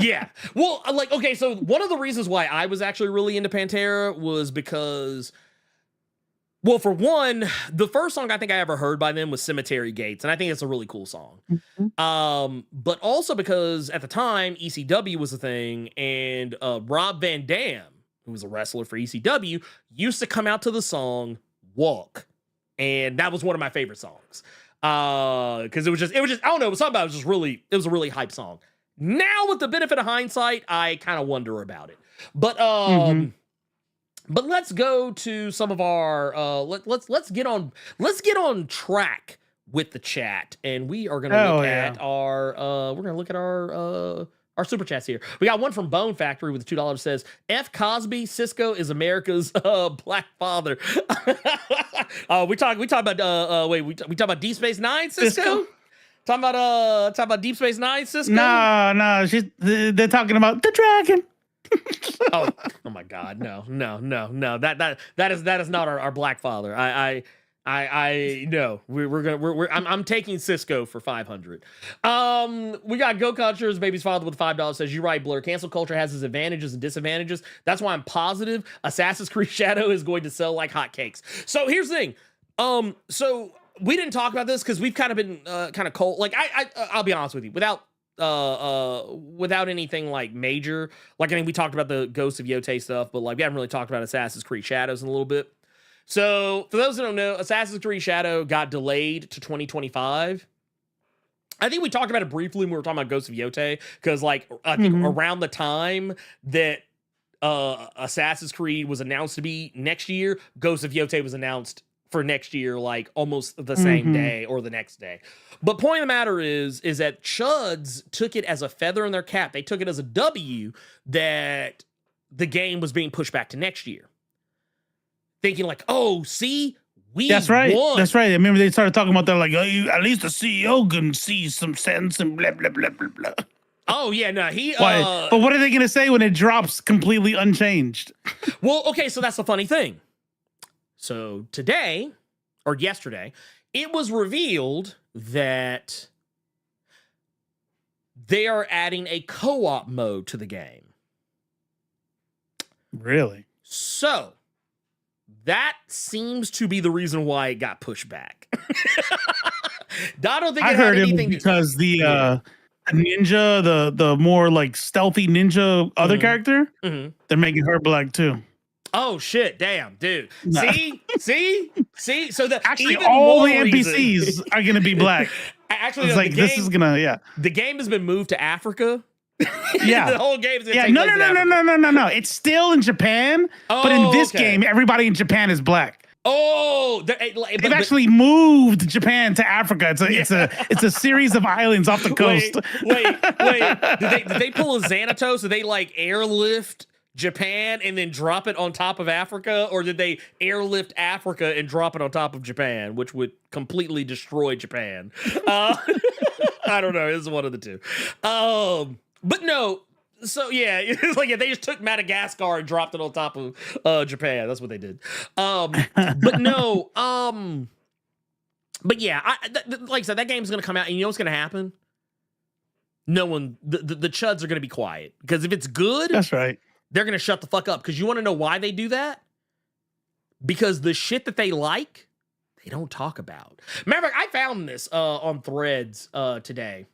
Yeah. Well, like okay, so one of the reasons why I was actually really into Pantera was because. Well, for one, the first song I think I ever heard by them was Cemetery Gates, and I think it's a really cool song. Mm-hmm. But also because at the time, ECW was a thing, and Rob Van Dam, who was a wrestler for ECW, used to come out to the song Walk. And that was one of my favorite songs. Because it was just, I don't know, it was something about it was a really hype song. Now, with the benefit of hindsight, I kind of wonder about it. But But let's go to some of our let's get on track with the chat, and we are gonna look at our super chats here. We got one from Bone Factory with $2 says F Cosby Cisco is America's black father. we talk about Deep Space Nine Cisco? Talking about Deep Space Nine Cisco? No, they're talking about the dragon. oh my God, no. That is not our black father. I no. I'm taking Cisco for 500. We got Go Culture's baby's father with $5 says you're right, Blur. Cancel culture has its advantages and disadvantages. That's why I'm positive Assassin's Creed Shadow is going to sell like hotcakes. So here's the thing. So we didn't talk about this because we've kind of been kind of cold. Like I'll be honest with you, without anything like major, like I mean we talked about the Ghost of Yotei stuff, but like we haven't really talked about Assassin's Creed Shadows in a little bit. So for those who don't know, Assassin's Creed Shadow got delayed to 2025. I think we talked about it briefly when we were talking about Ghost of Yotei, because like I think around the time that Assassin's Creed was announced to be next year, Ghost of Yotei was announced for next year, like almost the same day or the next day. But point of the matter is that Chuds took it as a feather in their cap. They took it as a W that the game was being pushed back to next year. Thinking like, oh, see, That's right. won. That's right. I remember they started talking about that, like, oh, at least the CEO can see some sense and blah, blah, blah, blah, blah. Oh, yeah, no, but what are they going to say when it drops completely unchanged? Well, okay, so that's the funny thing. So today, or yesterday, it was revealed that they are adding a co-op mode to the game. Really? So that seems to be the reason why it got pushed back. I don't think I it heard had it anything because the ninja, the more like stealthy ninja other character, they're making her black too. Oh shit! Damn, dude. No. See. So that Actually, even all the more NPCs reason- are gonna be black. Actually, It's no, like this is gonna The game has been moved to Africa, Yeah, the whole game's gonna yeah. take No, place no, in no, no, Africa. no, no, no, no. It's still in Japan, but in this game, everybody in Japan is black. Oh, They've actually moved Japan to Africa. It's a series of islands off the coast. Wait. Did they pull a Xanatos? Did they like airlift Japan and then drop it on top of Africa, or did they airlift Africa and drop it on top of Japan, which would completely destroy Japan? I don't know. It's one of the two. But no. So yeah, it's like they just took Madagascar and dropped it on top of Japan. That's what they did. But no. But yeah, like I said, that game's gonna come out, and you know what's gonna happen? No one, the chuds are gonna be quiet, because if it's good, That's right. they're gonna shut the fuck up. Because you want to know why they do that? Because the shit that they like, they don't talk about. Matter of fact, I found this on Threads today,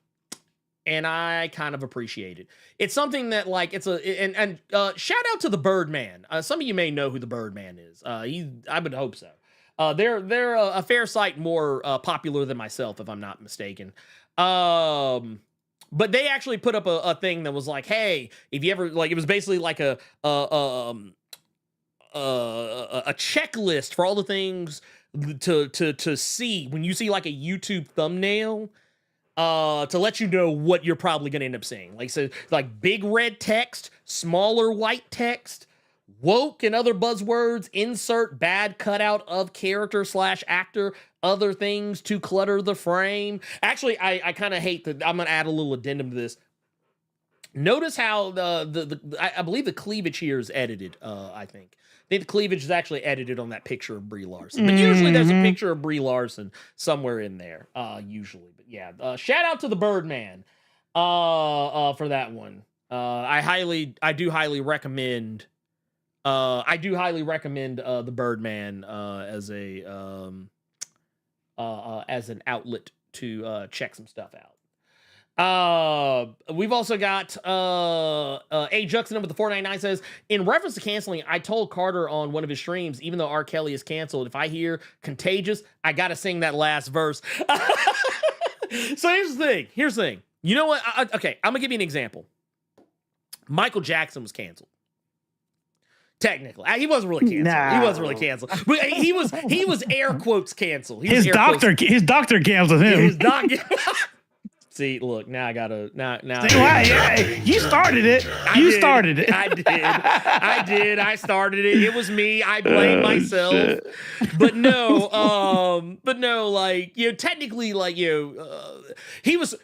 and I kind of appreciate it. It's something that like and shout out to the Birdman. Some of you may know who the Birdman is. I would hope so. They're a fair sight more popular than myself, if I'm not mistaken. But they actually put up a thing that was like, hey, if you ever like, it was basically like a checklist for all the things to see when you see like a YouTube thumbnail, to let you know what you're probably gonna end up seeing. Like, so like big red text, smaller white text, woke and other buzzwords, insert bad cutout of character / actor, other things to clutter the frame. Actually, I kind of hate that. I'm gonna add a little addendum to this. Notice how I believe the cleavage here is edited. I think the cleavage is actually edited on that picture of Brie Larson. But usually there's a picture of Brie Larson somewhere in there. Usually, but yeah. Shout out to the Birdman for that one. I do highly recommend. I do highly recommend the Birdman as an outlet to check some stuff out. We've also got A Juxon with the 499 says, in reference to canceling, I told Carter on one of his streams, even though R. Kelly is canceled, if I hear Contagious, I gotta sing that last verse. So here's the thing. You know what? Okay, I'm gonna give you an example. Michael Jackson was canceled. Technically, he wasn't really canceled. No. He wasn't really canceled. But he was air quotes canceled. His doctor canceled him. His doctor. See, look, now I gotta now. Yeah, you started it. You started it. I did. I started it. It was me. I blame myself. Shit. But no, like, you know, technically, like, he was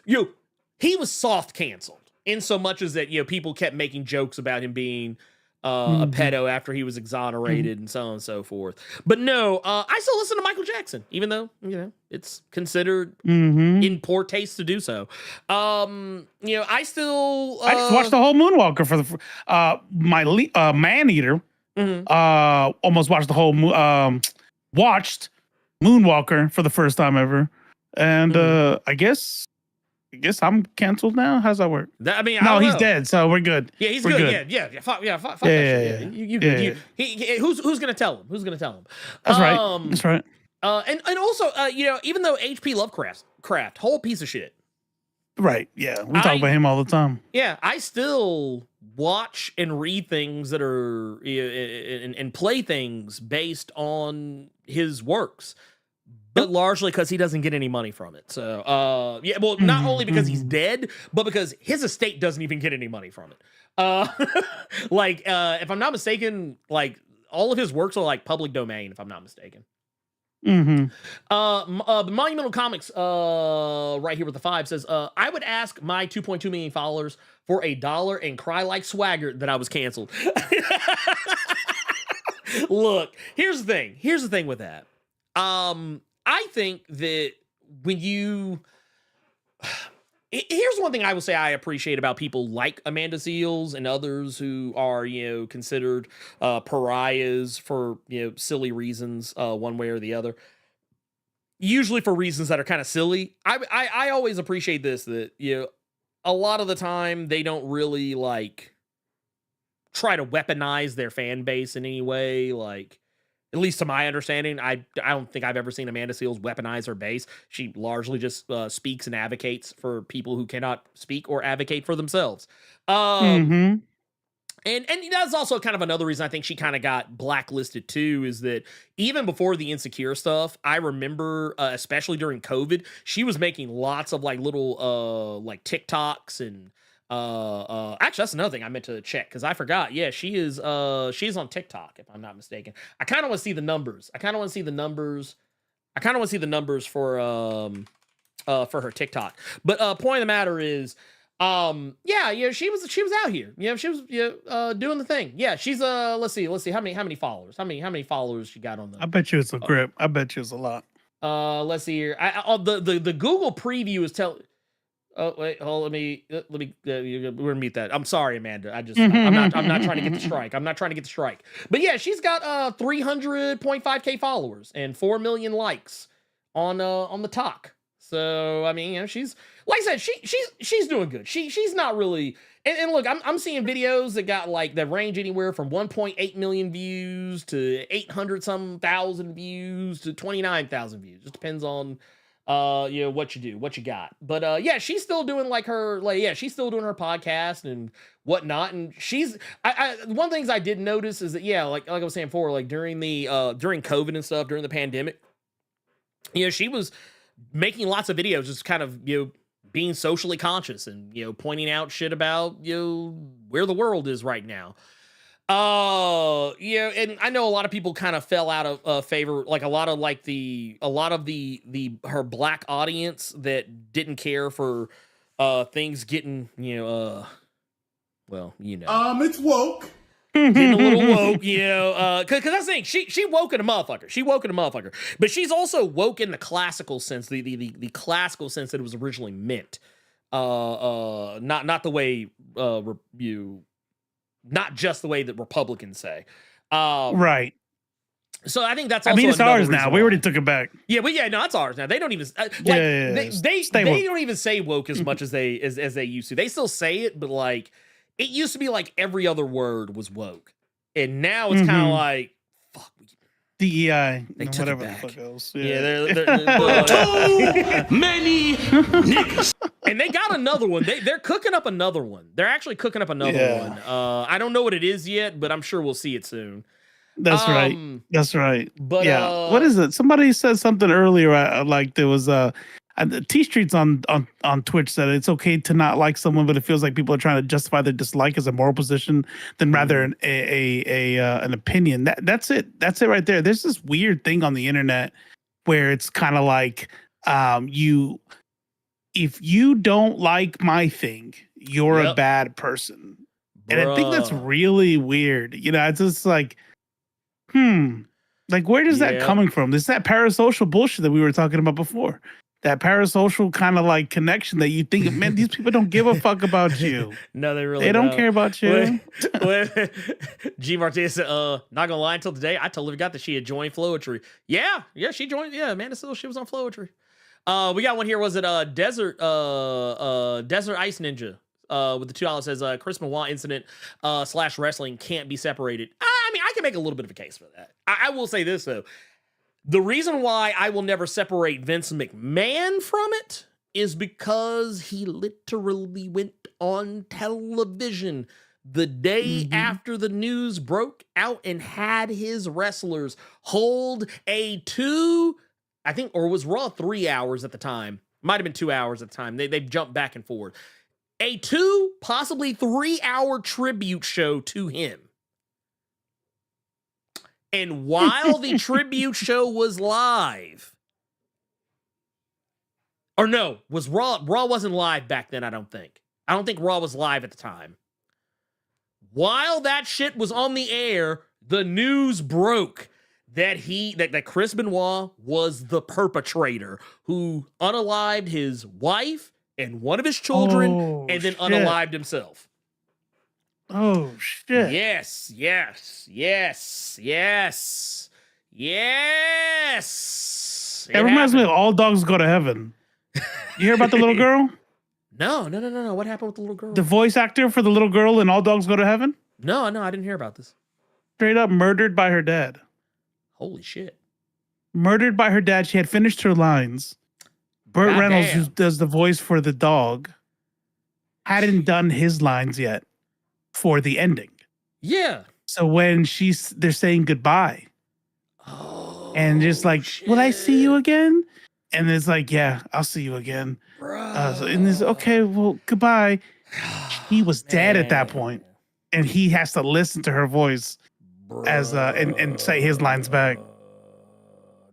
soft canceled in so much as that, you know, people kept making jokes about him being a pedo after he was exonerated and so on and so forth. But no, I still listen to Michael Jackson, even though, you know, it's considered in poor taste to do so. You know, I still I just watched the whole Moonwalker for the Man Eater. Almost watched the whole watched Moonwalker for the first time ever, and I guess I'm canceled now. How's that work? I mean, no, he's dead, so we're good. Yeah, he's we're good. Yeah. Fuck that shit. You who's gonna tell him? Who's gonna tell him? That's right. That's right. And also, you know, even though H.P. Lovecraft, whole piece of shit. Right. Yeah, we talk about him all the time. Yeah, I still watch and read things that are and play things based on his works. But largely because he doesn't get any money from it. So, yeah, well, not only because he's dead, but because his estate doesn't even get any money from it. Like, if I'm not mistaken, like, all of his works are, like, public domain, if I'm not mistaken. Monumental Comics, right here with the 5 says, I would ask my 2.2 million followers for $1 and cry like Swagger that I was canceled. Look, here's the thing with that. I think that when you... Here's one thing I will say I appreciate about people like Amanda Seales and others who are, you know, considered pariahs for, you know, silly reasons, one way or the other. Usually for reasons that are kind of silly. I always appreciate this, that, you know, a lot of the time they don't really, like, try to weaponize their fan base in any way. Like, At least to my understanding, I don't think I've ever seen Amanda Seales weaponize her base. She largely just speaks and advocates for people who cannot speak or advocate for themselves. And that's also kind of another reason I think she kind of got blacklisted too, is that even before the Insecure stuff, I remember, especially during COVID, she was making lots of like little like TikToks and actually that's another thing I meant to check because I forgot. Yeah, she's on TikTok if I'm not mistaken. I kind of want to see the numbers. I kind of want to see the numbers for her TikTok. But point of the matter is, she was out here. She was doing the thing. Yeah, she's let's see how many followers? How many followers she got on the? I bet you it's a grip. I bet you it's a lot. Let's see here. The Google preview is telling. Oh wait, hold. Let me. We're gonna meet that. I'm sorry, Amanda. I'm not trying to get the strike. I'm not trying to get the strike. But yeah, she's got 300.5K followers and 4 million likes on the talk. So I mean, she's like I said, she's doing good. She's not really. And look, I'm seeing videos that range anywhere from 1.8 million views to 800-some-thousand views to 29,000 views. Just depends on what you do, what you got. But she's still doing she's still doing her podcast and whatnot. And she's one of the things I did notice is that like I was saying before, like during COVID and stuff, during the pandemic, she was making lots of videos, just kind of being socially conscious and pointing out shit about where the world is right now. And I know a lot of people kind of fell out of favor, like a lot of her black audience that didn't care for things getting it's woke. Getting a little woke, because that's the thing. She woke in a motherfucker. But she's also woke in the classical sense, the classical sense that it was originally meant. Not the way not just the way that Republicans say. Right. So I think that's also it's ours now. We already took it back. No, it's ours now. They don't even they don't even say woke as much as they used to. They still say it, but like it used to be like every other word was woke. And now it's kind of like fuck. DEI. They took whatever it back. the fuck else. They're Too many niggas. And they got another one. They're cooking up another one. They're actually cooking up another one. I don't know what it is yet, but I'm sure we'll see it soon. That's right. That's right. But what is it? Somebody said something earlier. Like there was T-Streets on Twitch said it's okay to not like someone, but it feels like people are trying to justify their dislike as a moral position than rather an opinion. That's it. That's it right there. There's this weird thing on the internet where it's kind of like if you don't like my thing, you're a bad person. And I think that's really weird. It's just like, like where does that coming from? This is that parasocial bullshit that we were talking about before. That parasocial kind of like connection that you think, man, these people don't give a fuck about you. No, they don't care about you. G. Martinez said, not gonna lie, until today, I totally forgot that she had joined Flowetry. Yeah, she joined. Yeah, Amanda Seales, she was on Flowetry. We got one here. Was it Desert Ice Ninja? With the $2 says Chris Benoit incident / wrestling can't be separated. I mean, I can make a little bit of a case for that. I will say this though. The reason why I will never separate Vince McMahon from it is because he literally went on television the day after the news broke out and had his wrestlers hold a 2, I think, or was Raw 3 hours at the time. Might have been 2 hours at the time. They've jumped back and forth. A 2, possibly 3 hour tribute show to him. And while the tribute show was live, or no, was Raw wasn't live back then, I don't think. I don't think Raw was live at the time. While that shit was on the air, the news broke that that Chris Benoit was the perpetrator who unalived his wife and one of his children and then unalived himself. Oh, shit. Yes. It reminds me of All Dogs Go to Heaven. You hear about the little girl? No. What happened with the little girl? The voice actor for the little girl in All Dogs Go to Heaven? No, I didn't hear about this. Straight up murdered by her dad. Holy shit. Murdered by her dad. She had finished her lines. Burt God Reynolds, damn. who does the voice for the dog, hadn't done his lines yet for the ending. Yeah. So when they're saying goodbye, and just like, will I see you again? And it's like, yeah, I'll see you again. And it's okay, well, goodbye. He was dead at that point, and he has to listen to her voice as and say his lines back.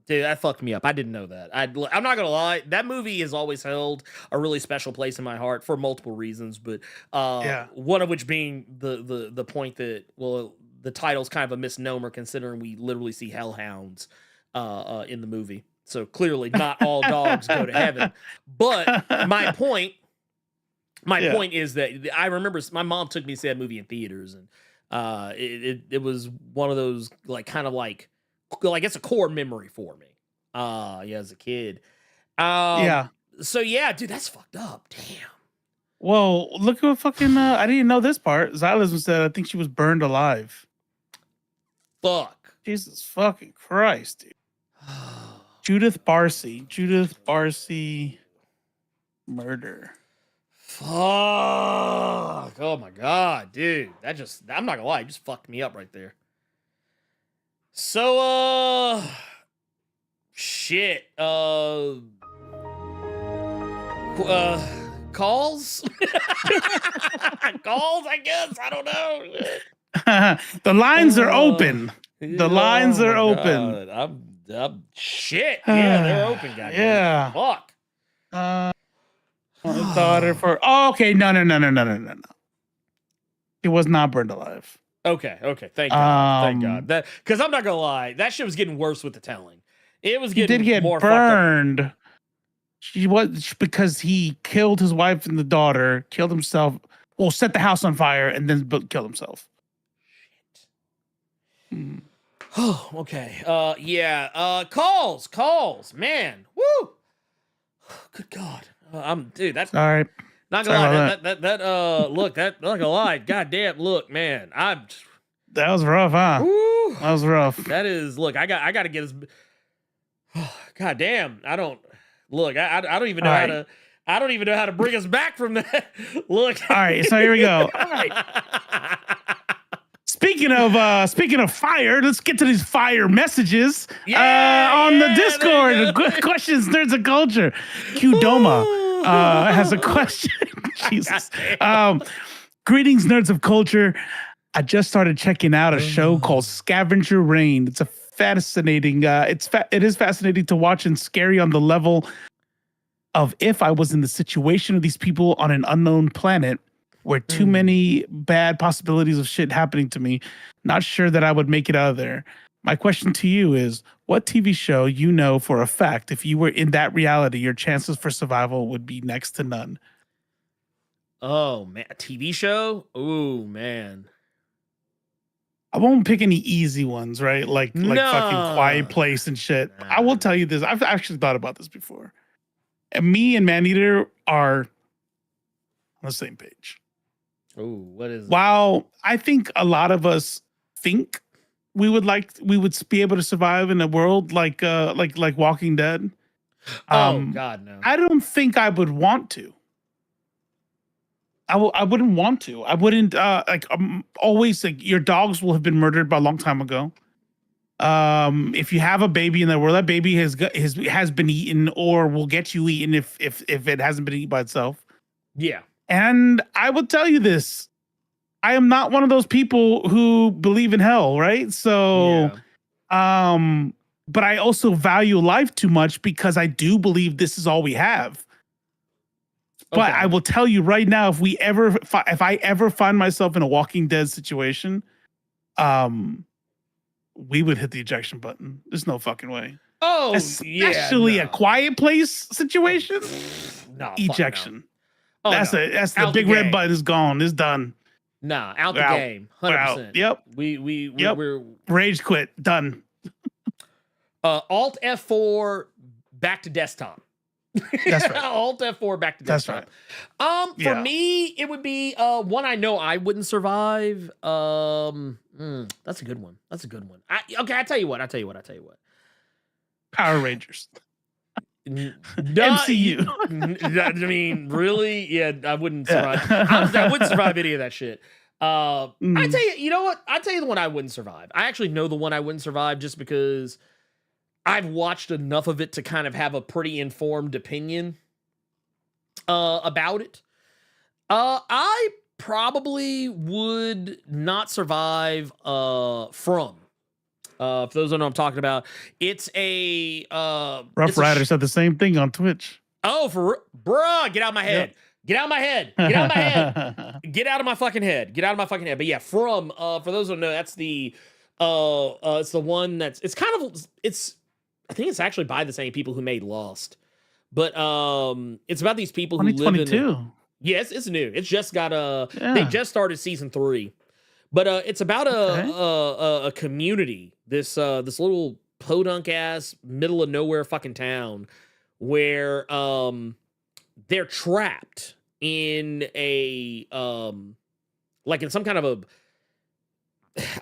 Dude, that fucked me up. I didn't know that. I'm not gonna lie. That movie has always held a really special place in my heart for multiple reasons, but one of which being the point that, well, the title's kind of a misnomer considering we literally see hellhounds in the movie. So clearly, not all dogs go to heaven. But my point is that I remember my mom took me to see that movie in theaters, and it was one of those it's a core memory for me. As a kid. So yeah, dude, that's fucked up. Damn. Well, look at what fucking I didn't know this part. Xylism said I think she was burned alive. Fuck. Jesus fucking Christ, dude. Judith Barcy murder. Fuck. Oh my god, dude. I'm not gonna lie, it just fucked me up right there. So shit. Calls? Calls, I guess. I don't know. The lines are open. The lines are open. I'm shit. Yeah, they're open, guys. Yeah. Fuck. Daughter for. Oh, okay. No. It was not burned alive. Okay. Thank God. Thank God. That, because I'm not gonna lie, that shit was getting worse with the telling. It was getting more burned. fucked up. She was, because he killed his wife and the daughter, killed himself. Well, set the house on fire and then killed himself. Shit. Oh, okay. Yeah. Calls. Man. Woo. Good God. Dude, that's all right. Not gonna lie. Not gonna lie. God damn. Look, man. That was rough, huh? Woo, that was rough. That is. Look, I got to get his. God damn. I don't even know how to. I don't even know how to bring us back from that. Look. All right. So here we go. All right. Speaking of fire, let's get to these fire messages on the Discord. Questions, nerds, and culture. Qdoma has a question. Jesus. Greetings, nerds of culture. I just started checking out a show called Scavenger Rain. It's a fascinating. It is fascinating to watch and scary on the level of if I was in the situation of these people on an unknown planet where too many bad possibilities of shit happening to me. Not sure that I would make it out of there. My question to you is, what TV show you know for a fact, if you were in that reality, your chances for survival would be next to none? Oh, man. A TV show? Ooh, man. I won't pick any easy ones, right? Like fucking Quiet Place and shit. Nah. I will tell you this. I've actually thought about this before. And me and Maneater are on the same page. Oh, what is it? While I think a lot of us think we would be able to survive in a world like Walking Dead. God, no. I don't think I would want to. I wouldn't want to. I wouldn't always, like, your dogs will have been murdered by a long time ago. If you have a baby in that world, that baby has been eaten or will get you eaten if it hasn't been eaten by itself. Yeah. And I will tell you this. I am not one of those people who believe in hell, right? So, but I also value life too much because I do believe this is all we have. But I will tell you right now, if I ever find myself in a Walking Dead situation, we would hit the ejection button. There's no fucking way. Oh, especially a Quiet Place situation. No, ejection. No. Oh, that's the big red button is gone. It's done. Nah, out the game. 100%. Yep. We're rage quit. Done. Alt F4 back to desktop. That's right. Alt F4 back to That's desktop. right. For me, it would be one I know I wouldn't survive. That's a good one. That's a good one. Okay, I tell you what. Power Rangers. MCU. I mean, really? Yeah, I wouldn't survive. I wouldn't survive any of that shit. I tell you, you know what? I tell you the one I wouldn't survive. I actually know the one I wouldn't survive just because I've watched enough of it to kind of have a pretty informed opinion about it. I probably would not survive From. For those who don't know what I'm talking about, it's a Rough Rider said the same thing on Twitch. Oh, bruh, get out of my head. Yep. Get out of my head. Get out of my head. Get out of my fucking head. Get out of my fucking head. But yeah, From, for those who don't know, that's the it's the one that's I think it's actually by the same people who made Lost. But it's about these people who live in 2022. Yes, it's new. It's just got they just started season 3. But it's about a community, this little podunk ass middle of nowhere fucking town where they're trapped in a like in some kind of a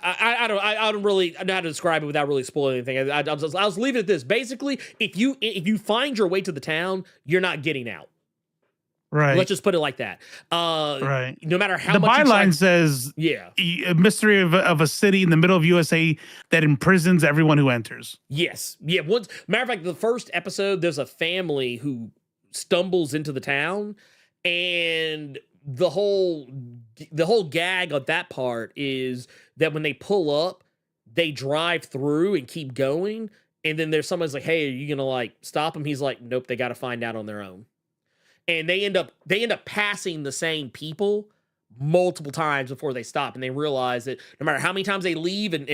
I don't really know how to describe it without really spoiling anything. I'll leave it at this. Basically, if you find your way to the town, you're not getting out. Right. Let's just put it like that. Right. No matter how the much byline says, yeah, a mystery of a city in the middle of USA that imprisons everyone who enters. Yes. Yeah. Matter of fact, the first episode, there's a family who stumbles into the town, and the whole gag of that part is that when they pull up, they drive through and keep going, and then there's someone's like, "Hey, are you gonna like stop them?" He's like, "Nope, they got to find out on their own." And they end up passing the same people multiple times before they stop, and they realize that no matter how many times they leave and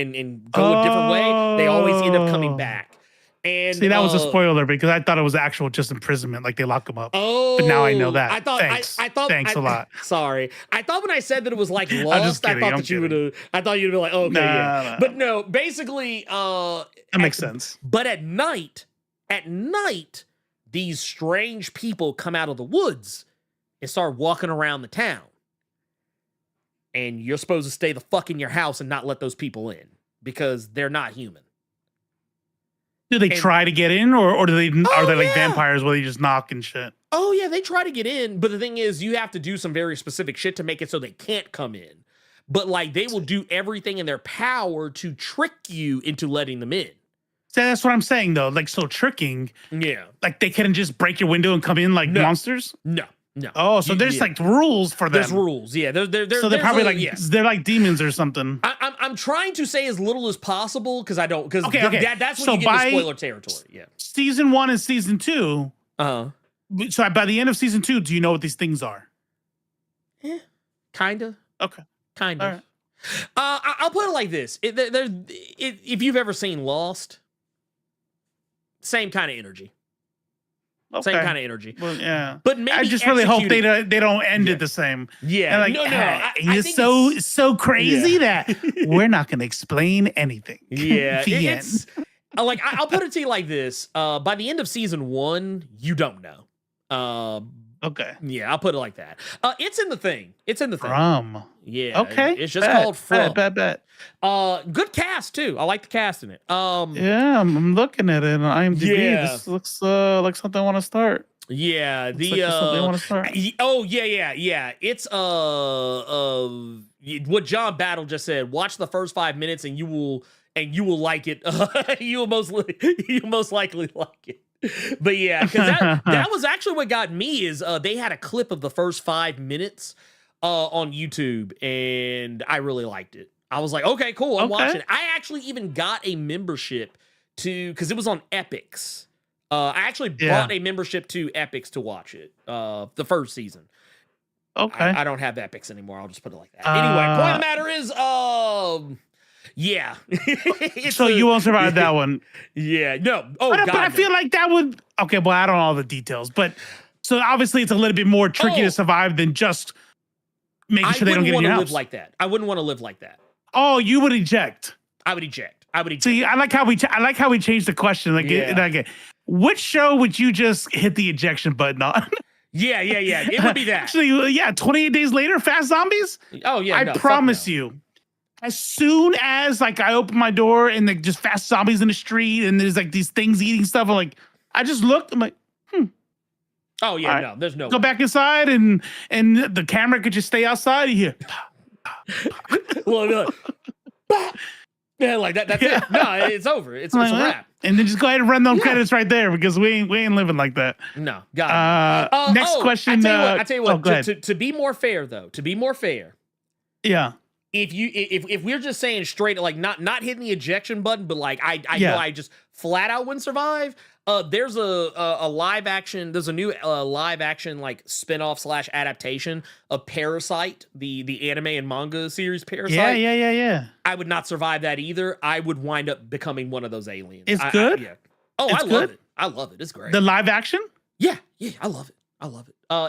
go a different way, they always end up coming back. And see, that was a spoiler because I thought it was actual just imprisonment, like they lock them up. Oh, but now I know that. I thought thanks a lot. Sorry, I thought when I said that it was like Lost, I thought you'd be like, oh, okay, yeah. But no, basically, that makes sense. But at night, these strange people come out of the woods and start walking around the town. And you're supposed to stay the fuck in your house and not let those people in because they're not human. Do they try to get in, or are they like vampires where they just knock and shit? Oh yeah, they try to get in, but the thing is, you have to do some very specific shit to make it so they can't come in. But like, they will do everything in their power to trick you into letting them in. So that's what I'm saying, though. Like, so tricking. Yeah. Like, they couldn't just break your window and come in like monsters? No. Oh, so there's like rules for them. There's rules. Yeah. So they're probably like, they're like demons or something. I'm trying to say as little as possible because I don't, because that's when you get into spoiler territory. Yeah. Season 1 and season 2. So by the end of season 2, do you know what these things are? Yeah. Kinda. Okay. Kind of. Right. I'll put it like this. If you've ever seen Lost, same kind of energy. Okay. Same kind of energy. Well, yeah. But maybe I just really hope they don't end it the same. Yeah. And like, he's so crazy that we're not going to explain anything. Yeah. It's like, I'll put it to you like this. By the end of season 1, you don't know. Okay. Yeah, I'll put it like that. It's in the thing. From. Yeah. Okay. It's just called From. Bet. Good cast too. I like the cast in it. Yeah, I'm looking at it on IMDb. Yeah. This looks like something I want to start. Yeah. Something I want to start. Oh yeah. It's what John Battle just said. Watch the first 5 minutes and you will like it. You'll most likely like it. But yeah, because that was actually what got me is they had a clip of the first 5 minutes on YouTube, and I really liked it. I was like, okay, cool, I'm watching it. I actually even got a membership because it was on Epix. I actually bought a membership to Epix to watch it, the first season. Okay. I don't have Epix anymore. I'll just put it like that. Anyway, point of the matter is, yeah. So you won't survive that one. Yeah. No. Oh, but I feel like that would. Okay, well, I don't know all the details, but so obviously it's a little bit more tricky to survive than just making sure they don't get in your house. Live like that. I wouldn't want to live like that. Oh, you would eject. I would eject. See, I like how we changed the question. Like, which show would you just hit the ejection button on? Yeah. It would be that. Actually, yeah, 28 Days Later, Fast Zombies? Oh, yeah. I promise you, as soon as like I open my door and like just fast zombies in the street and there's like these things eating stuff, I'm like, I just looked, I'm like, Oh, yeah, right. no, there's no Go way. back inside and the camera could just stay outside of here. Look. Yeah, like that. That's it. No, it's over. It's a wrap. And then just go ahead and run those credits right there because we ain't living like that. No, got it. Next question. I tell you what. Go ahead. To be more fair, though, Yeah. if we're just saying straight, like not hitting the ejection button, but like I know I just flat out wouldn't survive. There's a live action. There's a new live action like spinoff / adaptation of Parasite, the anime and manga series Parasite. Yeah. I would not survive that either. I would wind up becoming one of those aliens. It's good? Yeah. Oh, It's I love good? it. I love it. It's great. The live action? Yeah, I love it.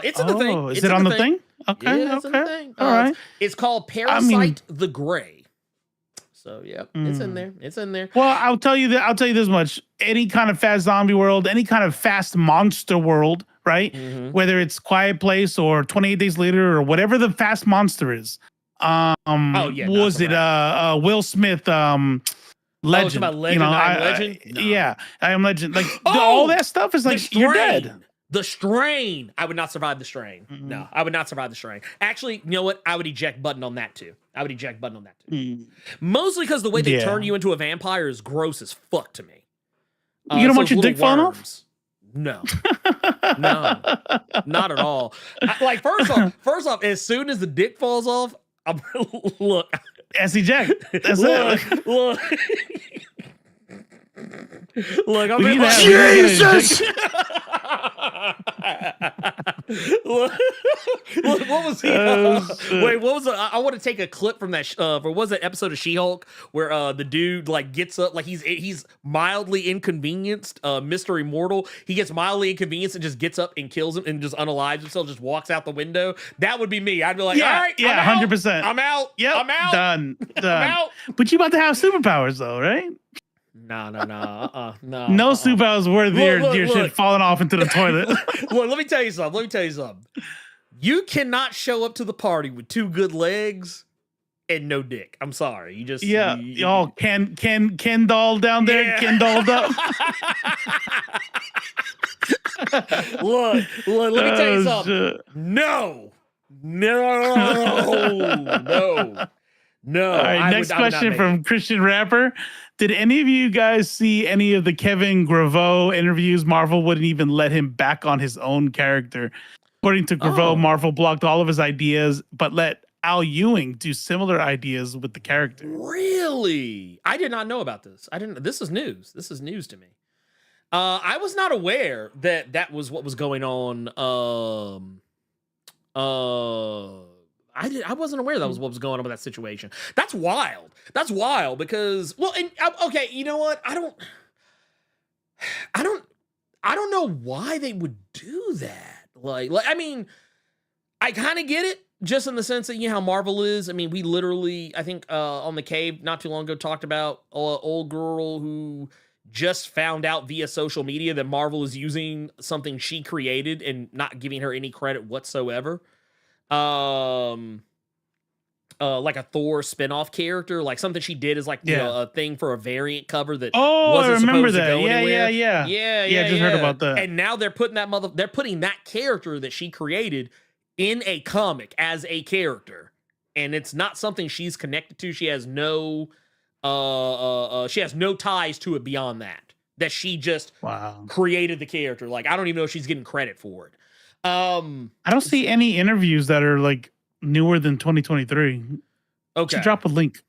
It's in the thing. Is it on the thing? Okay. Yeah, it's in the thing. All right. It's called Parasite the Gray. So yeah, it's in there. It's in there. Well, I'll tell you this much. Any kind of fast zombie world, any kind of fast monster world, right? Mm-hmm. Whether it's Quiet Place or 28 Days Later or whatever the fast monster is. Was it Will Smith Legend? About Legend, I Am Legend? No. Yeah, I Am Legend. Like all that stuff is like you're dead. The strain. I would not survive the strain. Mm-hmm. No, I would not survive the strain. Actually, you know what? I would eject button on that too. Mostly because the way they turn you into a vampire is gross as fuck to me. You don't want your dick falling off? No, not at all. Like first off, as soon as the dick falls off, I'm look. That's eject. That's it. Look. Look, I'm in Jesus! Look, what was he? Wait, what was it? I want to take a clip from that. For was that episode of She-Hulk where the dude like gets up, like he's mildly inconvenienced, Mr. Immortal. He gets mildly inconvenienced and just gets up and kills him and just unalives himself, just walks out the window. That would be me. I'd be like, all right, 100%. I'm out. Yep, I'm out. Done. I'm out. But you about to have superpowers though, right? No. No superpowers worth your shit falling off into the toilet. Look, let me tell you something. You cannot show up to the party with 2 good legs and no dick. I'm sorry. You just y'all Ken doll down there, yeah. Ken dolled up. Look, let me tell you something. Shit. No. All right, next question from Christian Rapper. Did any of you guys see any of the Kevin Grevioux interviews? Marvel wouldn't even let him back on his own character. According to Grevioux, Marvel blocked all of his ideas, but let Al Ewing do similar ideas with the character. Really? I did not know about this. This is news. This is news to me. I was not aware that was what was going on. I wasn't aware that was what was going on with that situation. That's wild. That's wild because, well, and okay, you know what? I don't know why they would do that. Like I mean, I kind of get it just in the sense that, you know how Marvel is. I mean, we literally, I think on the Cave not too long ago talked about an old girl who just found out via social media that Marvel is using something she created and not giving her any credit whatsoever. Like a Thor spinoff character, like something she did is like you know, a thing for a variant cover that wasn't supposed to go anywhere. Yeah, I just heard about that. And now they're putting that character that she created in a comic as a character, and it's not something she's connected to. She has no ties to it beyond that she just created the character. Like I don't even know if she's getting credit for it. I don't see any interviews that are like newer than 2023. Okay, should drop a link.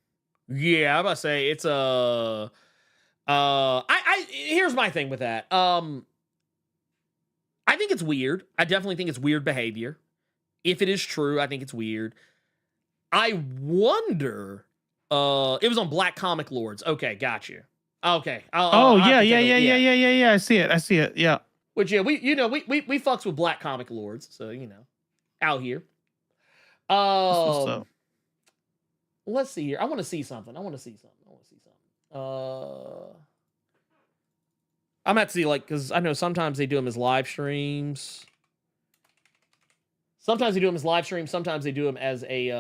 Yeah, I'm about to say it's here's my thing with that. I think it's weird. I definitely think it's weird behavior. If it is true, I think it's weird. I wonder. It was on Black Comic Lords. Okay, got you. Okay. Yeah. I see it. Yeah. Which we fucks with Black Comic Lords, so out here. Let's see here. I want to see something. I'm at to see because I know sometimes they do them as live streams. Sometimes they do them as live streams. Sometimes they do them as a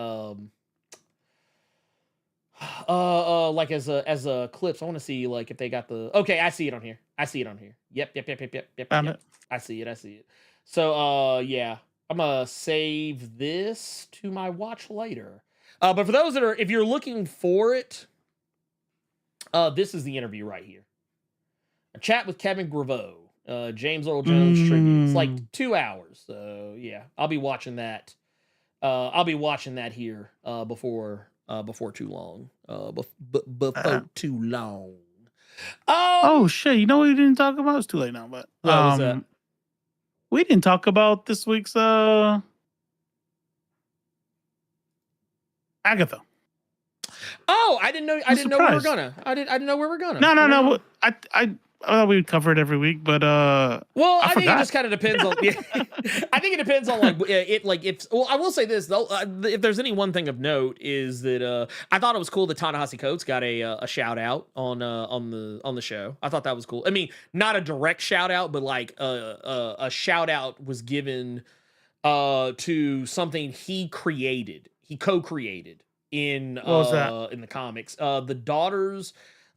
like as a clips. I want to see if they got the. Okay, I see it on here. Yep. Found it. I see it. So yeah, I'm gonna save this to my watch later. But for those if you're looking for it, this is the interview right here. A chat with Kevin Grevioux, James Earl Jones tribute. It's like 2 hours. So yeah, I'll be watching that. Here before too long. Before too long. Oh shit! You know what we didn't talk about? It's too late now, but what was that? We didn't talk about this week's Agatha. Oh, I didn't know. I didn't know we were gonna. I didn't know we were gonna. No. I thought we would cover it every week, but well, I think it just kind of depends on. Yeah, I think it depends on well, I will say this though. If there's any one thing of note is that I thought it was cool that Ta-Nehisi Coates got a shout out on the show. I thought that was cool. I mean, not a direct shout out, but a shout out was given to something he co-created in in the comics. The Daughters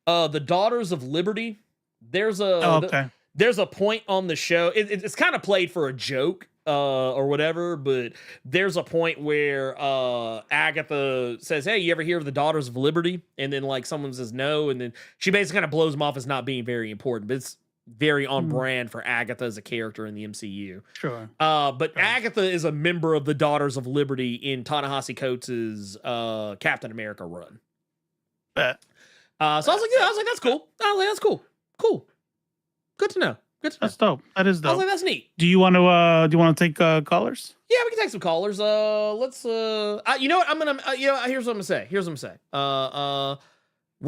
of Liberty. There's a point on the show. It's kind of played for a joke or whatever, but there's a point where Agatha says, "Hey, you ever hear of the Daughters of Liberty?" And then someone says no, and then she basically kind of blows them off as not being very important, but it's very on brand for Agatha as a character in the MCU. Sure. But Agatha is a member of the Daughters of Liberty in Ta-Nehisi Coates' Captain America run. Bet. So I was like, that's cool. That's cool. Cool. Good to know. That's dope. That is dope. I was like, that's neat. Do you want to take callers? Yeah, we can take some callers. Let's. You know what? I'm gonna. Here's what I'm gonna say. We're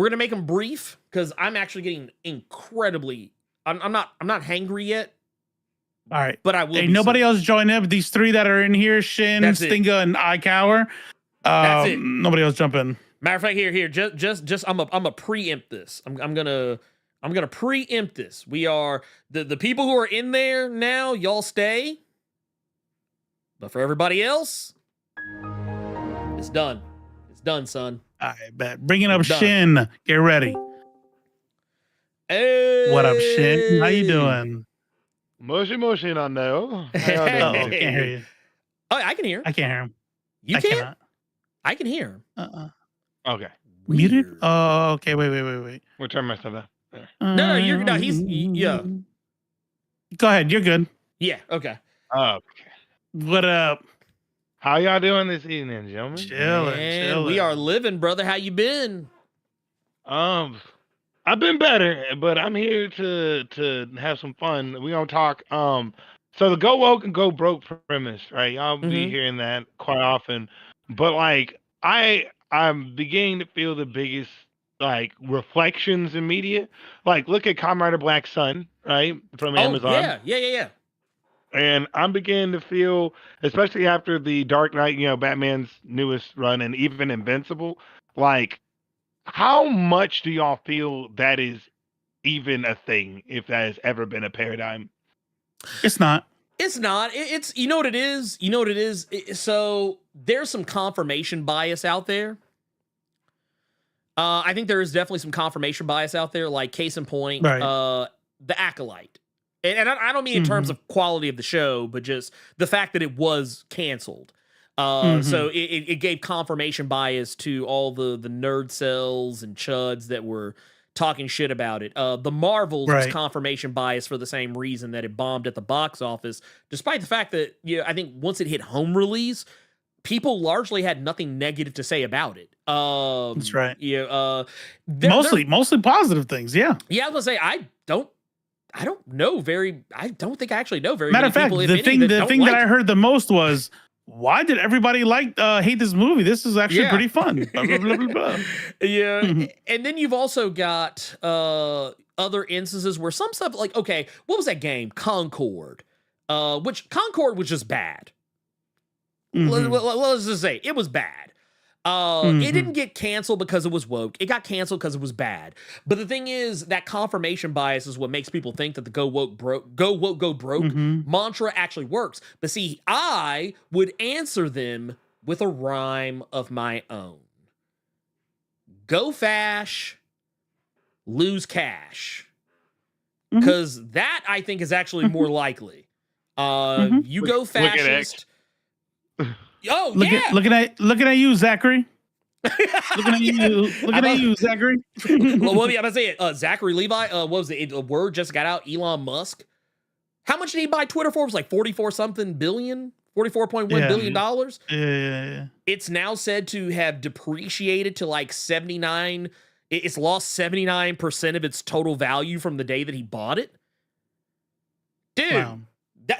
gonna make them brief because I'm actually getting incredibly. I'm not hangry yet. All right, but I will. Hey, nobody else join in. These three that are in here: Shin, Stinga, and Icower. That's it. Nobody else jump in. Matter of fact, here, just I'm a preempt this. I'm gonna preempt this. We are the people who are in there now. Y'all stay, but for everybody else, it's done. It's done, son. I bet. Bringing up Shin. Get ready. Hey. What up, Shin? How you doing? Mushy, I know. I can't hear you. Oh, I can hear him. I can't hear him. You can't? I can hear him. Okay. Muted? Oh, okay. Wait. We'll turn my stuff down. No, yeah. Go ahead. You're good. Yeah. Okay. Okay. What up? How y'all doing this evening, gentlemen? Chilling. We are living, brother. How you been? I've been better, but I'm here to have some fun. We gonna talk. So the go woke and go broke premise, right? Y'all be hearing that quite often, but I'm beginning to feel the biggest reflections in media. Look at Kamen Rider Black Sun, right, from Amazon. Yeah. And I'm beginning to feel, especially after the Dark Knight, Batman's newest run, and even Invincible, how much do y'all feel that is even a thing, if that has ever been a paradigm? It's not. It's you know what it is? So there's some confirmation bias out there. I think there is definitely some confirmation bias out there, case in point, right. The Acolyte. And I don't mean in terms of quality of the show, but just the fact that it was canceled. So it gave confirmation bias to all the nerd cells and chuds that were talking shit about it. The Marvels was confirmation bias for the same reason that it bombed at the box office, despite the fact that I think once it hit home release, people largely had nothing negative to say about it. That's right. Yeah. Mostly positive things. Yeah. Yeah, I was gonna say I don't think I actually know very Matter many of fact, people. the thing that I heard the most was, why did everybody hate this movie? This is actually pretty fun. Blah, blah, blah, blah, blah. Yeah. And then you've also got other instances where some stuff okay, what was that game? Concord. Which Concord was just bad. Let's just say it was bad. It didn't get canceled because it was woke. It got canceled because it was bad. But the thing is, that confirmation bias is what makes people think that the go woke, go broke mantra actually works. But see, I would answer them with a rhyme of my own. Go fash, lose cash. Because that, I think, is actually more likely. You go fascist. Oh, looking at you, Zachary. looking at you, Zachary. Well, what am I about to say? Zachary Levi. What was it? A word just got out. Elon Musk. How much did he buy Twitter for? It was like 44.1 billion dollars. Yeah. It's now said to have depreciated to like 79. It's lost 79% of its total value from the day that he bought it. Dude, Wow.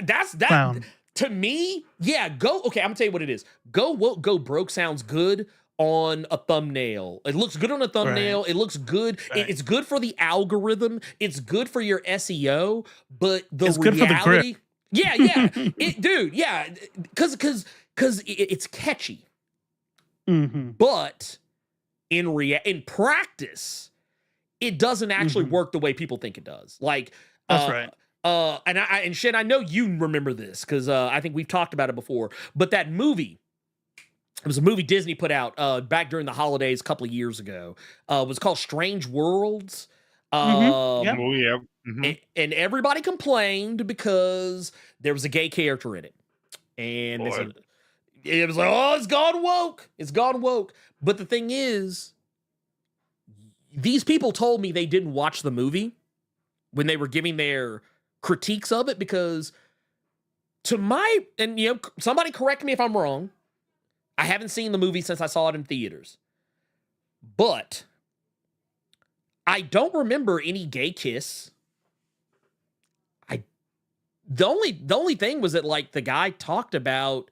That's Wow. to me. Yeah, okay, I'm gonna tell you what it is. Go woke, go broke sounds good on a thumbnail. It looks good on a thumbnail. Right. It looks good. Right. It's good for the algorithm. It's good for your SEO. But It's good for the grip. reality, yeah, dude, yeah, because it's catchy. But in practice, it doesn't actually work the way people think it does. Like, That's right. And Shen, I know you remember this because I think we've talked about it before. But that movie, it was a movie Disney put out back during the holidays a couple of years ago. It was called Strange Worlds. Yep. Oh yeah. And everybody complained because there was a gay character in it. And it was like, oh, it's gone woke. It's gone woke. But the thing is, these people told me they didn't watch the movie when they were giving their critiques of it because and somebody correct me if I'm wrong. I haven't seen the movie since I saw it in theaters. But I don't remember any gay kiss. The only thing was that like the guy talked about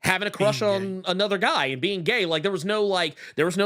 having a crush on another guy and being gay. Like there was no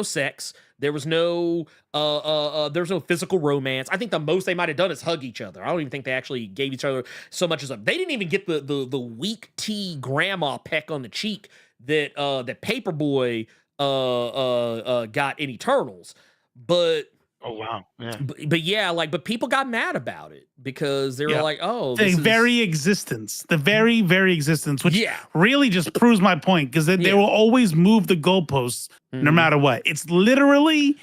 sex. There was no physical romance. I think the most they might have done is hug each other. I don't even think they actually gave each other so much as they didn't even get the weak tea grandma peck on the cheek that Paperboy got in Eternals. But oh wow, yeah. But yeah, but people got mad about it because they were like, oh, the very existence, which really just proves my point because they will always move the goalposts no matter what. It's literally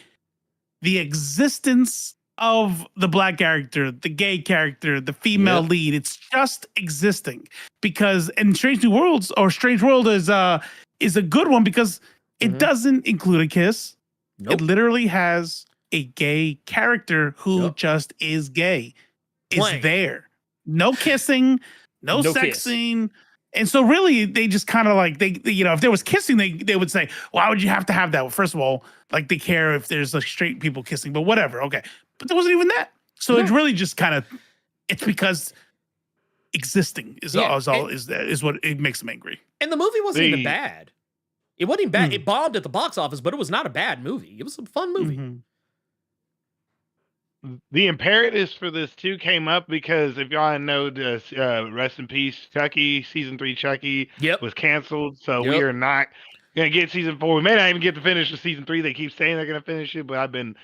the existence of the black character, the gay character, the female lead. It's just existing because Strange World is a good one because it doesn't include a kiss. Nope. It literally has a gay character who just is gay. Is there. No kissing, no sexing. And so really they just kind of like if there was kissing, they would say, why would you have to have that? Well, first of all, like they care if there's like straight people kissing, but whatever. Okay. But there wasn't even that. So it's really just kind of it's because existing is what it makes them angry. And the movie wasn't even bad. It wasn't even bad. It bombed at the box office, but it was not a bad movie. It was a fun movie. The imperatives for this too came up because if y'all know this, rest in peace, Chucky, season 3 Chucky was canceled. So we are not gonna get season 4. We may not even get to finish the season 3. They keep saying they're gonna finish it, but I've been,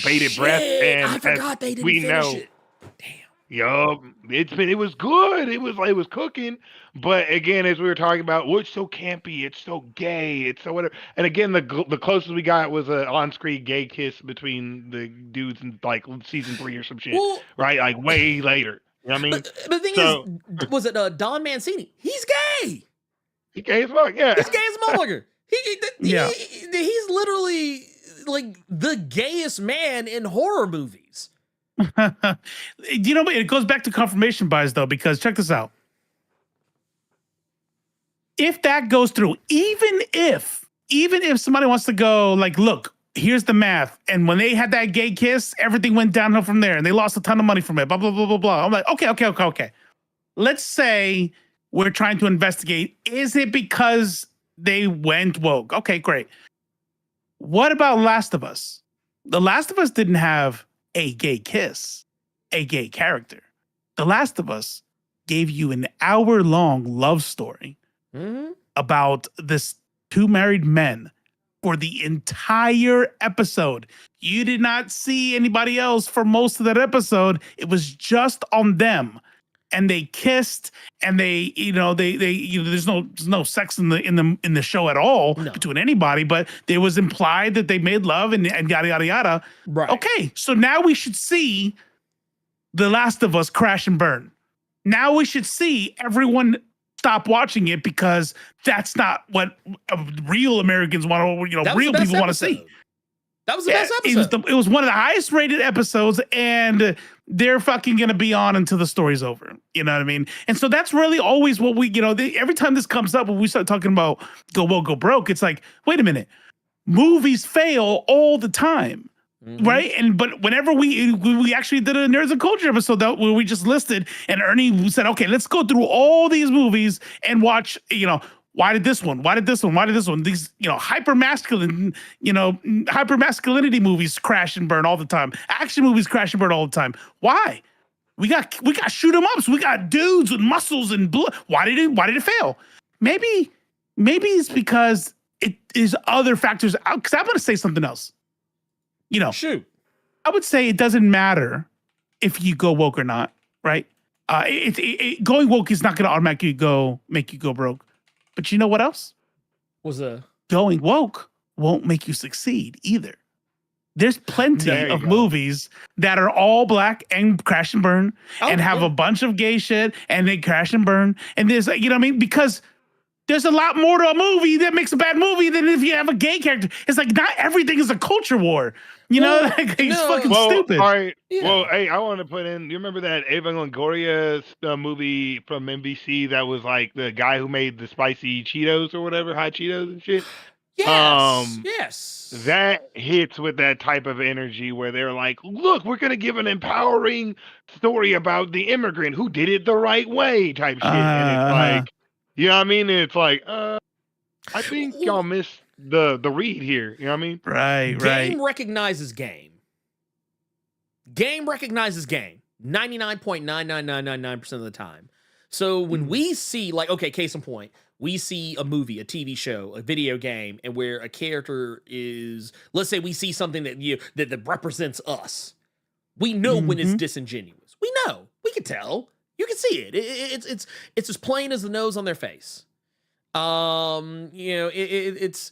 bated breath. And I forgot they didn't finish it. Damn. Yup, it was good. It was cooking, but again, as we were talking about, it's so campy, it's so gay, it's so whatever. And again, the closest we got was an on-screen gay kiss between the dudes in like season 3 or some shit, right? Like way later. You know what I mean? But the thing is, was it Don Mancini? He's gay. He's gay as fuck. Yeah, he's gay as a motherfucker. He's literally like the gayest man in horror movies. It goes back to confirmation bias though, because check this out. If that goes through, even if somebody wants to go like, look, here's the math, and when they had that gay kiss, everything went downhill from there, and they lost a ton of money from it. Blah blah blah blah blah. I'm like, okay. Let's say we're trying to investigate. Is it because they went woke? Okay, great. What about Last of Us? The Last of Us didn't have a gay kiss, a gay character. The Last of Us gave you an hour-long love story about this 2 married men for the entire episode. You did not see anybody else for most of that episode. It was just on them. And they kissed, and they there's no sex in the show at all between anybody, but it was implied that they made love and yada yada yada. Right. Okay, so now we should see The Last of Us crash and burn. Now we should see everyone stop watching it because that's not what real Americans want to, real people want to see. That was the best episode. It was one of the highest rated episodes, and they're fucking going to be on until the story's over. You know what I mean? And so that's really always what we, every time this comes up, when we start talking about go woke, go broke, it's like, wait a minute, movies fail all the time. Right. But whenever we actually did a Nerds and Culture episode where we just listed, and Ernie said, okay, let's go through all these movies and watch, why did this one? Why did this one? Why did this one? These, hyper-masculinity movies crash and burn all the time. Action movies crash and burn all the time. Why? We got shoot 'em ups. We got dudes with muscles and blood. Why did it fail? Maybe it's because it is other factors. Because I'm going to say something else. Shoot. I would say it doesn't matter if you go woke or not, right? Going woke is not going to automatically make you go broke. But you know what else? Going woke won't make you succeed either. There's plenty of movies that are all black and crash and burn and have a bunch of gay shit and they crash and burn. And there's, because there's a lot more to a movie that makes a bad movie than if you have a gay character. It's like not everything is a culture war. It's fucking stupid. All right. Yeah. Well, hey, I want to put in. You remember that Eva Longoria movie from NBC that was like the guy who made the spicy Cheetos or whatever, hot Cheetos and shit? Yes. Yes. That hits with that type of energy where they're like, look, we're going to give an empowering story about the immigrant who did it the right way type shit. And it's like, you know what I mean? And it's like, I think y'all missed the read here. You know what I mean? Right. Game recognizes game. Game recognizes game 99.99999% of the time. So when we see, like, okay, case in point, we see a movie, a TV show, a video game, and where a character is, let's say we see something that represents us. We know when it's disingenuous. We know. We can tell. You can see it. It's as plain as the nose on their face. It's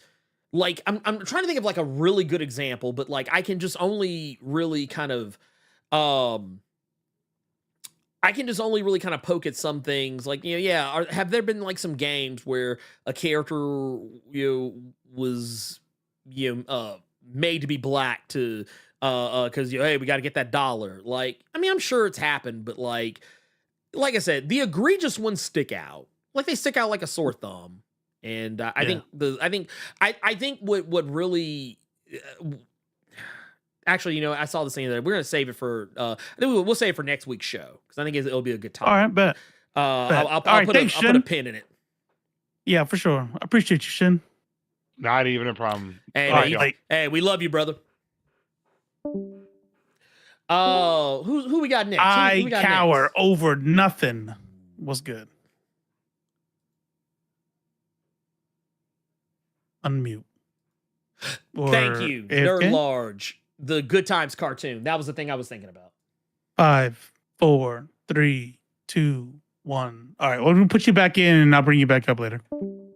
like I'm trying to think of like a really good example, but like I can just only really kind of poke at some things. Like, have there been like some games where a character was made to be black to because hey, we got to get that dollar. Like, I mean, I'm sure it's happened, but like I said, the egregious ones stick out. Like they stick out like a sore thumb. And I think what really actually, I saw this thing there. We're gonna save it for I think we'll save it for next week's show because I think it'll be a good topic. All right, bet. I'll put a pin in it. Yeah, for sure. I appreciate you, Shin. Not even a problem. Hey, we love you, brother. Who we got next? I cower over nothing. Was good. Unmute. Thank you, Nerd Large. The Good Times cartoon. That was the thing I was thinking about. 5, 4, 3, 2, 1. All right, well, we'll put you back in and I'll bring you back up later. All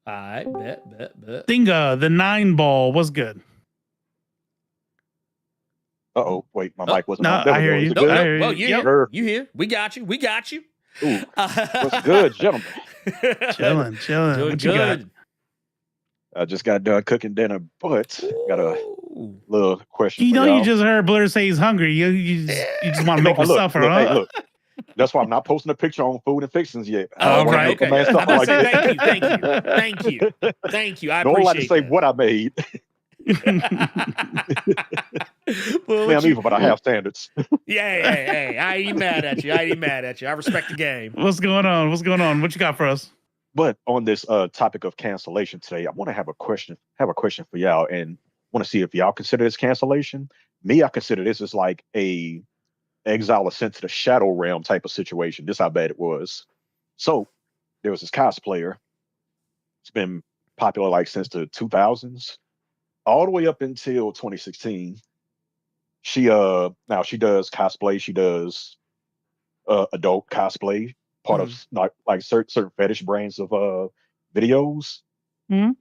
right, bet. Dinga, the 9 ball was good. Wait, my mic wasn't on. I hear you. Well, you here. We got you. Ooh, what's good, gentlemen? Chilling. What you got? I just got done cooking dinner, but got a little question. You for y'all. You just heard Blerd say he's hungry. You just want to make him suffer, huh? Hey, look. That's why I'm not posting a picture on Food and Fictions yet. Right. Okay. Thank you. I don't appreciate like to say that. what I made. Well, I'm evil, but I have standards. Hey, I ain't mad at you. I respect the game. What's going on? What you got for us? But on this topic of cancellation today, I want to have a question for y'all and want to see if y'all consider this cancellation. Me, I consider this as like a exile or sent to the shadow realm type of situation. This is how bad it was. So there was this cosplayer. It's been popular like since the 2000s. all the way up until 2016. She now she does cosplay. She does adult cosplay, part of like certain fetish brands of videos. Mhm.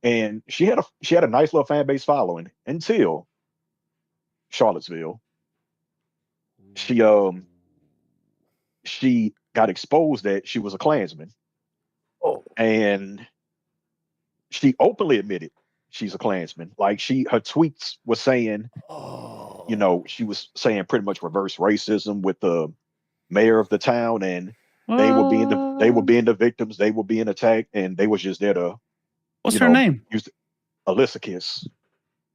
And she had a nice little fan base following until Charlottesville. She got exposed that she was a Klansman. Oh. And she openly admitted she's a Klansman. Like her tweets was saying, you know, she was saying pretty much reverse racism with the mayor of the town, and they were being the victims, they were being attacked, and they was just there to What's her name? Use Alyssa Kiss.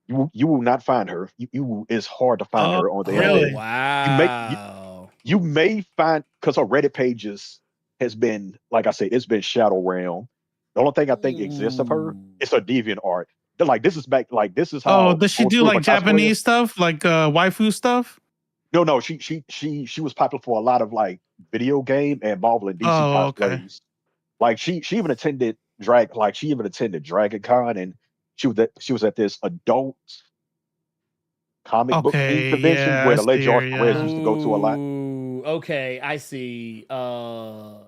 You will not find her. It's hard to find her on the really? internet. Wow. You may find, because her Reddit pages has been, like I said, it's been Shadow Realm. The only thing I think exists of her is her deviant art. They're like, this is back, like this is how. Oh, does she do like Japanese stuff, like waifu stuff? No. She was popular for a lot of like video game and Marvel and DC cosplays. Okay. Like she even attended Dragon Con, and she was at this adult comic book convention where the legendary Perez used to go to a lot. Okay, I see. I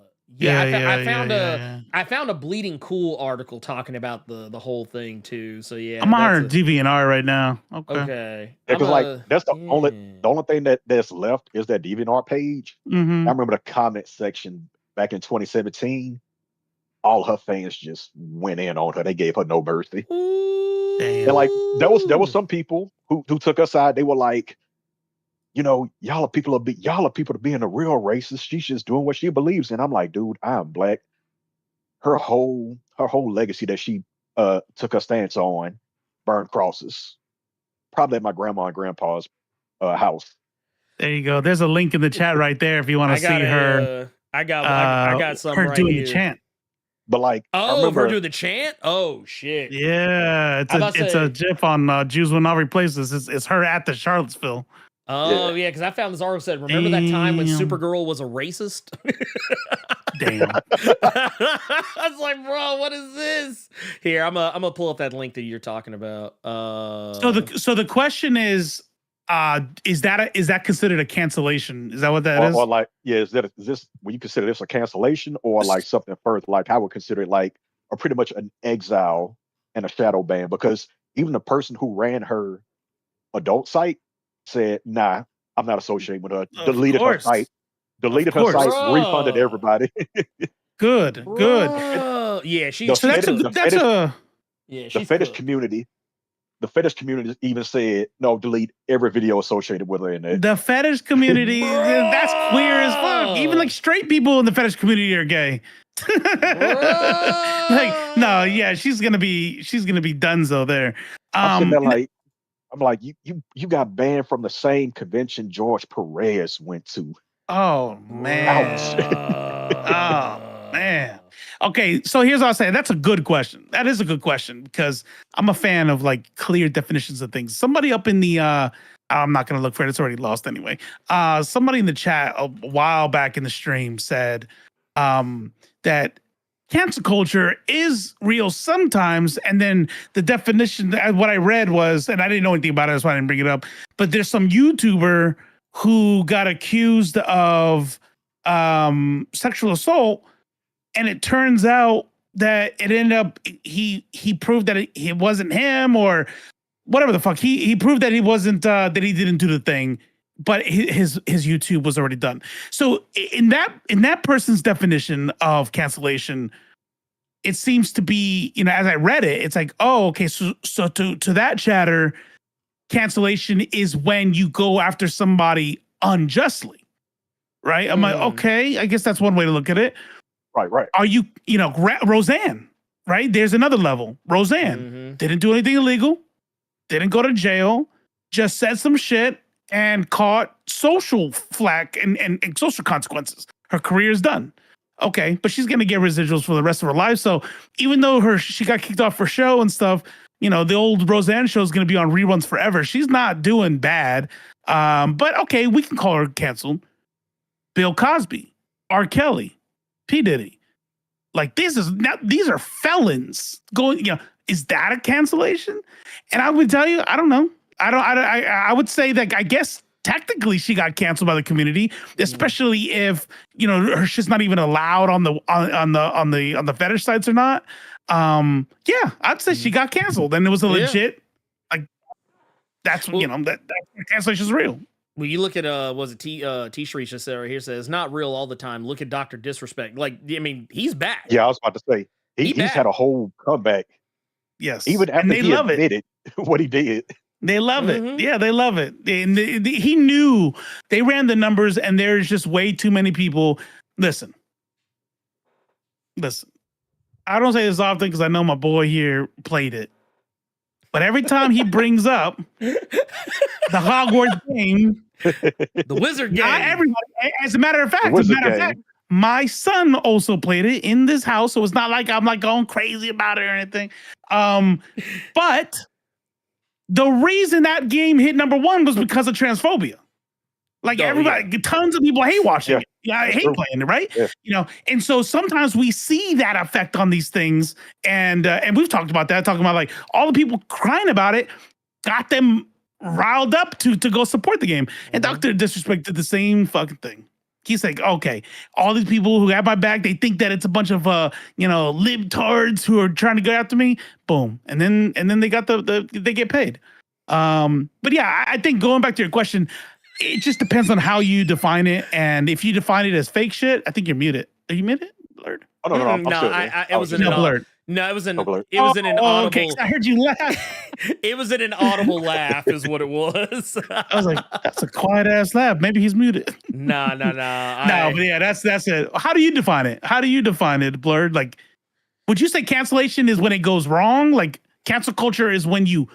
found a Bleeding Cool article talking about the whole thing too. So yeah, I'm on her DeviantArt right now. Okay. Yeah, because like that's the only thing that's left is that DeviantArt page. Mhm. I remember the comment section back in 2017. All her fans just went in on her. They gave her no mercy. And like there was some people who took her side. They were like, you know, y'all are people to being a real racist. She's just doing what she believes in. I'm like, dude, I am black. Her whole legacy that she took her stance on, burned crosses, probably at my grandma and grandpa's house. There you go. There's a link in the chat right there if you want to see her. I got some her right doing here. the chant. But like, her doing the chant. Oh shit! Yeah, it's a GIF on Jews Will Not Replace Us. It's her at the Charlottesville. Oh yeah, because I found this article said, remember that time when Supergirl was a racist? Damn. I was like, bro, what is this? Here, I'm gonna pull up that link that you're talking about. So the question is that considered a cancellation? Is that what that is? Or like, is this will you consider this a cancellation or like something further? Like I would consider it like pretty much an exile and a shadow ban, because even the person who ran her adult site said, nah, I'm not associating with her. Deleted her site, refunded everybody. Good. Yeah, the fetish community. The fetish community even said, no, delete every video associated with her in there. The fetish community, that's queer as fuck. Even like straight people in the fetish community are gay. Like, no, yeah, she's gonna be donezo there. I'm like, you got banned from the same convention George Perez went to. Oh man. Oh man. Okay, so here's what I'll say. That's a good question. That is a good question because I'm a fan of like clear definitions of things. Somebody up in the I'm not gonna look for it, it's already lost anyway. Somebody in the chat a while back in the stream said that cancel culture is real sometimes, and then the definition, what I read was, and I didn't know anything about it, that's why I didn't bring it up, but there's some YouTuber who got accused of sexual assault, and it turns out that it ended up he proved that it wasn't him, or whatever the fuck, he proved that he wasn't that he didn't do the thing, but his YouTube was already done. So in that person's definition of cancellation, it seems to be, you know, as I read it, it's like, oh, okay, so to that chatter, cancellation is when you go after somebody unjustly, right? I'm like, okay, I guess that's one way to look at it. Right. Are you know, Roseanne, right? There's another level. Roseanne didn't do anything illegal, didn't go to jail, just said some shit and caught social flack and social consequences. Her career is done. Okay, but she's gonna get residuals for the rest of her life. So even though she got kicked off her show and stuff, you know, the old Roseanne show is gonna be on reruns forever. She's not doing bad. But okay, we can call her canceled. Bill Cosby, R. Kelly, P. Diddy. Like these are felons going. Is that a cancellation? And I would tell you, I don't know. I would say that I guess technically she got canceled by the community, especially if her shit's not even allowed on the fetish sites or not. Yeah, I'd say she got canceled, and it was a legit like that's that cancellation is real. Well, you look at was it T-Shirts just right here says not real all the time. Look at Dr. Disrespect. Like, I mean, he's back. Yeah, I was about to say he's had a whole comeback. Yes, even after he admitted what he did. They love it. Yeah, they love it. He knew they ran the numbers, and there's just way too many people. Listen. I don't say this often because I know my boy here played it. But every time he brings up the Hogwarts game, the Wizard game, everybody, as a matter of fact, my son also played it in this house, so it's not like I'm like going crazy about it or anything. But the reason that game hit number one was because of transphobia. Like everybody, tons of people hate watching it. Yeah, I hate playing it, right? Yeah. And so sometimes we see that effect on these things, and we've talked about that, talking about like all the people crying about it got them riled up to go support the game. And Dr. Disrespect did the same fucking thing. He's like, okay, all these people who have my back, they think that it's a bunch of libtards who are trying to go after me. Boom, and then they got they get paid. But yeah, I think going back to your question, it just depends on how you define it, and if you define it as fake shit, I think you're muted. Are you muted, Blerd? Oh no, I'm still it was an Blerd. No, it was an audible. Okay, I heard you laugh. It was an audible laugh, is what it was. I was like, that's a quiet ass laugh. Maybe he's muted. No. But yeah, that's it. How do you define it? Blerd? Like, would you say cancellation is when it goes wrong? Like, cancel culture is when you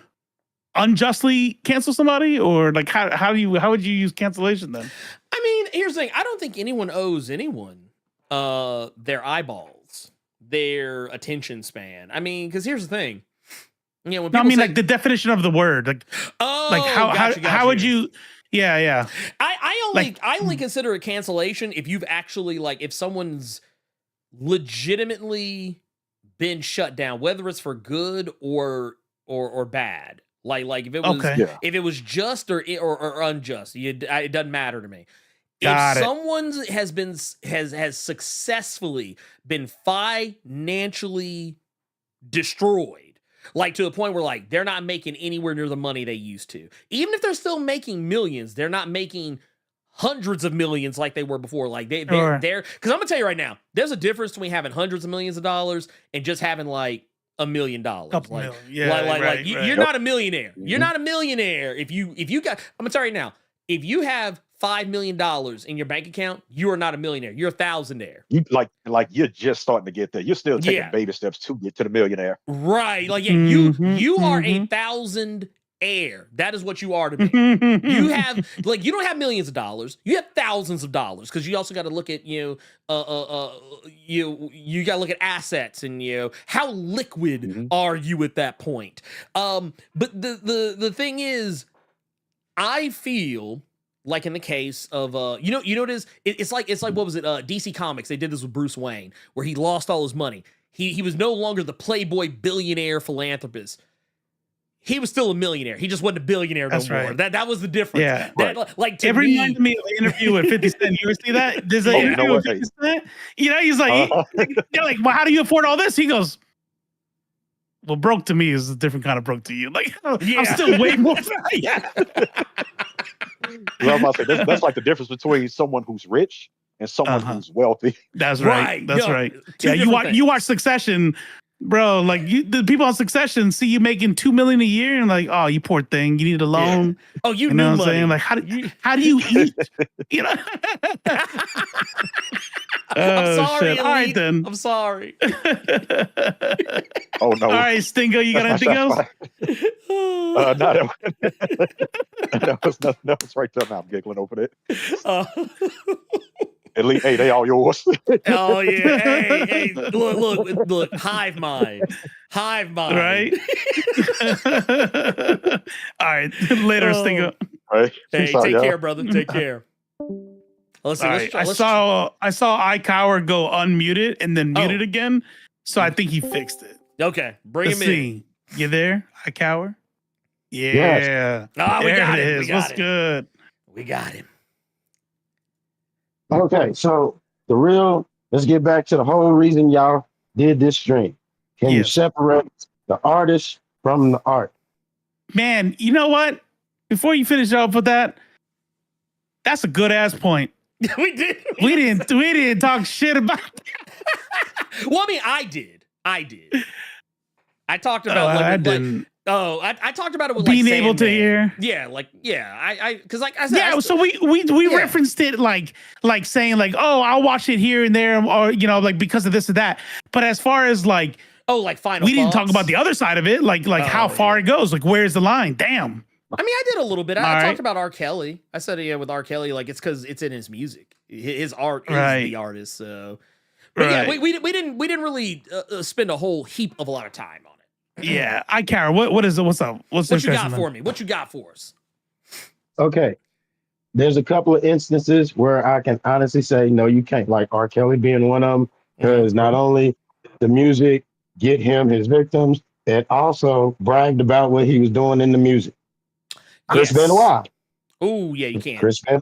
unjustly cancel somebody, or like how would you use cancellation then? I mean, here's the thing. I don't think anyone owes anyone their eyeballs, their attention span. I mean, because here's the thing. When people say, like the definition of the word, like how would you? Yeah. I only consider a cancellation if you've actually if someone's legitimately been shut down, whether it's for good or bad. Like if it was just or unjust, it doesn't matter to me. If someone has successfully been financially destroyed, like to the point where they're not making anywhere near the money they used to, even if they're still making millions, they're not making hundreds of millions like they were before. Like they're because I'm gonna tell you right now, there's a difference between having hundreds of millions of dollars and just having $1 million. You're not a millionaire. You're not a millionaire if you got. I'm gonna tell you right now, if you have $5 million in your bank account, you are not a millionaire. You're a thousandaire. You you're just starting to get there. You're still taking baby steps to get to the millionaire. Right. You are a thousandaire. That is what you are to me. You have you don't have millions of dollars. You have thousands of dollars, because you also got to look at you got to look at assets and how liquid are you at that point. But the thing is, I feel like in the case of it's like what was it, DC Comics, they did this with Bruce Wayne, where he lost all his money. He was no longer the playboy billionaire philanthropist. He was still a millionaire. He just wasn't a billionaire no more. That was the difference. Yeah. It reminded me of the interview with 50 Cent. You ever see that? There's an interview with 50 Cent. He's like, they're like, well, how do you afford all this? He goes, well, broke to me is a different kind of broke to you. I'm still way more. Yeah. Well, I'm about to say, that's like the difference between someone who's rich and someone who's wealthy. That's right. That's right. Yeah, you watch Succession, bro. The people on Succession see you making $2 million a year, and oh, you poor thing, you need a loan. Yeah. Oh, you know what I'm saying? How do you eat? I'm sorry. Shit. All right then. I'm sorry. Oh no. All right, Stingo, you got anything else? No, that was right there. Now I'm giggling over it. At least, hey, they all yours. Oh yeah, hey, look, hive mind, right? All right, later, Stingo. All right. Hey, take care, brother. Take care. Let's see. All Let's right. try, I saw iCower go unmuted and then muted Oh. again. So I think he fixed it. Okay, bring Let's him in. see. You there, iCower? Yeah. Yes. Ah, we there got it him. We is. got What's him. good? We got him. Okay, so let's get back to the whole reason y'all did this stream. Can you Yes. separate the artist from the art? Man, you know what? Before you finish up with that, that's a good ass point. We did. We didn't talk shit about Well, I mean, I did. I talked that. about I didn't. I talked about it with Being like able to Sandman. hear. Yeah, I because like I said, Yeah, so we Yeah. referenced it like saying like, oh, I'll watch it here and there, or like because of this or that. But as far as like, like final. we didn't talk thoughts. about the other side of it, like how far it goes, like where's the line? Damn. I mean, I did a little bit. I All right. talked about R. Kelly. I said, yeah, with R. Kelly, like it's because it's in his music. His art is Right. the artist. So, but yeah, Right. we didn't really spend a whole heap of a lot of time on it. Yeah, I care. What is it? What's up? What's What you got interesting, for man? me? What you got for us? Okay. There's a couple of instances where I can honestly say, no, you can't, like R. Kelly being one of them, because not only the music get him his victims, it also bragged about what he was doing in the music. Chris Benoit. Oh, yeah, you can't. Chris Benoit.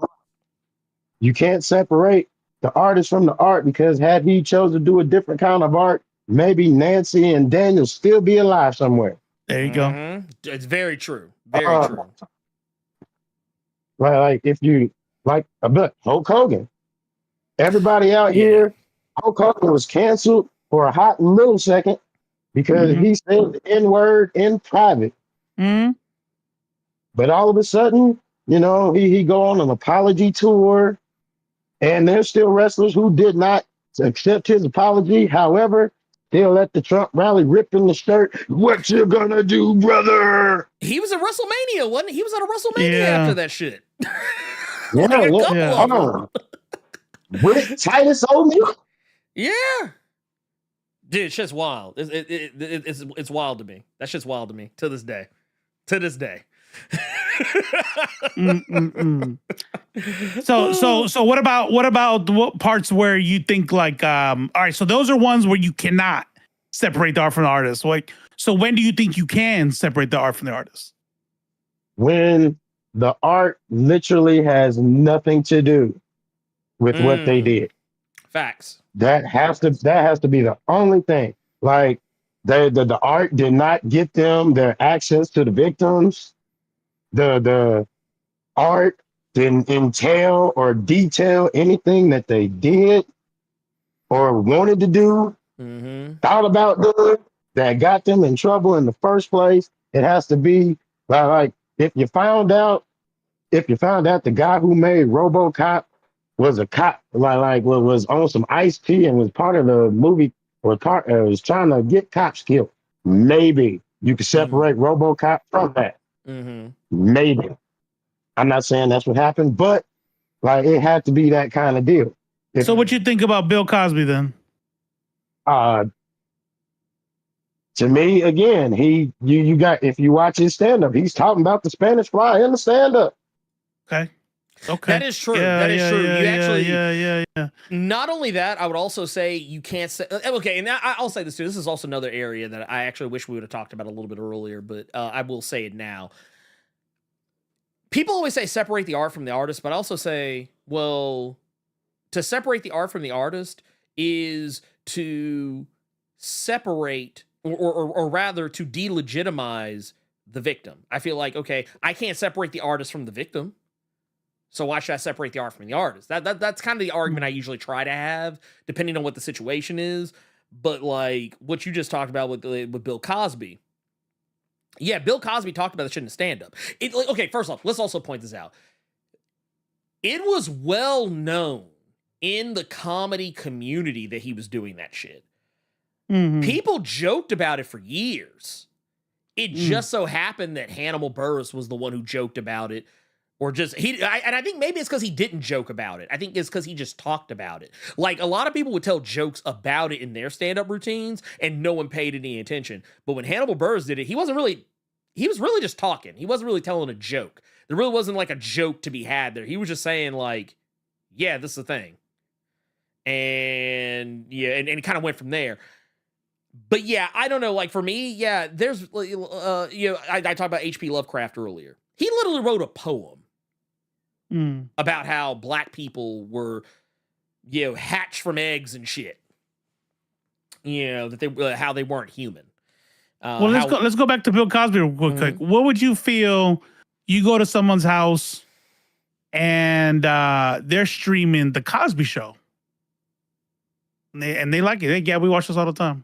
You can't separate the artist from the art, because had he chose to do a different kind of art, maybe Nancy and Daniel still be alive somewhere. There you go. Mhm. It's very true. Very true. Like if you like a bit Hulk Hogan, everybody out here, Hulk Hogan was canceled for a hot millisecond because he said the N-word in private. Mm-hmm. But all of a sudden, he go on an apology tour, and there's still wrestlers who did not accept his apology. However, they'll let the Trump rally rip in the shirt. What you gonna do, brother? He was at WrestleMania, wasn't he? He was at a WrestleMania Yeah. after that shit. Yeah, Like a look, couple of hold them. on. With Titus O'Neil. Yeah. Dude, shit's wild. It's wild to me. That shit's wild to me to this day. To this day. So what about what parts where you think like all right, so those are ones where you cannot separate the art from the artist. Like, so when do you think you can separate the art from the artist? When the art literally has nothing to do with what they did. Facts. That has to be the only thing. Like the art did not get them their access to the victims. The art didn't entail or detail anything that they did or wanted to do, thought about doing, that got them in trouble in the first place. It has to be like if you found out the guy who made RoboCop was a cop, was on some Ice-T and was part of the movie, or was trying to get cops killed, maybe you could separate RoboCop from that. Maybe. I'm not saying that's what happened, but like it had to be that kind of deal. So what you think about Bill Cosby then? To me, again, you got, if you watch his stand-up, he's talking about the Spanish Fly in the stand-up. Okay. That is true. Yeah, that is true. yeah, You yeah, actually, Not only that, I would also say you can't say, okay, and I'll say this too. This is also another area that I actually wish we would have talked about a little bit earlier, but I will say it now. People always say separate the art from the artist, but I also say, well, to separate the art from the artist is to separate, or rather to delegitimize the victim. I feel like, okay, I can't separate the artist from the victim, so why should I separate the art from the artist? That's kind of the argument I usually try to have, depending on what the situation is. But like what you just talked about with Bill Cosby. Yeah, Bill Cosby talked about the shit in stand-up. Okay, first off, let's also point this out. It was well known in the comedy community that he was doing that shit. People joked about it for years. It just so happened that Hannibal Buress was the one who joked about it. Or just, and I think maybe it's because he didn't joke about it. I think it's because he just talked about it. Like, a lot of people would tell jokes about it in their stand-up routines, and no one paid any attention. But when Hannibal Buress did it, he was really just talking. He wasn't really telling a joke. There really wasn't, like, a joke to be had there. He was just saying, like, yeah, this is a thing. And yeah, and it kind of went from there. But yeah, I don't know. Like for me, yeah, there's I talked about H.P. Lovecraft earlier. He literally wrote a poem about how black people were, hatched from eggs and shit. That they how they weren't human. Well, let's go back to Bill Cosby real quick. What would you feel? You go to someone's house and they're streaming the Cosby Show, and they like it. Yeah, we watch this all the time.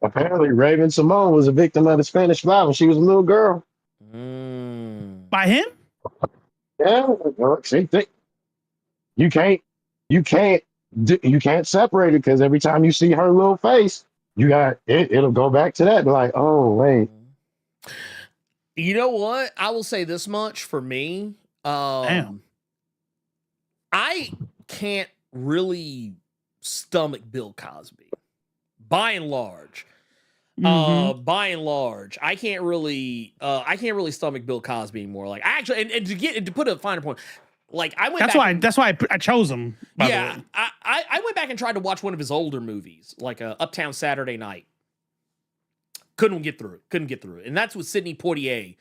Apparently, Raven Simone was a victim of the Spanish fly when she was a little girl. By him? Yeah, same thing. You can't separate it because every time you see her little face, you got it. It'll go back to that. Like, oh wait. You know what? I will say this much for me. Damn. I can't really stomach Bill Cosby. By and large, I can't really stomach Bill Cosby anymore. Like, I actually, and to put a finer point, like I went. That's why I chose him. By the way. I went back and tried to watch one of his older movies, like Uptown Saturday Night. Couldn't get through it, and that's with Sidney Poitier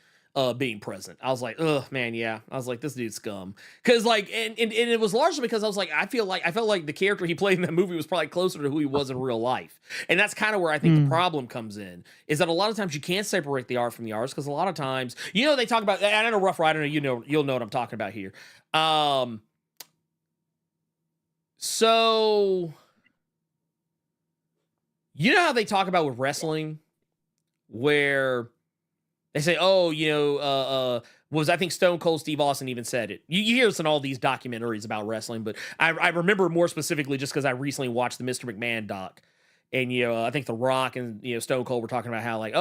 being present. I was like, ugh, man, yeah. I was like, this dude's scum. Because like, and it was largely because I was like, I felt like the character he played in that movie was probably closer to who he was in real life. And that's kind of where I think the problem comes in, is that a lot of times you can't separate the art from the artist, because a lot of times, they talk about, and I know Rough Rider, you'll know what I'm talking about here. So you know how they talk about with wrestling, where they say, I think Stone Cold Steve Austin even said it. You hear this in all these documentaries about wrestling, but I remember more specifically just because I recently watched the Mr. McMahon doc. And, I think The Rock and, Stone Cold were talking about how, like,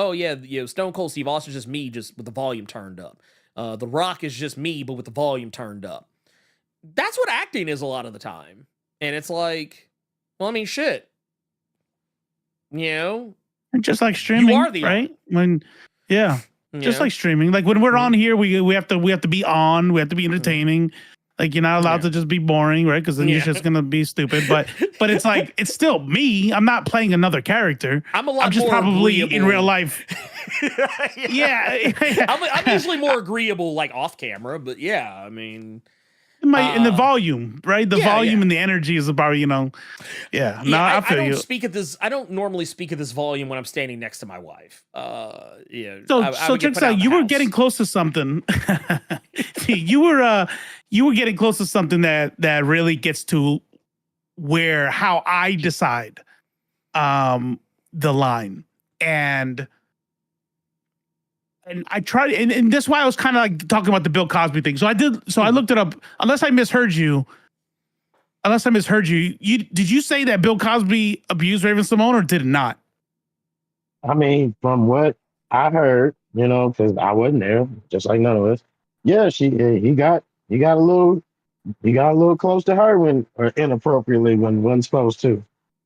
Stone Cold Steve Austin's just me, just with the volume turned up. The Rock is just me, but with the volume turned up. That's what acting is a lot of the time. And it's like, well, I mean, shit. Just like streaming, you are the right? Just like streaming. Like when we're on here, we have to be on. We have to be entertaining. Like you're not allowed to just be boring, right? Because then you're just gonna be stupid. But it's like it's still me. I'm not playing another character. I'm just more probably agreeable in real life. Yeah. I'm usually more agreeable, like off camera. But yeah, I mean. In the volume, right? The volume and the energy is about, I feel you. I don't normally speak at this volume when I'm standing next to my wife. So check this out. You were getting close to something. you were getting close to something that really gets to how I decide the line. And I tried, and that's why I was kind of like talking about the Bill Cosby thing. So I looked it up. Unless I misheard you, did you say that Bill Cosby abused Raven Simone, or did it not? I mean, from what I heard, because I wasn't there, just like none of us. Yeah, he got a little close to her or inappropriately when wasn't supposed to.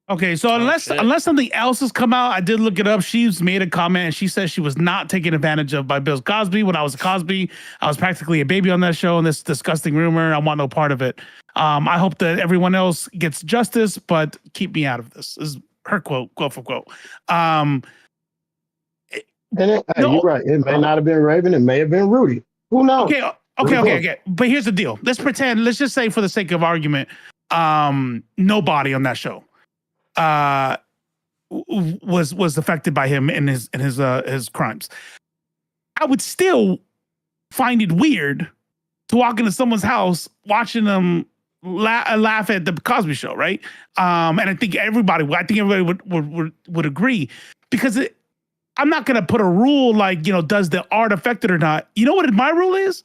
Okay, so unless something else has come out, I did look it up. She's made a comment and she says she was not taken advantage of by Bill Cosby. When I was a Cosby, I was practically a baby on that show, and this disgusting rumor, I want no part of it. I hope that everyone else gets justice, but keep me out of this. This is her quote for quote. You're right. It may not have been Raven. It may have been Rudy. Who knows? Okay. But here's the deal. Let's just say for the sake of argument, nobody on that show was affected by him and his crimes. I would still find it weird to walk into someone's house watching them laugh at the Cosby Show, right? And I think everybody would agree, because I'm not gonna put a rule like, does the art affect it or not? You know what my rule is?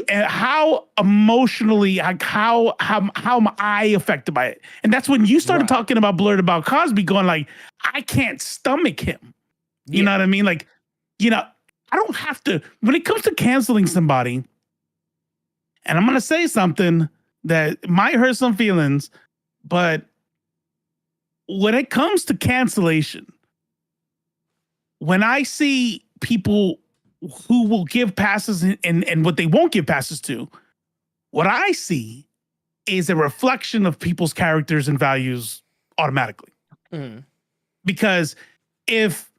How emotionally, how am I affected by it? And that's when you started talking about Blerd, about Cosby, going like, I can't stomach him. You know what I mean? Like, I don't have to, when it comes to canceling somebody, and I'm going to say something that might hurt some feelings, but when it comes to cancellation, when I see people who will give passes and what they won't give passes to, what I see is a reflection of people's characters and values automatically. Mm-hmm. Because if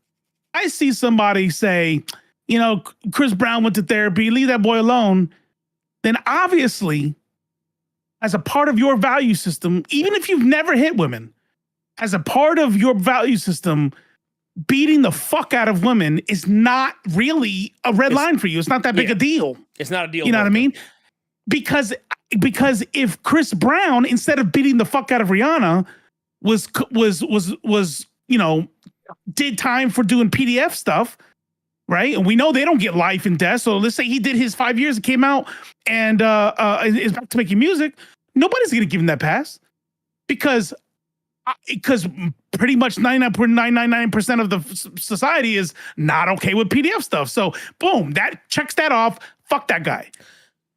I see somebody say, you know, Chris Brown went to therapy, leave that boy alone, then obviously, as a part of your value system, even if you've never hit women, as a part of your value system, beating the fuck out of women is not really a red line for you. It's not that big a deal. It's not a deal. You know what I mean? Because if Chris Brown, instead of beating the fuck out of Rihanna, was you know, did time for doing PDF stuff, right? And we know they don't get life and death. So let's say he did his 5 years, it came out, and is back to making music. Nobody's gonna give him that pass because pretty much 99.999% of the society is not okay with PDF stuff. So boom, that checks that off. Fuck that guy.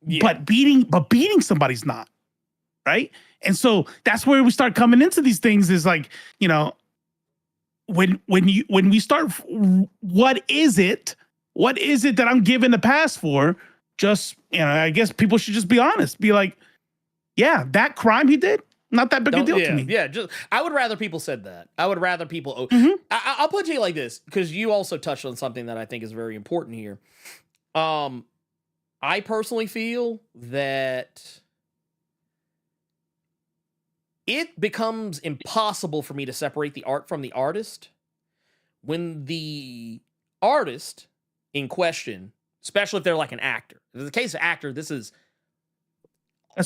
Yeah. But beating somebody's not, right? And so that's where we start coming into these things is like, you know, when we start, what is it that I'm giving a pass for? Just, you know, I guess people should just be honest, be like, yeah, that crime he did, not that big a deal to me. Yeah, just I would rather people said that. I would rather people. I'll put it to you like this, because you also touched on something that I think is very important here. I personally feel that it becomes impossible for me to separate the art from the artist when the artist in question, especially if they're like an actor. In the case of actor, that's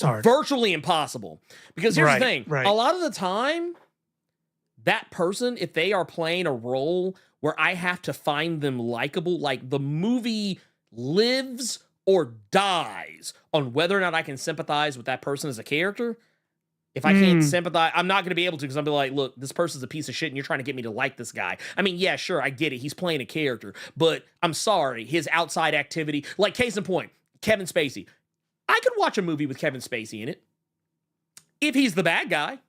hard. Virtually impossible. Because here's the thing. Right. A lot of the time, that person, if they are playing a role where I have to find them likable, like the movie lives or dies on whether or not I can sympathize with that person as a character. If I can't sympathize, I'm not going to be able to, because I'll be like, look, this person's a piece of shit and you're trying to get me to like this guy. I mean, yeah, sure, I get it. He's playing a character, but I'm sorry, his outside activity, like case in point, Kevin Spacey. I could watch a movie with Kevin Spacey in it if he's the bad guy.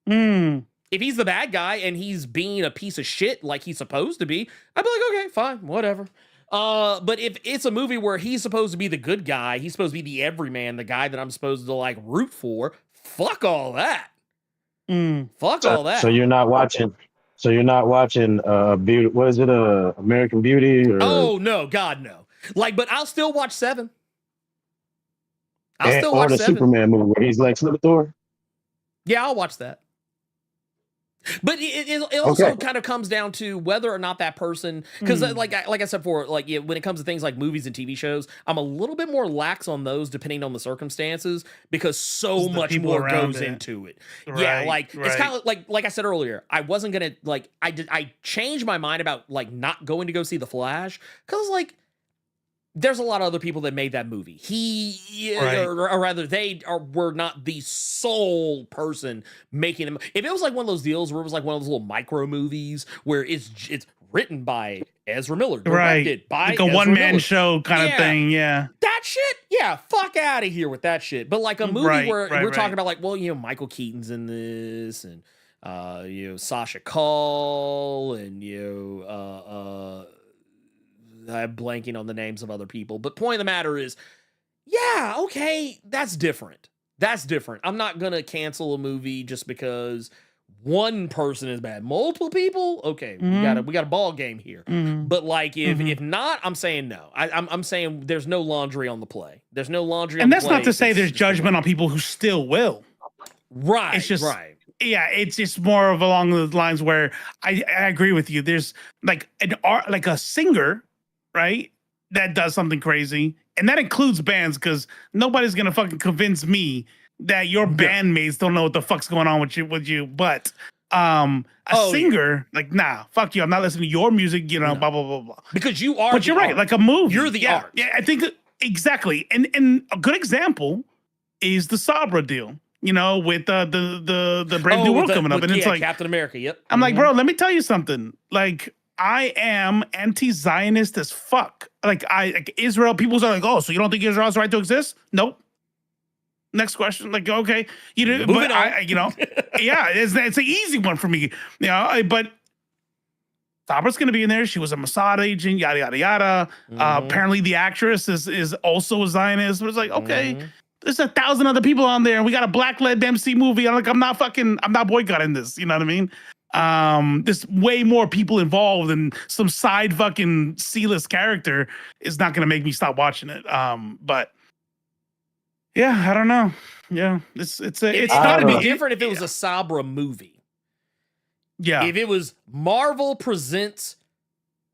If he's the bad guy and he's being a piece of shit like he's supposed to be, I'd be like, okay, fine, whatever. But if it's a movie where he's supposed to be the good guy, he's supposed to be the everyman, the guy that I'm supposed to like root for, fuck all that. Fuck all that. So you're not watching. So you're not watching Beauty. What is it? American Beauty? Or... Oh no, God no. Like, but I'll still watch Seven. I'll still watch the Seven. Superman movie where he's Lex Luthor. Yeah, I'll watch that. But it also kind of comes down to whether or not that person, because like I said before, like when it comes to things like movies and TV shows, I'm a little bit more lax on those depending on the circumstances, because so much more goes into it. Right, yeah, like it's kind of like I said earlier, I wasn't gonna like I changed my mind about like not going to go see The Flash because like there's a lot of other people that made that movie. Or rather, were not the sole person making them. If it was like one of those deals where it was like one of those little micro movies where it's written by Ezra Miller, directed by like a one-man show kind of thing, yeah. That shit, yeah, fuck out of here with that shit. But like a movie where we're talking about like, well, you know, Michael Keaton's in this, and you know, Sasha Call, and you know, I'm blanking on the names of other people, but point of the matter is, yeah, okay, that's different. That's different. I'm not gonna cancel a movie just because one person is bad. Multiple people, okay, we got a ball game here. But like, if not, I'm saying no. I'm saying there's no laundry on the play. There's no laundry. And that's not to say there's judgment on people who still will. Right. It's just right. Yeah, it's just more of along the lines where I agree with you. There's like like a singer, right, that does something crazy, and that includes bands, because nobody's gonna fucking convince me that your bandmates don't know what the fuck's going on with you. But a singer, like, nah, fuck you. I'm not listening to your music, you know, blah blah blah blah. Because you are. But you're right, like a movie. You're the art. Yeah, I think exactly. And a good example is the Sabra deal. You know, with the Brave New World coming up, and it's like Captain America. Yep. I'm like, bro, let me tell you something. Like, I am anti-Zionist as fuck. Like Israel, people are like, oh, so you don't think Israel has the right to exist? Nope. Next question. Like, okay, you know, but yeah, it's an easy one for me. You know, but Sabra's going to be in there. She was a Mossad agent, yada, yada, yada. Apparently the actress is also a Zionist. But it's like, okay, there's 1,000 other people on there. And we got a black-led MC movie. I'm not boycotting this. You know what I mean? There's way more people involved, and some side fucking C-list character is not going to make me stop watching it. But yeah, I don't know. Yeah, it's not to be different if it was a Sabra movie. Yeah. If it was Marvel presents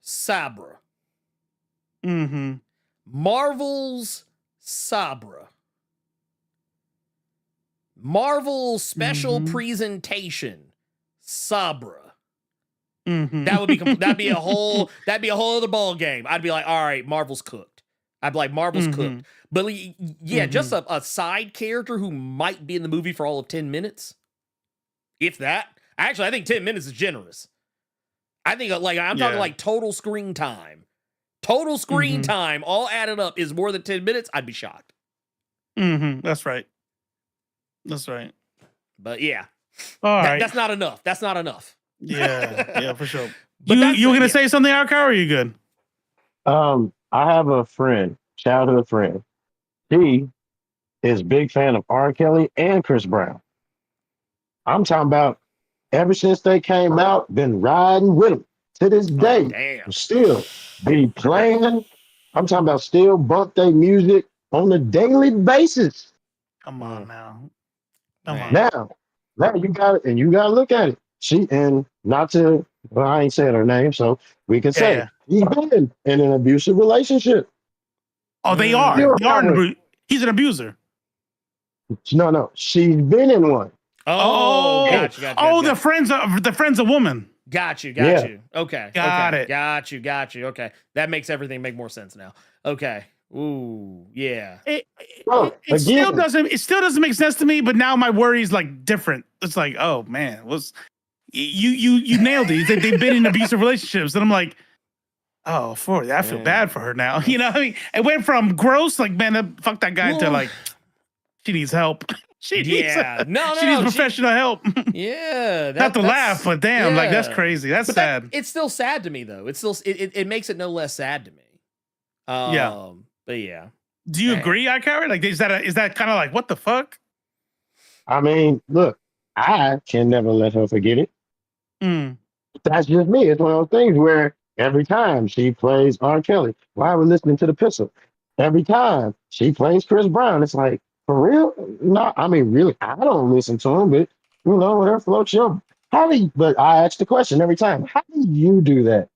Sabra. Marvel's Sabra. Marvel special presentation Sabra. That would be that'd be a whole other ball game. I'd be like, all right, Marvel's cooked. I'd be like, Marvel's cooked. But yeah, just a side character who might be in the movie for all of 10 minutes. If that. Actually, I think 10 minutes is generous. I think I'm talking like total screen time. Total screen time, all added up, is more than 10 minutes. I'd be shocked. That's right. That's right. But yeah. All right. That's not enough. That's not enough. Yeah, for sure. You were going to say something, Arcar, or are you good? I have a friend, childhood friend. He is a big fan of R. Kelly and Chris Brown. I'm talking about ever since they came out, been riding with them to this day. Damn. Still be playing. I'm talking about still bump their music on a daily basis. Come on now. Now you got it, and you got to look at it. She and not to, well, I ain't saying her name, so we can say he's been in an abusive relationship. Oh, they are. He's an abuser. No, she's been in one. Gotcha. The friend's a woman. Got you. Okay. Got it. Got you. Okay. That makes everything make more sense now. Okay. Ooh, yeah. It still doesn't make sense to me, but now my worry is like different. It's like, oh man, you nailed it. They've been in abusive relationships. And I'm like, oh, I feel bad for her now. You know what I mean? It went from gross, like, man, fuck that guy, to like, she needs help. She needs professional help. Yeah. Not to laugh, but damn, like, that's crazy. That's sad. It's still sad to me, though. It's still, it makes it no less sad to me. But yeah. Do you agree, Icarus? Like, is that kind of like, what the fuck? I mean, look, I can never let her forget it. That's just me. It's one of those things where every time she plays R. Kelly, why are we listening to the pistol? Every time she plays Chris Brown, it's like, for real? No, I mean, really, I don't listen to him, but you know, whatever floats your. But I ask the question every time, how do you do that?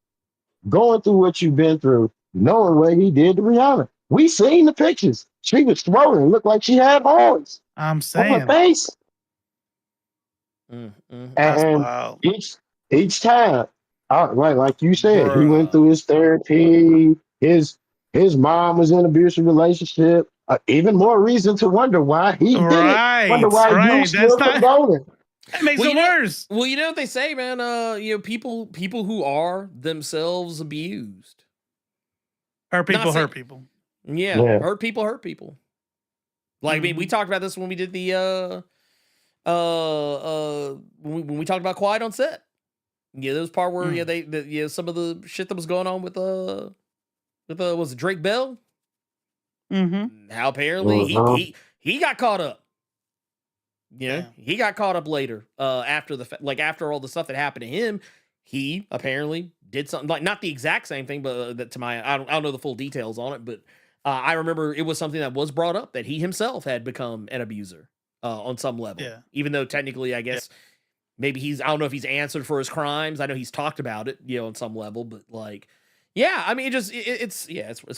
Going through what you've been through, knowing what he did to Rihanna. We seen the pictures. She was swollen, looked like she had horns. I'm saying. On her face. And each time, like you said, he went through his therapy. His mom was in an abusive relationship. Even more reason to wonder why he did it. Wonder why you still condoning. That makes it worse. Well, you know what they say, man. People who are themselves abused. Hurt people. Yeah, hurt people. Like, I mean, we talked about this when we did the when we talked about Quiet on Set. Yeah, there was part where they some of the shit that was going on with was it Drake Bell? How apparently he got caught up. He got caught up later. After all the stuff that happened to him, he apparently did something like not the exact same thing, but I don't know the full details on it, but I remember it was something that was brought up that he himself had become an abuser on some level. Yeah. Even though technically, I guess maybe I don't know if he's answered for his crimes. I know he's talked about it, on some level, but like, yeah, I mean, it's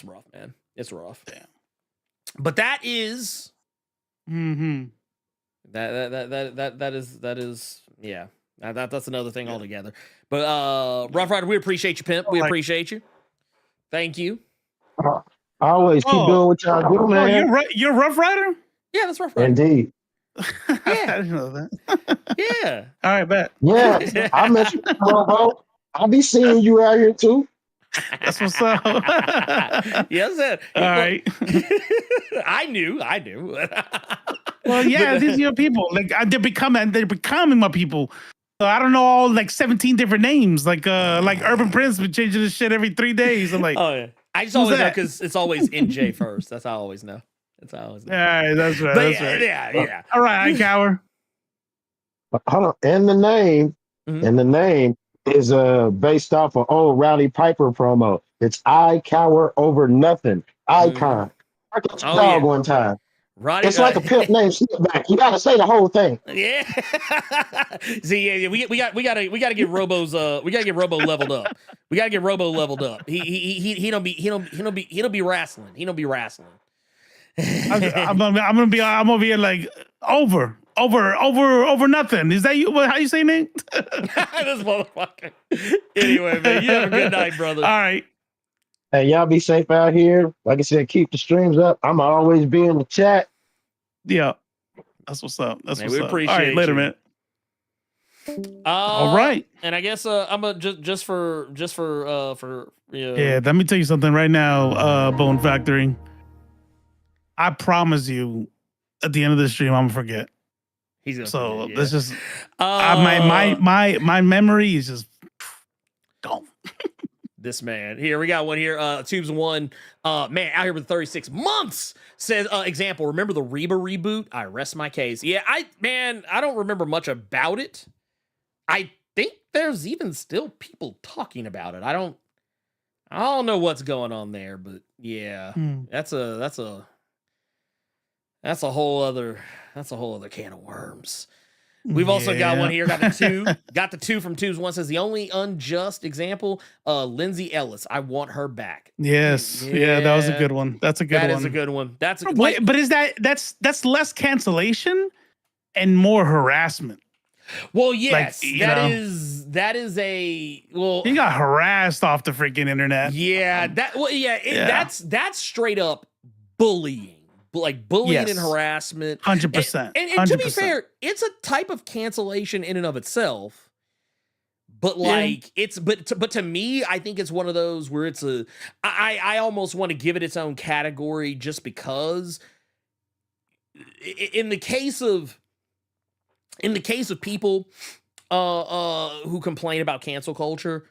rough, man. It's rough. Yeah. But that is, that's another thing altogether. But Rough Rider, we appreciate you, pimp. We appreciate you. Thank you. I always keep doing what y'all do, man. You're Rough Rider? Yeah, that's Rough Rider. Indeed. I didn't know that. Yeah. All right, bet. Yeah, I met you, bro. I'll be seeing you out here too. That's what's up. Yes, sir. All right. I knew. Well, yeah, these are your people. Like they're becoming my people. So I don't know all like 17 different names. Like Urban Prince been changing this shit every 3 days. I'm like, Oh yeah. I just always know because it's always NJ first. That's how I always know. That's how I always know. all right, that's right. But That's yeah, right. yeah. All right, Hightower. Hold on. And the name, Mhm. and the name is based off of old Rowdy Piper promo. It's I cower over nothing. Icon. I got your Oh, dog yeah. one time. Roddy, It's like a pimp name back. You gotta say the whole thing. Yeah. See, yeah, we gotta get Robo's leveled up. We gotta get Robo leveled up. He don't be wrestling. He don't be wrestling. I'm gonna be like over nothing. Is that you? How you say name? This motherfucker. Anyway, man, you have a good night, brother. All right. Hey, y'all be safe out here. Like I said, keep the streams up. I'm always be in the chat. Yeah. That's what's up. That's Man, what's we up. appreciate All right, later, you. man. All right. And I guess I'm a just for Yeah, let me tell you something right now, Bone Factory. I promise you, at the end of the stream, I'm gonna forget. He's gonna So forget, let's yeah. just my memory is just gone. This man here, we got one here. Tubes one, man, out here with 36 months says, example, remember the Reba reboot? I rest my case. Yeah, I don't remember much about it. I think there's even still people talking about it. I don't know what's going on there, but yeah, that's a whole other can of worms. We've also got one here. Got the two from Tubes one says the only unjust example, Lindsay Ellis. I want her back. Yes. Yeah, that was a good one. That's a good one. That is a good one. That's a, Wait, but is that's less cancellation and more harassment? Well, yes, Like, that is a well. He got harassed off the freaking internet. Yeah, that's straight up bullying. Like bullying and harassment, 100%. And to be fair, it's a type of cancellation in and of itself. But like but to me, I think it's one of those where it's I almost want to give it its own category just because in the case of people who complain about cancel culture,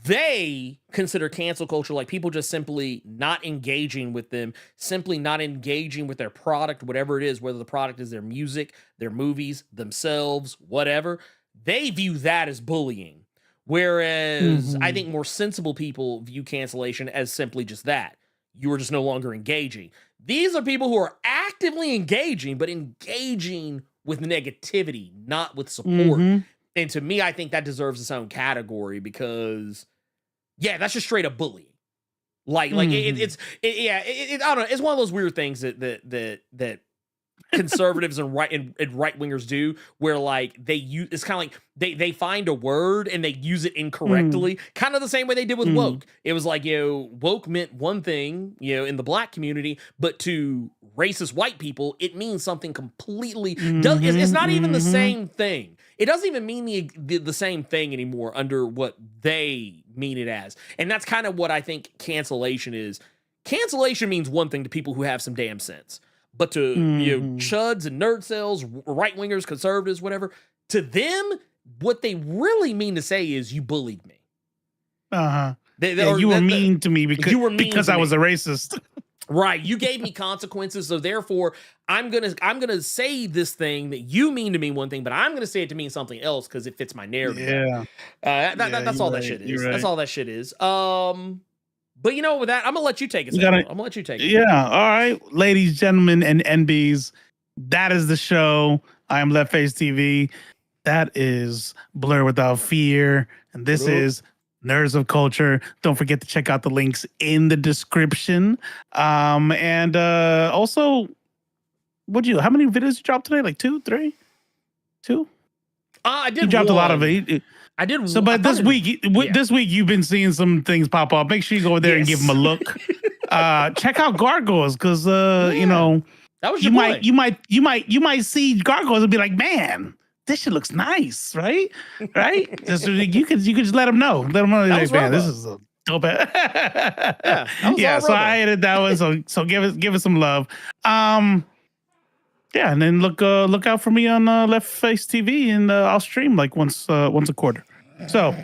they consider cancel culture like people just simply not engaging with them, simply not engaging with their product, whatever it is, whether the product is their music, their movies, themselves, whatever. They view that as bullying. Whereas I think more sensible people view cancellation as simply just that. You are just no longer engaging. These are people who are actively engaging, but engaging with negativity, not with support. And to me, I think that deserves its own category because, yeah, that's just straight up bullying. Like it's I don't know. It's one of those weird things that conservatives and right wingers do, where like they use, it's kind of like they find a word and they use it incorrectly, kind of the same way they did with woke. It was like, woke meant one thing, in the black community, but to racist white people, it means something completely. It's not even the same thing. It doesn't even mean the same thing anymore under what they mean it as. And that's kind of what I think cancellation is. Cancellation means one thing to people who have some damn sense. But to chuds and nerd cells, right wingers, conservatives, whatever, to them, what they really mean to say is you bullied me. You were mean to me because I was a racist. Right. You gave me consequences, so therefore I'm gonna say this thing that you mean to mean one thing, but I'm gonna say it to mean something else because it fits my narrative. Yeah. That's all that shit is. That's all that shit is. But with that, I'm gonna let you take it. I'm gonna let you take it. Yeah. All right, ladies, gentlemen, and NBs, that is the show. I am Left Face TV. That is Blerd Without Fear, and this is Nerds of Culture. Don't forget to check out the links in the description. And also, how many videos you dropped today? Like 2, 3, 2? I did. You dropped a lot of it. I did. So, but this week you've been seeing some things pop up. Make sure you go over there and give them a look. Check out Gargoyles because that was your boy. You might see Gargoyles and be like, man, this shit looks nice, right? Right? you could just let them know. Let them know, like, man, this is a dope. Yeah. So I edited that one. So give it some love. Yeah, and then look out for me on Left Face TV, and I'll stream like once a quarter. So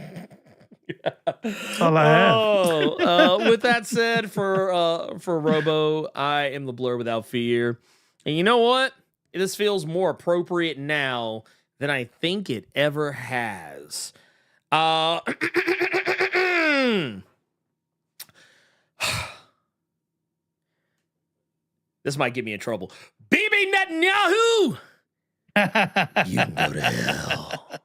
that's all I have. With that said, for Robo, I am the Blerd without fear. And you know what? This feels more appropriate now than I think it ever has. This might get me in trouble. Bibi Netanyahu! You can go to hell.